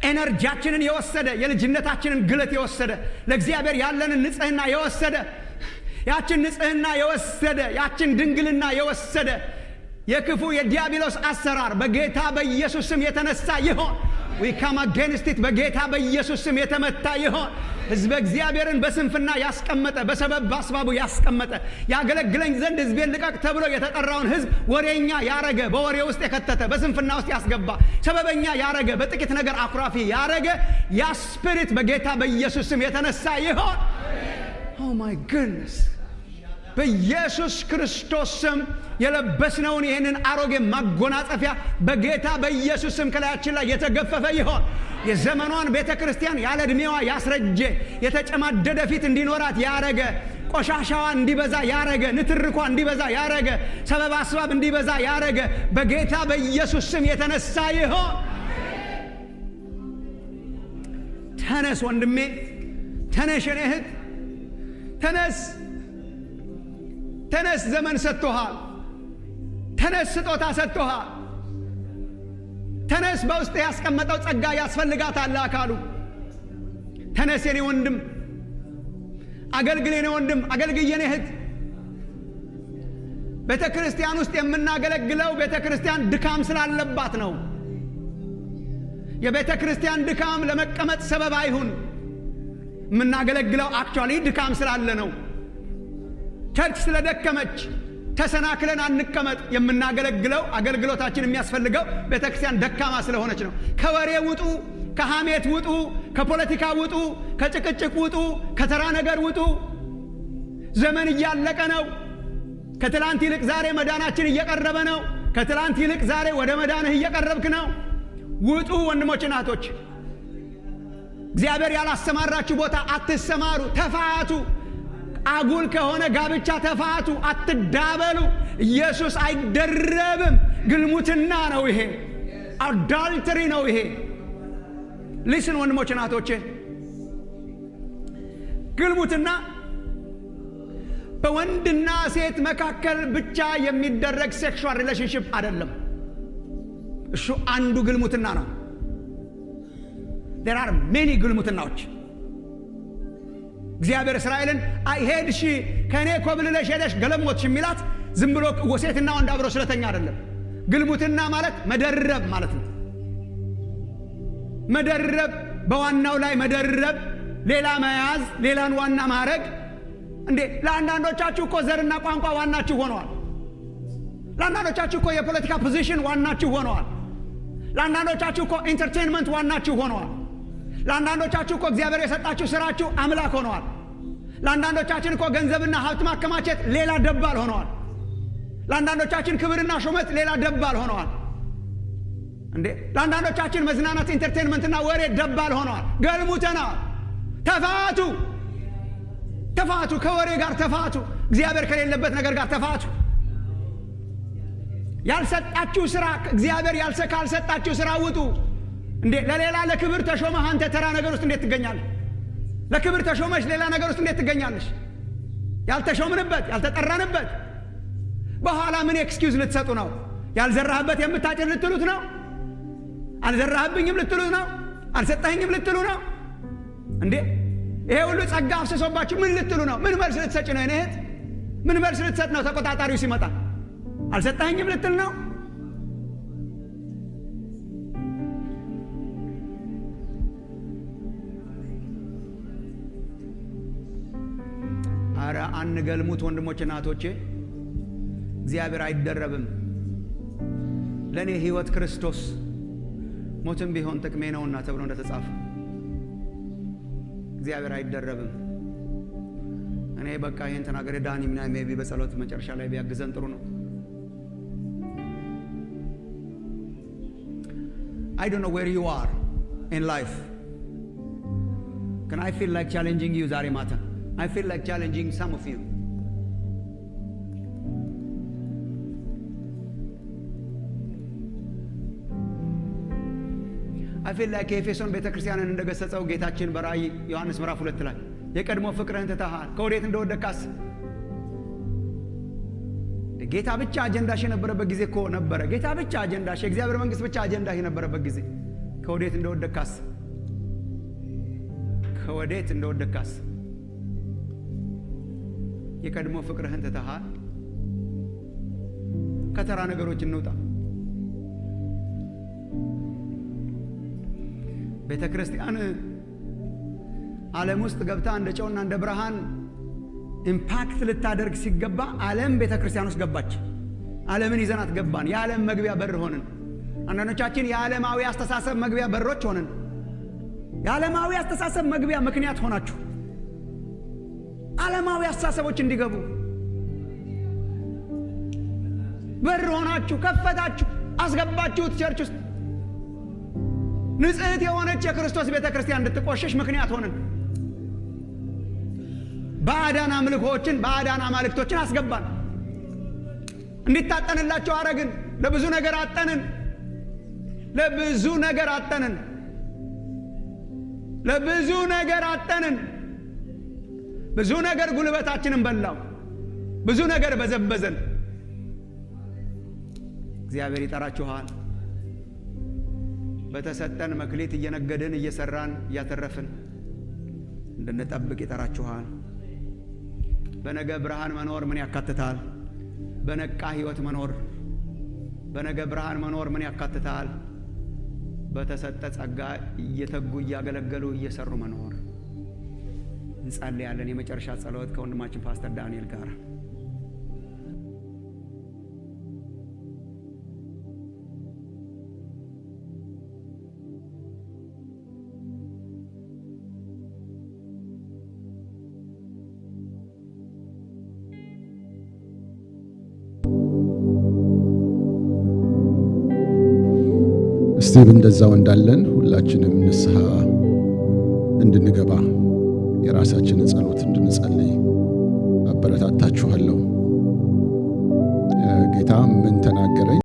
ኤነርጂያችንን የወሰደ፣ የልጅነታችንን ግለት የወሰደ፣ ለእግዚአብሔር ያለንን ንጽህና የወሰደ፣ ያችን ንጽህና የወሰደ፣ ያችን ድንግልና የወሰደ የክፉ የዲያብሎስ አሰራር በጌታ በኢየሱስ ስም የተነሳ ይሆን። we come against it በጌታ በኢየሱስ ስም የተመታ ይሆን። ሕዝበ እግዚአብሔርን በስንፍና ያስቀመጠ፣ በሰበብ በአስባቡ ያስቀመጠ፣ ያገለግለኝ ዘንድ ሕዝቤን ልቀቅ ተብሎ የተጠራውን ሕዝብ ወሬኛ ያረገ፣ በወሬ ውስጥ የከተተ፣ በስንፍና ውስጥ ያስገባ፣ ሰበበኛ ያረገ፣ በጥቂት ነገር አኩራፊ ያረገ ያ ስፒሪት በጌታ በኢየሱስ ስም የተነሳ ይሆን። oh my goodness በኢየሱስ ክርስቶስ ስም የለበስነውን ይህንን አሮጌ ማጎናጸፊያ በጌታ በኢየሱስ ስም ከላያችን ላይ የተገፈፈ ይሆን። የዘመኗን ቤተ ክርስቲያን ያለ ዕድሜዋ ያስረጀ፣ የተጨማደደ ፊት እንዲኖራት ያረገ፣ ቆሻሻዋ እንዲበዛ ያረገ፣ ንትርኳ እንዲበዛ ያረገ፣ ሰበብ አስባብ እንዲበዛ ያረገ በጌታ በኢየሱስ ስም የተነሳ ይሆን። ተነስ ወንድሜ፣ ተነሽ የኔ እህት፣ ተነስ ተነስ። ዘመን ሰጥቶሃል። ተነስ፣ ስጦታ ሰጥቶሃል። ተነስ፣ በውስጥ ያስቀመጠው ጸጋ ያስፈልጋታል አካሉ። ተነስ የኔ ወንድም፣ አገልግል የኔ ወንድም፣ አገልግል የኔ እህት። ቤተ ክርስቲያን ውስጥ የምናገለግለው ቤተ ክርስቲያን ድካም ስላለባት ነው። የቤተ ክርስቲያን ድካም ለመቀመጥ ሰበብ አይሁን። የምናገለግለው አክቹዋሊ ድካም ስላለ ነው። ቸርች ስለደከመች ተሰናክለን አንቀመጥ። የምናገለግለው አገልግሎታችን የሚያስፈልገው ቤተክርስቲያን ደካማ ስለሆነች ነው። ከወሬ ውጡ፣ ከሐሜት ውጡ፣ ከፖለቲካ ውጡ፣ ከጭቅጭቅ ውጡ፣ ከተራ ነገር ውጡ። ዘመን እያለቀ ነው። ከትላንት ይልቅ ዛሬ መዳናችን እየቀረበ ነው። ከትላንት ይልቅ ዛሬ ወደ መዳንህ እየቀረብክ ነው። ውጡ ወንድሞች እናቶች። እግዚአብሔር ያላሰማራችሁ ቦታ አትሰማሩ። ተፋቱ። አጉል ከሆነ ጋብቻ ተፋቱ። አትዳበሉ። ኢየሱስ አይደረብም። ግልሙትና ነው ይሄ። አዳልተሪ ነው ይሄ። ሊስን ወንድሞች እናቶቼ፣ ግልሙትና በወንድና ሴት መካከል ብቻ የሚደረግ ሴክሹዋል ሪሌሽንሽፕ አይደለም። እሱ አንዱ ግልሙትና ነው። there are many ግልሙትናዎች። እግዚአብሔር እስራኤልን ሄድሽ ከኔ ኮብልለሽ ሄደሽ ገለሞትሽ የሚላት ዝም ብሎ ሴትና ወንድ አብሮ ስለተኛ አይደለም። ግልሙትና ማለት መደረብ ማለት ነው። መደረብ፣ በዋናው ላይ መደረብ፣ ሌላ መያዝ፣ ሌላን ዋና ማድረግ። እንዴ ለአንዳንዶቻችሁ እኮ ዘርና ቋንቋ ዋናችሁ ሆነዋል። ለአንዳንዶቻችሁ እኮ የፖለቲካ ፖዚሽን ዋናችሁ ሆነዋል። ለአንዳንዶቻችሁ እኮ ኢንተርቴንመንት ዋናችሁ ሆነዋል። ለአንዳንዶቻችሁ እኮ እግዚአብሔር የሰጣችሁ ስራችሁ አምላክ ሆነዋል። ለአንዳንዶቻችን እኮ ገንዘብና ሀብት ማከማቸት ሌላ ደባል ሆነዋል። ለአንዳንዶቻችን ክብርና ሹመት ሌላ ደባል ሆነዋል። እንዴ ለአንዳንዶቻችን መዝናናት፣ ኢንተርቴንመንትና ወሬ ደባል ሆነዋል። ገልሙተናል። ተፋቱ፣ ተፋቱ። ከወሬ ጋር ተፋቱ። እግዚአብሔር ከሌለበት ነገር ጋር ተፋቱ። ያልሰጣችሁ ስራ እግዚአብሔር ካልሰጣችሁ ስራ ውጡ። እንዴ ለሌላ ለክብር ተሾመህ አንተ ተራ ነገር ውስጥ እንዴት ትገኛለህ? ለክብር ተሾመሽ ሌላ ነገር ውስጥ እንዴት ትገኛለሽ? ያልተሾምንበት ያልተጠራንበት። በኋላ ምን ኤክስኪውዝ ልትሰጡ ነው? ያልዘራህበት የምታጭድ ልትሉት ነው? አልዘራህብኝም ልትሉት ነው? አልሰጠኸኝም ልትሉ ነው? እንዴ ይሄ ሁሉ ጸጋ አፍስሶባችሁ ምን ልትሉ ነው? ምን መልስ ልትሰጭ ነው? እህት ምን መልስ ልትሰጥ ነው? ተቆጣጣሪው ሲመጣ አልሰጠኸኝም ልትል ነው? ማንገልሙት ወንድሞች እናቶቼ እግዚአብሔር አይደረብም። ለኔ ሕይወት ክርስቶስ ሞትም ቢሆን ጥቅሜ ነውና ተብሎ እንደተጻፈ እግዚአብሔር አይደረብም። እኔ በቃ ይሄን ተናገረ ዳኒ ምናምን ሜቢ በጸሎት መጨረሻ ላይ ቢያግዘን ጥሩ ነው። I don't know where you are in life. Can I feel like challenging you ዛሬ ማታ? I feel like challenging some of you. I feel like ኤፌሶን ቤተክርስቲያንን እንደገሰጸው ጌታችን በራእይ ዮሐንስ ምዕራፍ 2 ላይ የቀድሞ ፍቅርህን ትተሃል፣ ከወዴት እንደወደቅካስ። ጌታ ብቻ አጀንዳሽ የነበረበት ጊዜ እኮ ነበረ። ጌታ ብቻ አጀንዳሽ፣ የእግዚአብሔር መንግስት ብቻ አጀንዳሽ የነበረበት ጊዜ ከወዴት እንደወደቅካስ፣ ከወዴት እንደወደቅካስ። የቀድሞ ፍቅርህን ትተሃል። ከተራ ነገሮች እንውጣ። ቤተክርስቲያን ዓለም ውስጥ ገብታ እንደ ጨውና እንደ ብርሃን ኢምፓክት ልታደርግ ሲገባ ዓለም ቤተክርስቲያን ውስጥ ገባች። ዓለምን ይዘናት ገባን። የዓለም መግቢያ በር ሆንን። አንዳንዶቻችን የዓለማዊ አስተሳሰብ መግቢያ በሮች ሆንን። የዓለማዊ አስተሳሰብ መግቢያ ምክንያት ሆናችሁ ዓለማዊ አስተሳሰቦች እንዲገቡ በር ሆናችሁ፣ ከፈታችሁ፣ አስገባችሁት ቸርች ውስጥ። ንጽሕት የሆነች የክርስቶስ ቤተክርስቲያን እንድትቆሸሽ ምክንያት ሆንን። ባዕዳን አምልኮችን፣ ባዕዳን አማልክቶችን አስገባን። እንዲታጠንላቸው አረግን። ለብዙ ነገር አጠንን። ለብዙ ነገር አጠንን። ለብዙ ነገር አጠንን። ብዙ ነገር ጉልበታችንን በላው። ብዙ ነገር በዘበዘን። እግዚአብሔር ይጠራችኋል። በተሰጠን መክሊት እየነገድን እየሰራን እያተረፍን እንድንጠብቅ ይጠራችኋል። በነገ ብርሃን መኖር ምን ያካትታል? በነቃ ሕይወት መኖር። በነገ ብርሃን መኖር ምን ያካትታል? በተሰጠ ጸጋ እየተጉ እያገለገሉ እየሰሩ መኖር። እንጸልያለን። የመጨረሻ ጸሎት ከወንድማችን ፓስተር ዳንኤል ጋር እስቲ እንደዛው እንዳለን ሁላችንም ንስሐ እንድንገባ የራሳችንን ጸሎት እንድንጸልይ አበረታታችኋለሁ። ጌታ ምን ተናገረኝ?